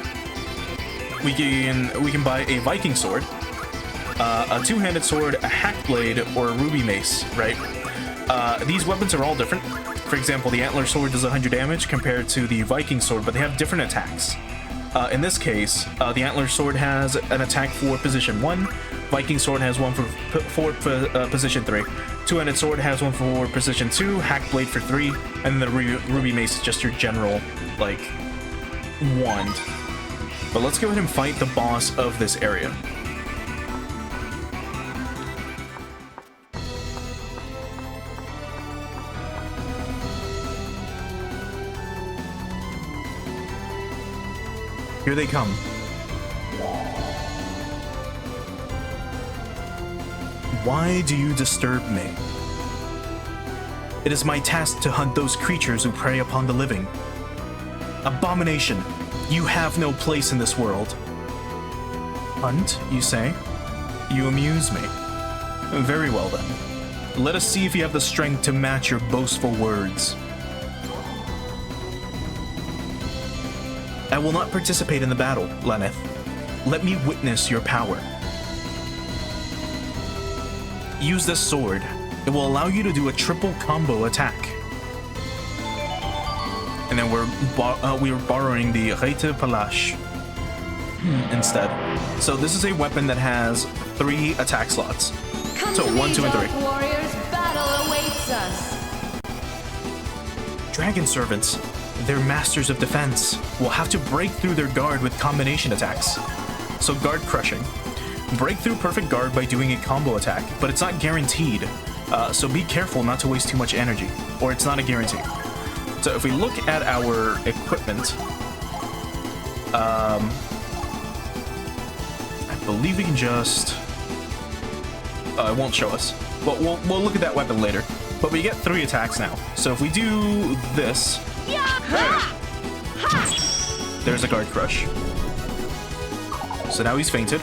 We can buy a Viking sword, a two-handed sword, a hack blade, or a ruby mace, right? These weapons are all different. For example, the antler sword does 100 damage compared to the Viking sword, but they have different attacks. In this case, the antler sword has an attack for position 1, Viking sword has one for position 3, two-handed sword has one for position 2, hack blade for 3, and then the ruby mace is just your general, like, wand. But let's go ahead and fight the boss of this area. Here they come. Why do you disturb me? It is my task to hunt those creatures who prey upon the living. Abomination, you have no place in this world. Hunt, you say? You amuse me. Very well then. Let us see if you have the strength to match your boastful words. I will not participate in the battle, Lenneth. Let me witness your power. Use this sword. It will allow you to do a triple combo attack. And then we're borrowing the Rete Palache instead. So this is a weapon that has 3 attack slots. Come So to 1, me, 2, and 3. Dark Warriors, battle awaits us. Dragon servants, they're masters of defense, will have to break through their guard with combination attacks. So guard crushing. Break through perfect guard by doing a combo attack, but it's not guaranteed. So be careful not to waste too much energy, or it's not a guarantee. So if we look at our equipment, I believe we can just... it won't show us. But we'll look at that weapon later. But we get 3 attacks now. So if we do this, there's a guard crush. So now he's fainted.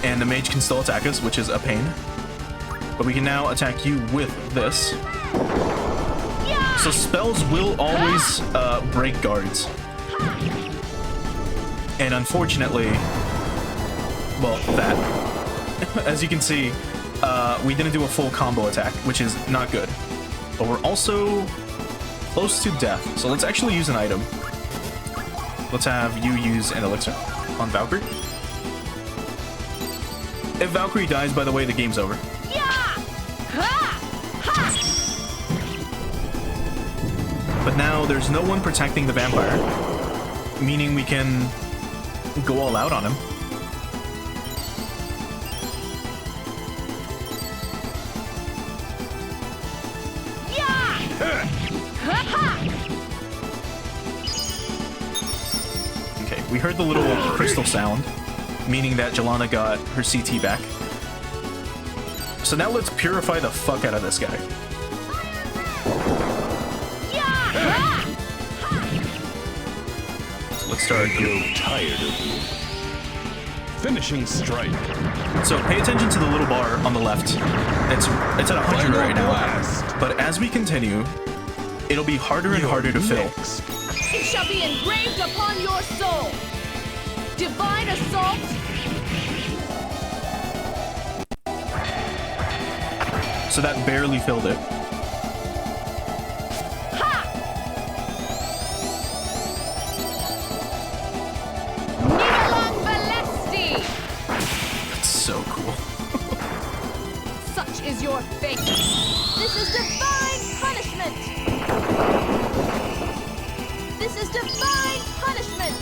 And the mage can still attack us, which is a pain. But we can now attack you with this. So spells will always break guards. And unfortunately, well, that. As you can see, we didn't do a full combo attack, which is not good. But we're also close to death. So let's actually use an item. Let's have you use an elixir on Valkyrie. If Valkyrie dies, by the way, the game's over. But now there's no one protecting the vampire, meaning we can go all out on him. Okay, we heard the little crystal sound, meaning that Jelana got her CT back. So now let's purify the fuck out of this guy. So let's start. I grow tired of you. Finishing strike. So pay attention to the little bar on the left. It's at 100 right now. But as we continue, it'll be harder and harder to fill. It shall be engraved upon your soul. Divine assault. So that barely filled it. That's so cool. Such is your fate. This is divine punishment! This is divine punishment!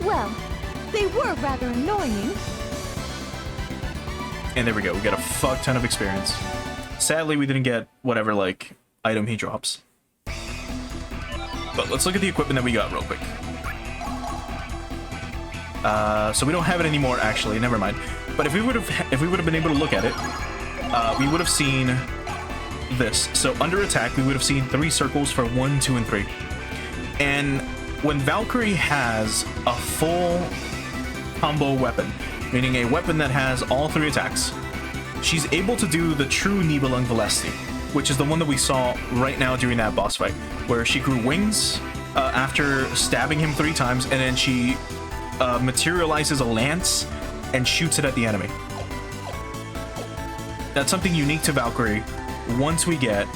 Well, they were rather annoying. And there we go. We got a fuck ton of experience. Sadly, we didn't get whatever, like, item he drops. But let's look at the equipment that we got real quick. So we don't have it anymore, actually. Never mind. But if we would have been able to look at it, we would have seen this. So under attack, we would have seen 3 circles for 1, 2, and 3. And when Valkyrie has a full combo weapon, meaning a weapon that has all 3 attacks, she's able to do the true Nibelung Velesti, which is the one that we saw right now during that boss fight, where she grew wings after stabbing him 3 times, and then she materializes a lance and shoots it at the enemy. That's something unique to Valkyrie once we get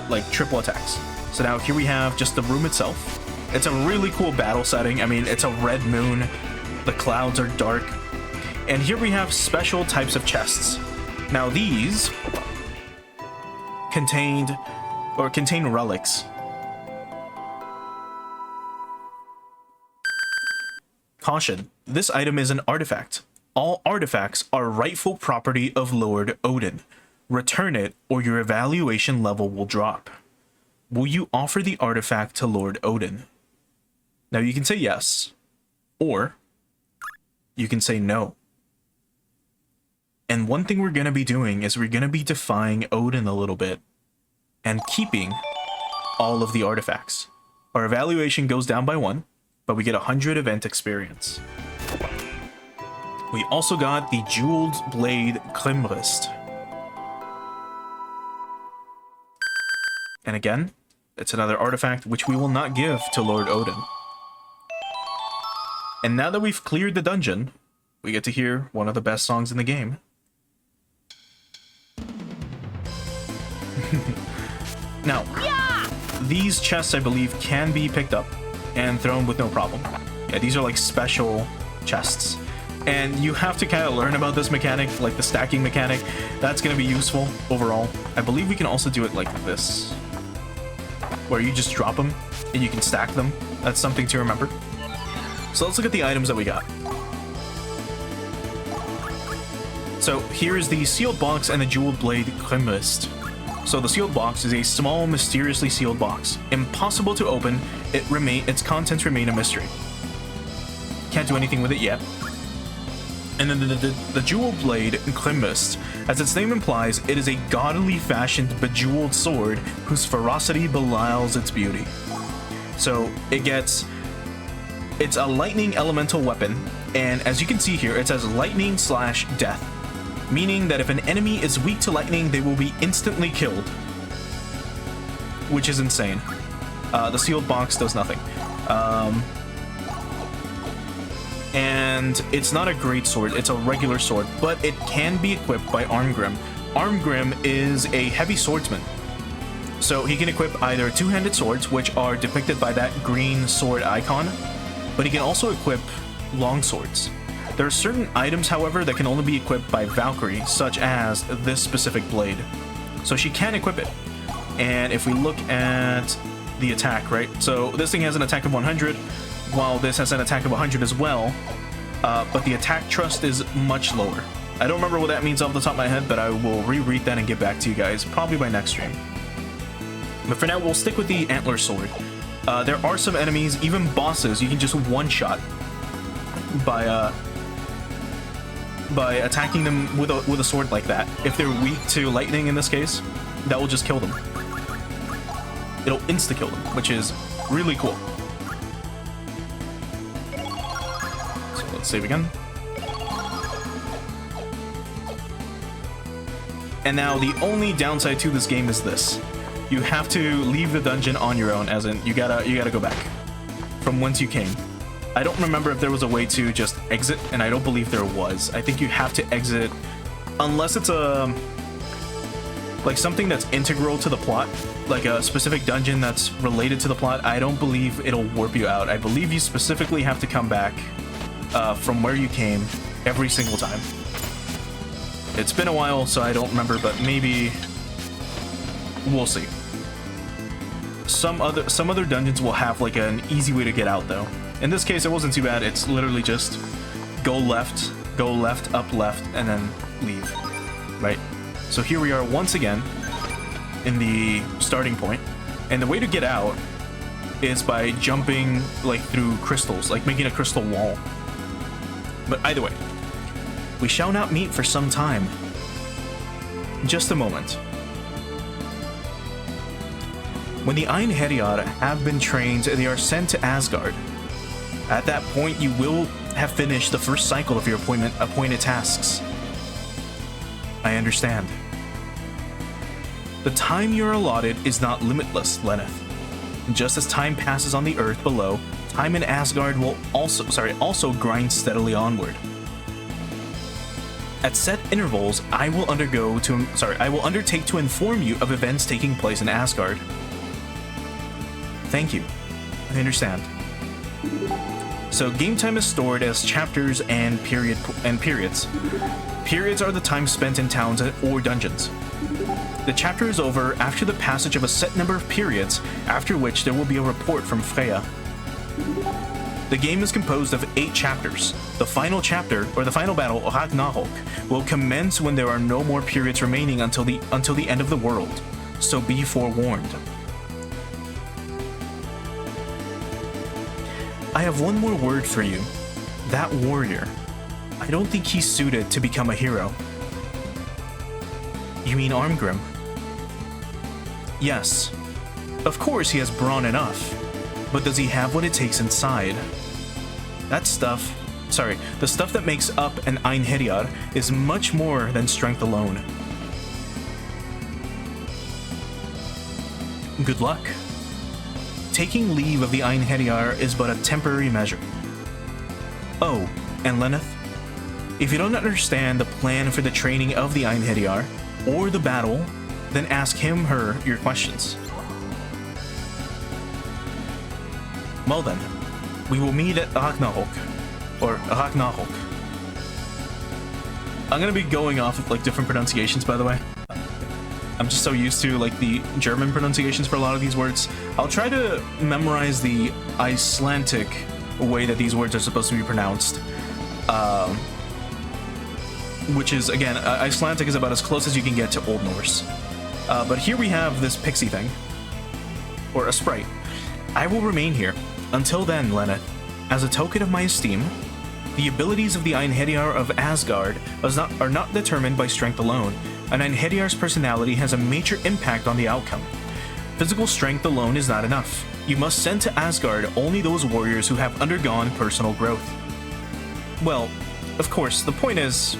like triple attacks. So now here we have just the room itself. It's a really cool battle setting. I mean, it's a red moon, the clouds are dark, and here we have special types of chests. Now these contain relics. Caution, this item is an artifact. All artifacts are rightful property of Lord Odin. Return it or your evaluation level will drop. Will you offer the artifact to Lord Odin? Now you can say yes, or you can say no. And one thing we're going to be doing is we're going to be defying Odin a little bit and keeping all of the artifacts. Our evaluation goes down by 1, but we get 100 event experience. We also got the Jeweled Blade Krimrist. And again, it's another artifact which we will not give to Lord Odin. And now that we've cleared the dungeon, we get to hear one of the best songs in the game. Now, these chests, I believe, can be picked up and thrown with no problem. Yeah, these are like special chests. And you have to kind of learn about this mechanic, like the stacking mechanic. That's going to be useful overall. I believe we can also do it like this, where you just drop them and you can stack them. That's something to remember. So let's look at the items that we got. So here's the sealed box and the Jeweled Blade Krimrist. So the sealed box is a small, mysteriously sealed box. Impossible to open, its contents remain a mystery. Can't do anything with it yet. And then the Jeweled Blade Krimrist, as its name implies, it is a gaudily fashioned bejeweled sword whose ferocity belies its beauty. So it's a lightning elemental weapon, and as you can see here, it says lightning / death, meaning that if an enemy is weak to lightning, they will be instantly killed, which is insane. The sealed box does nothing. And it's not a great sword, it's a regular sword, but it can be equipped by Armgrim. Armgrim is a heavy swordsman, so he can equip either two-handed swords, which are depicted by that green sword icon, but he can also equip long swords. There are certain items, however, that can only be equipped by Valkyrie, such as this specific blade. So she can equip it. And if we look at the attack, right? So this thing has an attack of 100, while this has an attack of 100 as well, but the attack trust is much lower. I don't remember what that means off the top of my head, but I will reread that and get back to you guys, probably by next stream. But for now, we'll stick with the Antler Sword. There are some enemies, even bosses, you can just one-shot by attacking them with a sword like that. If they're weak to lightning in this case, that will just kill them. It'll insta-kill them, which is really cool. So let's save again. And now the only downside to this game is this. You have to leave the dungeon on your own, as in you gotta go back from whence you came. I don't remember if there was a way to just exit, and I don't believe there was. I think you have to exit unless it's like something that's integral to the plot, like a specific dungeon that's related to the plot. I don't believe it'll warp you out. I believe you specifically have to come back from where you came every single time. It's been a while, so I don't remember, but maybe we'll see. Some other dungeons will have like an easy way to get out though. In this case, it wasn't too bad. It's literally just go left, up, left, and then leave, right? So here we are once again in the starting point, and the way to get out is by jumping like through crystals, like making a crystal wall. But either way, we shall not meet for some time. Just a moment. When the Einherjar have been trained, they are sent to Asgard. At that point, you will have finished the first cycle of your appointed tasks. I understand. The time you're allotted is not limitless, Lenneth. Just as time passes on the earth below, time in Asgard will also grind steadily onward. At set intervals, I will undertake to inform you of events taking place in Asgard. Thank you. I understand. So game time is stored as chapters and periods. Periods are the time spent in towns or dungeons. The chapter is over after the passage of a set number of periods, after which there will be a report from Freya. The game is composed of 8 chapters. The final chapter, or the final battle, Ragnarok, will commence when there are no more periods remaining until the end of the world. So be forewarned. I have one more word for you. That warrior. I don't think he's suited to become a hero. You mean Armgrim? Yes. Of course he has brawn enough. But does he have what it takes inside? The stuff that makes up an Einherjar is much more than strength alone. Good luck. Taking leave of the Einherjar is but a temporary measure. Oh, and Lenneth, if you don't understand the plan for the training of the Einherjar, or the battle, then ask him/her your questions. Well then, we will meet at Ragnarok, or Ragnarok. I'm gonna be going off of like different pronunciations, by the way. I'm just so used to like the German pronunciations for a lot of these words. I'll try to memorize the Icelandic way that these words are supposed to be pronounced. Which is, again, Icelandic is about as close as you can get to Old Norse. But here we have this pixie thing. Or a sprite. I will remain here. Until then, Lenneth, as a token of my esteem, the abilities of the Einherjar of Asgard are not determined by strength alone. An Einherjar's personality has a major impact on the outcome. Physical strength alone is not enough. You must send to Asgard only those warriors who have undergone personal growth. Well, of course, the point is,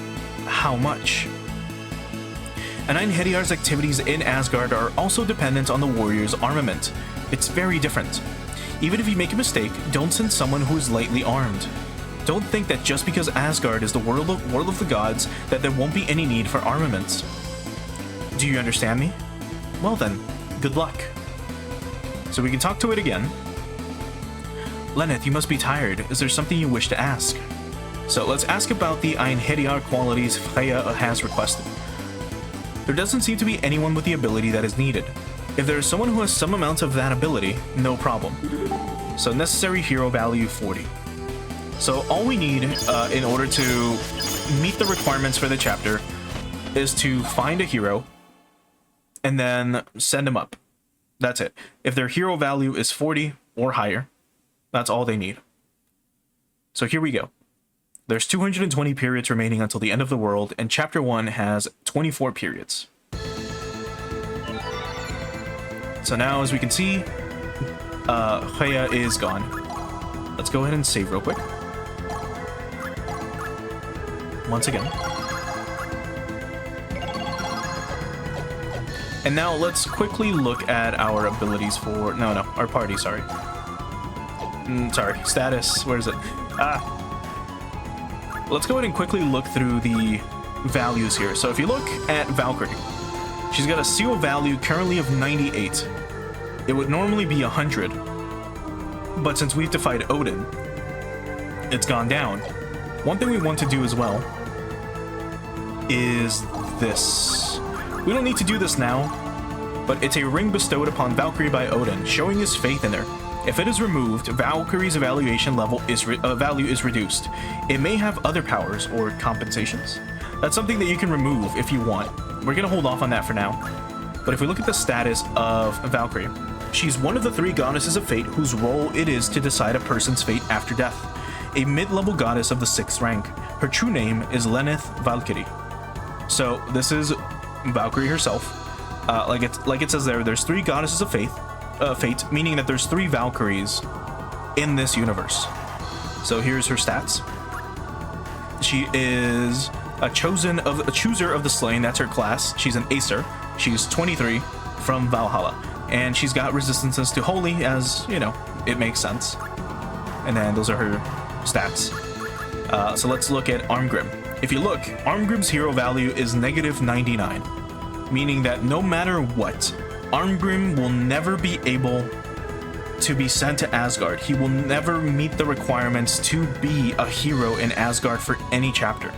how much? An Einherjar's activities in Asgard are also dependent on the warrior's armament. It's very different. Even if you make a mistake, don't send someone who is lightly armed. Don't think that just because Asgard is the world of the gods that there won't be any need for armaments. Do you understand me? Well then, good luck. So we can talk to it again. Lenneth, you must be tired. Is there something you wish to ask? So let's ask about the Einherjar qualities Freya has requested. There doesn't seem to be anyone with the ability that is needed. If there is someone who has some amount of that ability, no problem. So necessary hero value 40. So all we need in order to meet the requirements for the chapter is to find a hero and then send them up. That's it. If their hero value is 40 or higher, that's all they need. So here we go. There's 220 periods remaining until the end of the world, and Chapter 1 has 24 periods. So now, as we can see, Freya is gone. Let's go ahead and save real quick. Once again. And now let's quickly look at our abilities for... No, our party, sorry. Sorry, status, where is it? Let's go ahead and quickly look through the values here. So if you look at Valkyrie, she's got a seal value currently of 98. It would normally be 100, but since we've defied Odin, it's gone down. One thing we want to do as well is this. We don't need to do this now, but it's a ring bestowed upon Valkyrie by Odin, showing his faith in her. If it is removed, Valkyrie's evaluation level value is reduced. It may have other powers or compensations. That's something that you can remove if you want. We're gonna hold off on that for now. But if we look at the status of Valkyrie, she's one of the 3 goddesses of fate whose role it is to decide a person's fate after death. A mid-level goddess of the 6th rank. Her true name is Lenneth Valkyrie. So this is Valkyrie herself. Like it says there's 3 goddesses of faith. fate, meaning that there's 3 Valkyries in this universe. So here's her stats. She is a chooser of the slain. That's her class. She's an Acer. She's 23 from Valhalla, and she's got resistances to holy, as you know, it makes sense. And then those are her stats. So let's look at Armgrim. If you look, Armgrim's hero value is -99, meaning that no matter what, Armgrim will never be able to be sent to Asgard. He will never meet the requirements to be a hero in Asgard for any chapter.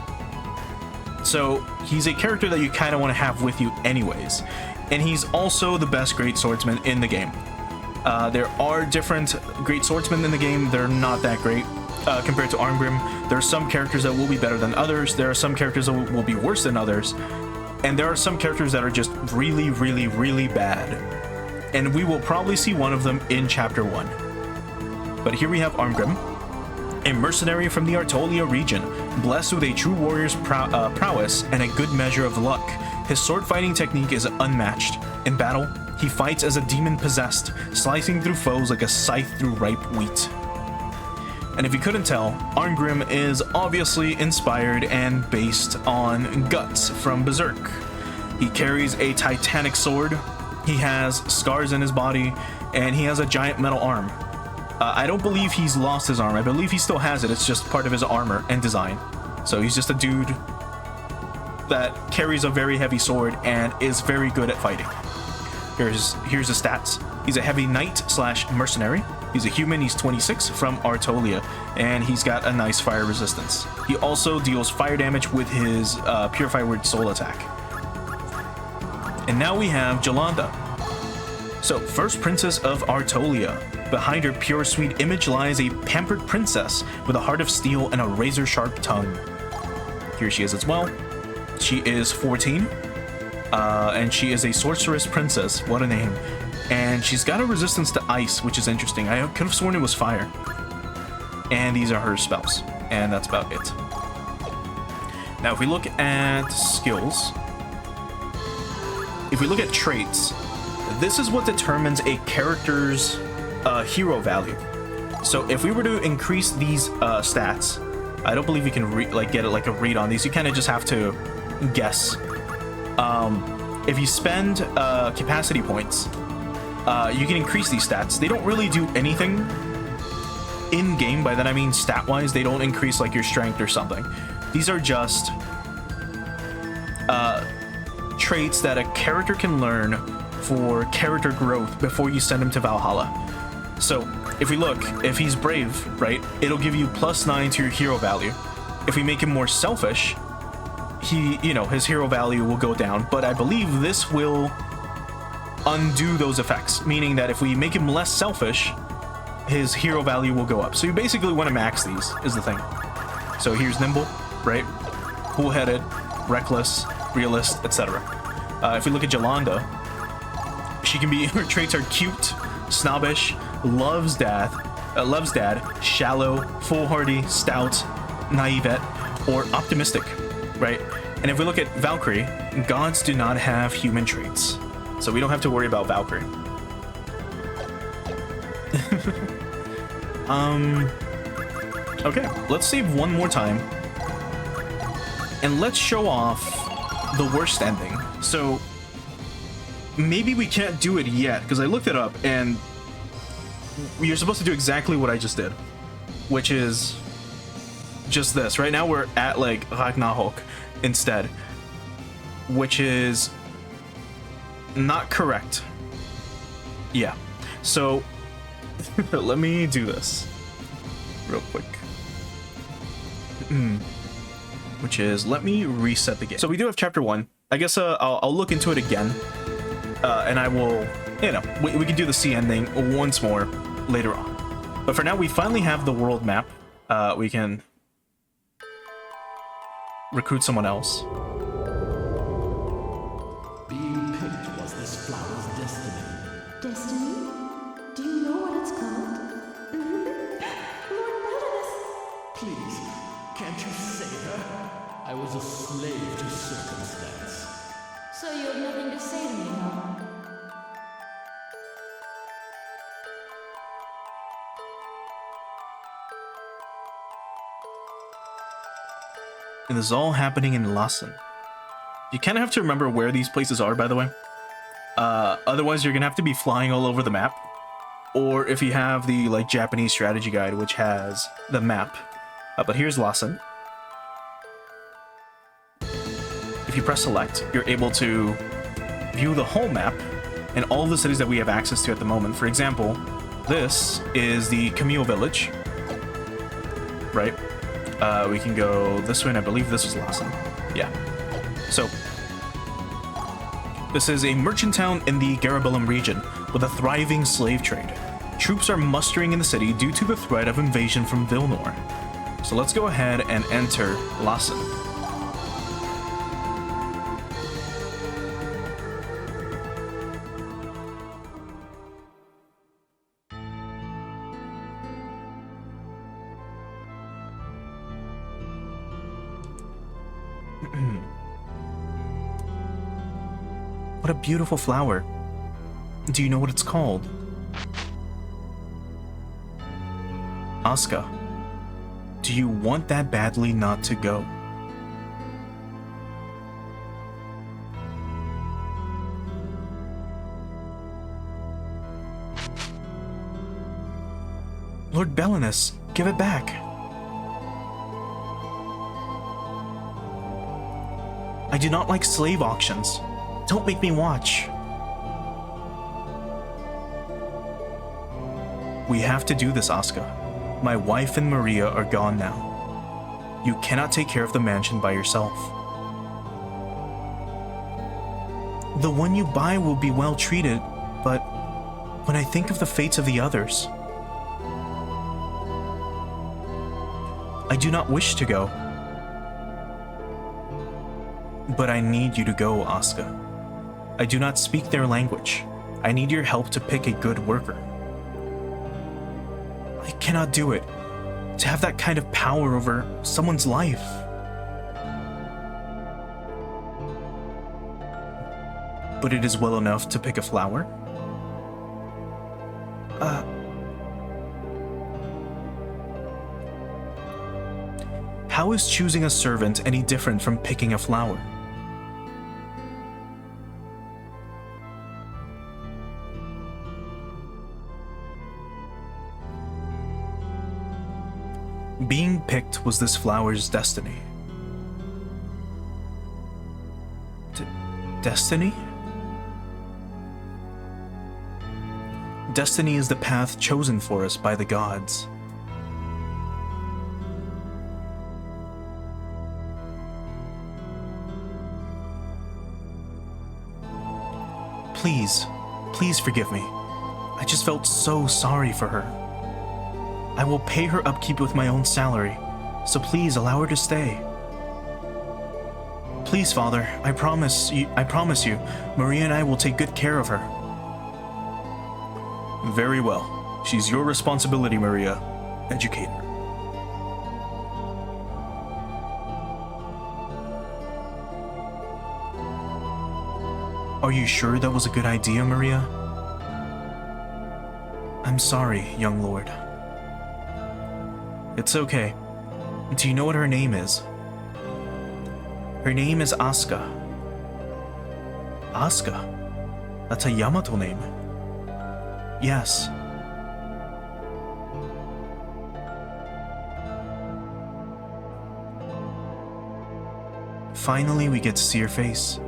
So he's a character that you kind of want to have with you anyways. And he's also the best great swordsman in the game. There are different great swordsmen in the game. They're not that great compared to Armgrim. There are some characters that will be better than others. There are some characters that will be worse than others. And there are some characters that are just really, really, really bad. And we will probably see one of them in Chapter 1. But here we have Armgrim, a mercenary from the Artolia region, blessed with a true warrior's prowess and a good measure of luck. His sword fighting technique is unmatched. In battle, he fights as a demon possessed, slicing through foes like a scythe through ripe wheat. And if you couldn't tell, Armgrim is obviously inspired and based on Guts from Berserk. He carries a titanic sword, he has scars in his body, and he has a giant metal arm. I don't believe he's lost his arm. I believe he still has it. It's just part of his armor and design. So he's just a dude that carries a very heavy sword and is very good at fighting. Here's his stats. He's a heavy knight / mercenary. He's a human. He's 26 from Artolia, and he's got a nice fire resistance. He also deals fire damage with his Purify Word Soul attack. And now we have Jolanda. So, first princess of Artolia. Behind her pure sweet image lies a pampered princess with a heart of steel and a razor-sharp tongue. Here she is as well. She is 14, and she is a sorceress princess. What a name. And she's got a resistance to ice, which is interesting. I could have sworn it was fire. And these are her spells, and that's about it. Now, if we look at skills, if we look at traits, this is what determines a character's hero value. So if we were to increase these stats, I don't believe you can get it like a read on these. You kind of just have to guess. If you spend capacity points, you can increase these stats. They don't really do anything in game. By that I mean stat wise. They don't increase like your strength or something. These are just traits that a character can learn for character growth before you send him to Valhalla. So if we look, if he's brave, right, it'll give you +9 to your hero value. If we make him more selfish, his hero value will go down. But I believe this will undo those effects, meaning that if we make him less selfish, his hero value will go up. So you basically want to max these, is the thing. So here's nimble, right, cool-headed, reckless, realist, etc. If we look at Jolanda, she can be, her traits are cute, snobbish, loves dad, shallow, foolhardy, stout, naivete, or optimistic, right? And if we look at Valkyrie, gods do not have human traits, so we don't have to worry about Valkyrie. Okay, let's save one more time, and let's show off the worst ending. So maybe we can't do it yet, because I looked it up, and you're supposed to do exactly what I just did, which is just this. Right now we're at like Ragnarok instead, which is not correct. Yeah, so let me do this real quick. Which is, let me reset the game. So we do have chapter 1. I guess I'll look into it again, and I will, we can do the sea ending once more later on. But for now, we finally have the world map. We can recruit someone else. Being picked was this flower's destiny. Destiny? Do you know what it's called? Lord Belanus! Please, can't you save her? I was a slave to circumstance. So you have nothing to say to me, huh? And this is all happening in Lassen. You kind of have to remember where these places are, by the way. Otherwise, you're gonna have to be flying all over the map. Or if you have the like Japanese strategy guide, which has the map. But here's Lassen. If you press select, you're able to view the whole map and all the cities that we have access to at the moment. For example, this is the Camille village, right? We can go this way, and I believe this is Lassen. Yeah. So, this is a merchant town in the Garabellum region with a thriving slave trade. Troops are mustering in the city due to the threat of invasion from Vilnor. So let's go ahead and enter Lassen. What a beautiful flower. Do you know what it's called? Asuka, do you want that badly not to go? Lord Belanus, give it back. I do not like slave auctions. Don't make me watch. We have to do this, Asuka. My wife and Maria are gone now. You cannot take care of the mansion by yourself. The one you buy will be well treated, but when I think of the fates of the others, I do not wish to go. But I need you to go, Asuka. I do not speak their language. I need your help to pick a good worker. I cannot do it. To have that kind of power over someone's life. But it is well enough to pick a flower. How is choosing a servant any different from picking a flower? Being picked was this flower's destiny. Destiny? Destiny is the path chosen for us by the gods. Please forgive me. I just felt so sorry for her. I will pay her upkeep with my own salary, so please allow her to stay. Please, Father, I promise you, Maria and I will take good care of her. Very well. She's your responsibility, Maria. Educate her. Are you sure that was a good idea, Maria? I'm sorry, young lord. It's okay. Do you know what her name is? Her name is Asuka. Asuka? That's a Yamato name. Yes. Finally, we get to see her face.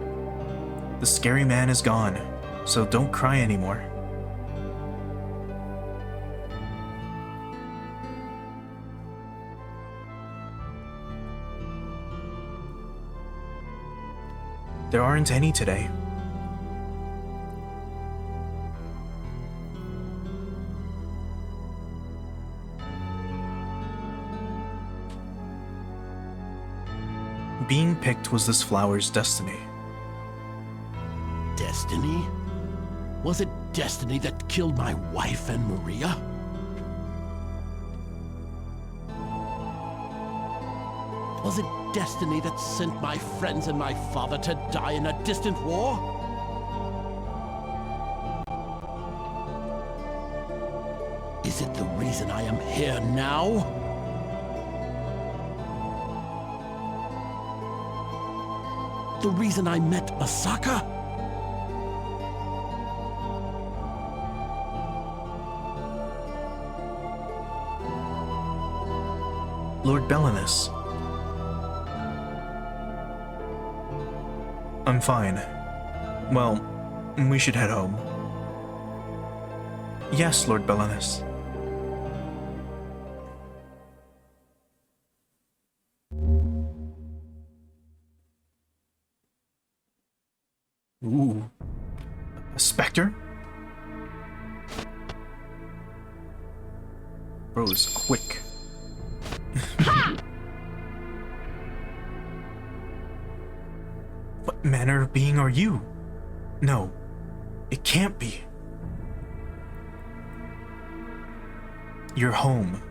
The scary man is gone, so don't cry anymore. There aren't any today. Being picked was this flower's destiny. Destiny? Was it destiny that killed my wife and Maria? Was it destiny that sent my friends and my father to die in a distant war? Is it the reason I am here now? the reason I met Masaka? Lord Belanus. I'm fine. Well, we should head home. Yes, Lord Belanus. Ooh. A specter? Bro is quick. What manner of being are you? No, it can't be. Your home.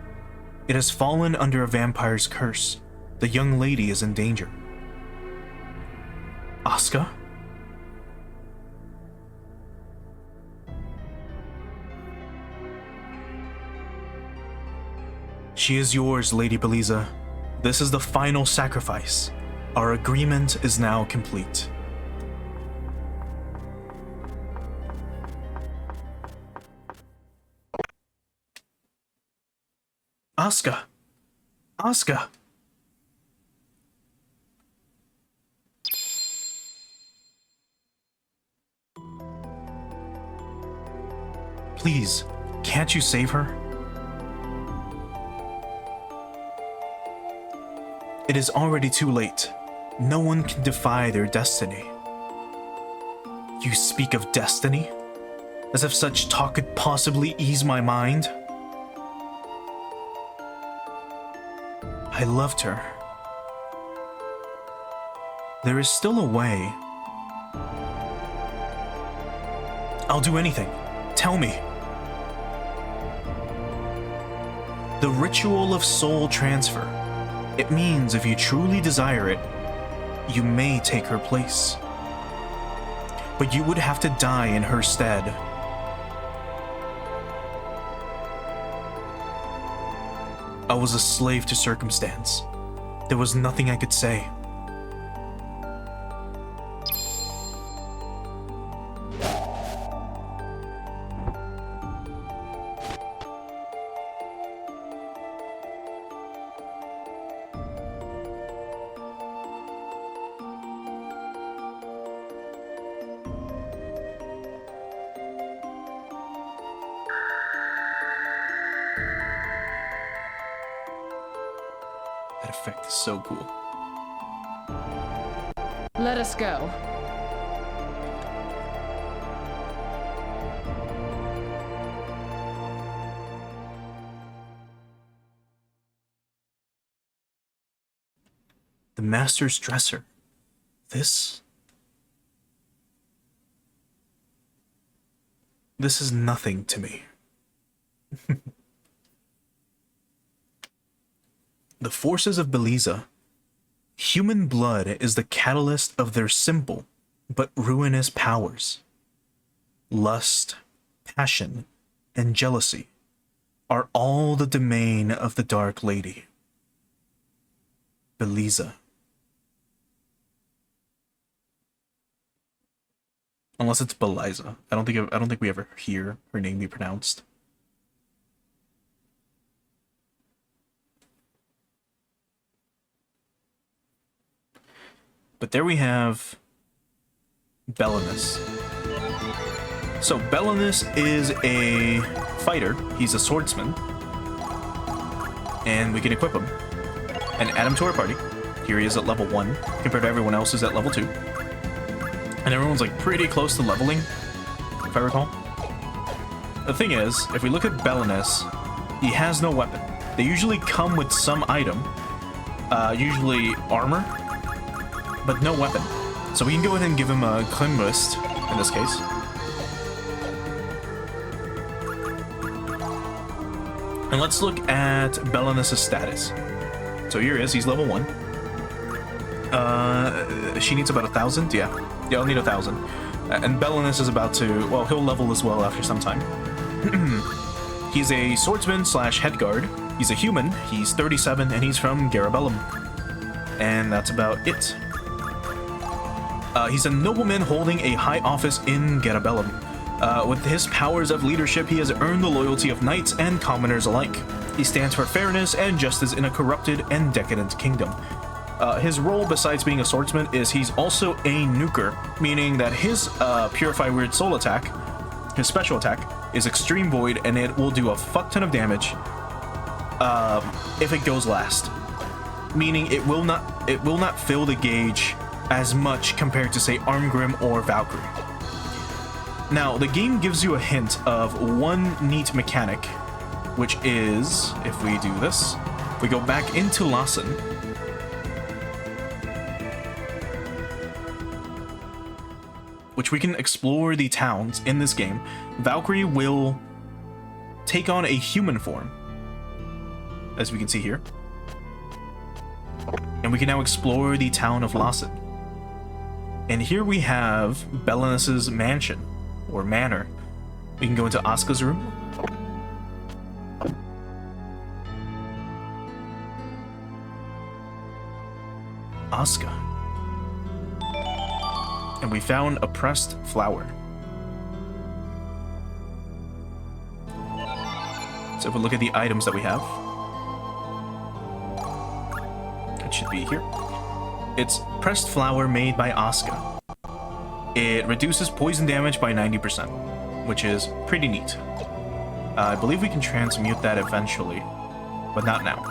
It has fallen under a vampire's curse. The young lady is in danger. Asuka? She is yours, Lady Beliza. This is the final sacrifice. Our agreement is now complete. Asuka! Asuka! Please, can't you save her? It is already too late. No one can defy their destiny. You speak of destiny? As if such talk could possibly ease my mind? I loved her. There is still a way. I'll do anything. Tell me. The ritual of soul transfer. It means if you truly desire it, you may take her place. But you would have to die in her stead. I was a slave to circumstance. There was nothing I could say. That effect is so cool. Let us go. The master's dresser. This is nothing to me. The forces of Beliza. Human blood is the catalyst of their simple but ruinous powers. Lust, passion, and jealousy are all the domain of the Dark Lady. Beliza. Unless it's Beliza. I don't think we ever hear her name be pronounced. But there we have Belanus. So Belanus is a fighter. He's a swordsman. And we can equip him and add him to our party. Here he is at level 1, compared to everyone else who's at level 2. And everyone's like pretty close to leveling, if I recall. The thing is, if we look at Belanus, he has no weapon. They usually come with some item, usually armor, but no weapon. So we can go ahead and give him a Klimrist, in this case. And let's look at Belanus' status. So here he is, he's level 1. She needs about 1,000? Yeah, I'll need 1,000. And Belanus is about to, well, he'll level as well after some time. He's a swordsman slash head guard. He's a human, he's 37, and he's from Garabellum. And that's about it. He's a nobleman holding a high office in Garabellum. With his powers of leadership, he has earned the loyalty of knights and commoners alike. He stands for fairness and justice in a corrupted and decadent kingdom. His role, besides being a swordsman, is he's also a nuker, meaning that his Purify Weird Soul attack, his special attack, is Extreme Void, and it will do a fuck ton of damage if it goes last. Meaning it will not fill the gauge as much compared to, say, Armgrim or Valkyrie. Now, the game gives you a hint of one neat mechanic, which is, if we do this, we go back into Lassen, which we can explore the towns in this game. Valkyrie will take on a human form, as we can see here. And we can now explore the town of Lassen. And here we have Belanus's mansion, or manor. We can go into Asuka's room. Asuka. And we found a pressed flower. So if we look at the items that we have, it should be here. It's pressed flower made by Asuka. It reduces poison damage by 90%, which is pretty neat. I believe we can transmute that eventually, but not now.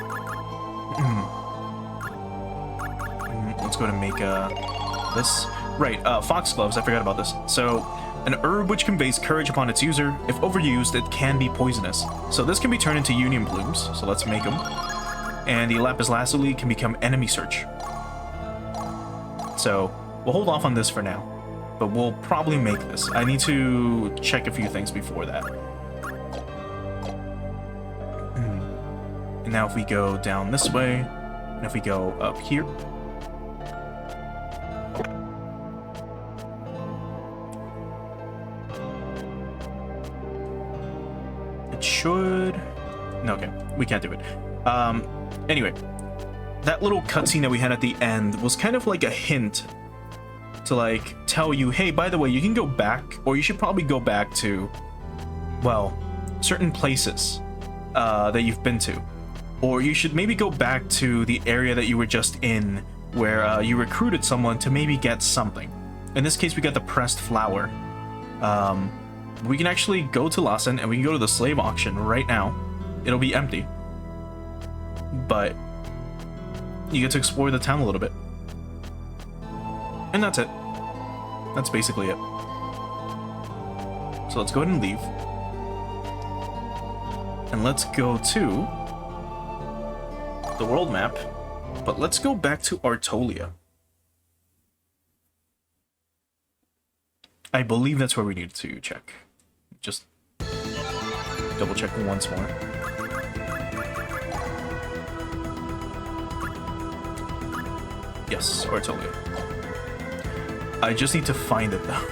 Let's go to make this. Right, foxgloves, I forgot about this. So, an herb which conveys courage upon its user. If overused, it can be poisonous. So this can be turned into union blooms, so let's make them. And the lapis lazuli can become enemy search. So, we'll hold off on this for now, but we'll probably make this. I need to check a few things before that. And now if we go down this way, and if we go up here, it should... No, okay, we can't do it. Anyway, that little cutscene that we had at the end was kind of like a hint to like tell you, hey, by the way, you can go back, or you should probably go back to, well, certain places that you've been to. Or you should maybe go back to the area that you were just in, where you recruited someone to maybe get something. In this case, we got the pressed flower. We can actually go to Lassen, and we can go to the slave auction right now. It'll be empty. But you get to explore the town a little bit. And that's it. That's basically it. So let's go ahead and leave. And let's go to the world map. But let's go back to Artolia. I believe that's where we need to check. Just double check once more. Yes, Artolia. I just need to find it though.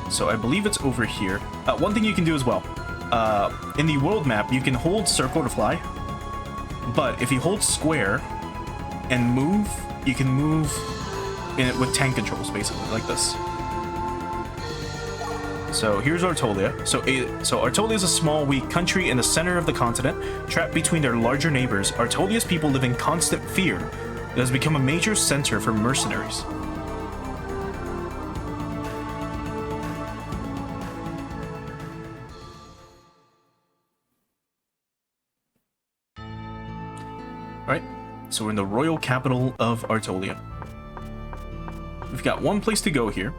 So I believe it's over here. One thing you can do as well. In the world map, you can hold circle to fly. But if you hold square and move, you can move in it with tank controls, basically, like this. So here's Artolia. So Artolia is a small, weak country in the center of the continent, trapped between their larger neighbors. Artolia's people live in constant fear. It has become a major center for mercenaries. Alright, so we're in the royal capital of Artolia. We've got one place to go here,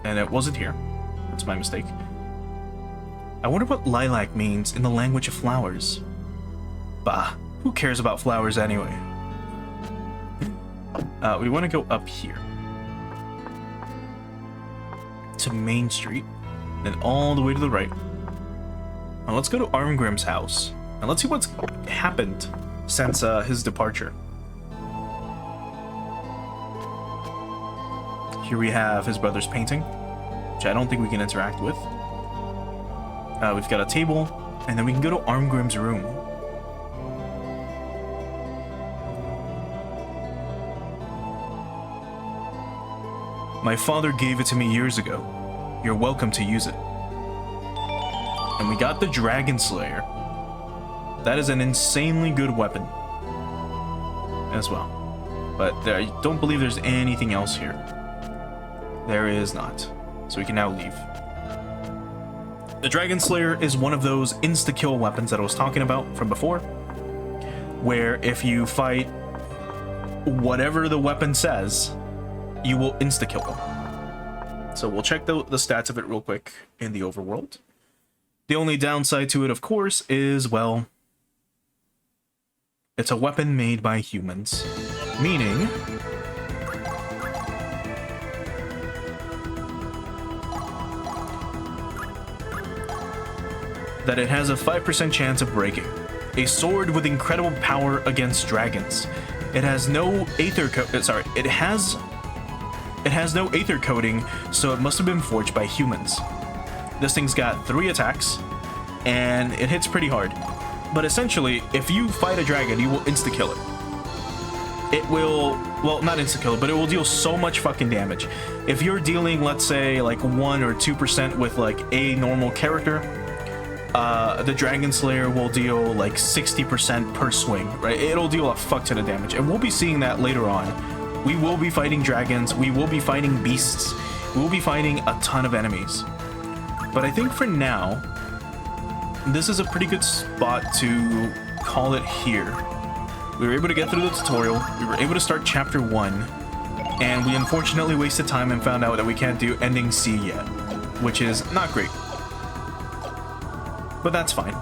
and it wasn't here. That's my mistake. I wonder what lilac means in the language of flowers. Bah, who cares about flowers anyway? We want to go up here to Main Street, then all the way to the right. Now let's go to Armgrim's house, and let's see what's happened since his departure. Here we have his brother's painting, which I don't think we can interact with. We've got a table, and then we can go to Armgrim's room. My father gave it to me years ago. You're welcome to use it. And we got the Dragon Slayer. That is an insanely good weapon as well. But I don't believe there's anything else here. There is not. So we can now leave. The Dragon Slayer is one of those insta-kill weapons that I was talking about from before, where if you fight whatever the weapon says, you will insta-kill them. So we'll check the stats of it real quick in the overworld. The only downside to it, of course, is, well, it's a weapon made by humans. Meaning that it has a 5% chance of breaking. A sword with incredible power against dragons. It has no aether it has no aether coating, so it must have been forged by humans. This thing's got 3 attacks, and it hits pretty hard. But essentially, if you fight a dragon, you will insta-kill it. It will, well, not insta-kill it, but it will deal so much fucking damage. If you're dealing, let's say, like 1 or 2% with like a normal character, the Dragon Slayer will deal like 60% per swing, right? It'll deal a fuck ton of damage, and we'll be seeing that later on. We will be fighting dragons, we will be fighting beasts, we will be fighting a ton of enemies. But I think for now, this is a pretty good spot to call it here. We were able to get through the tutorial, we were able to start chapter 1, and we unfortunately wasted time and found out that we can't do ending C yet, which is not great. But that's fine.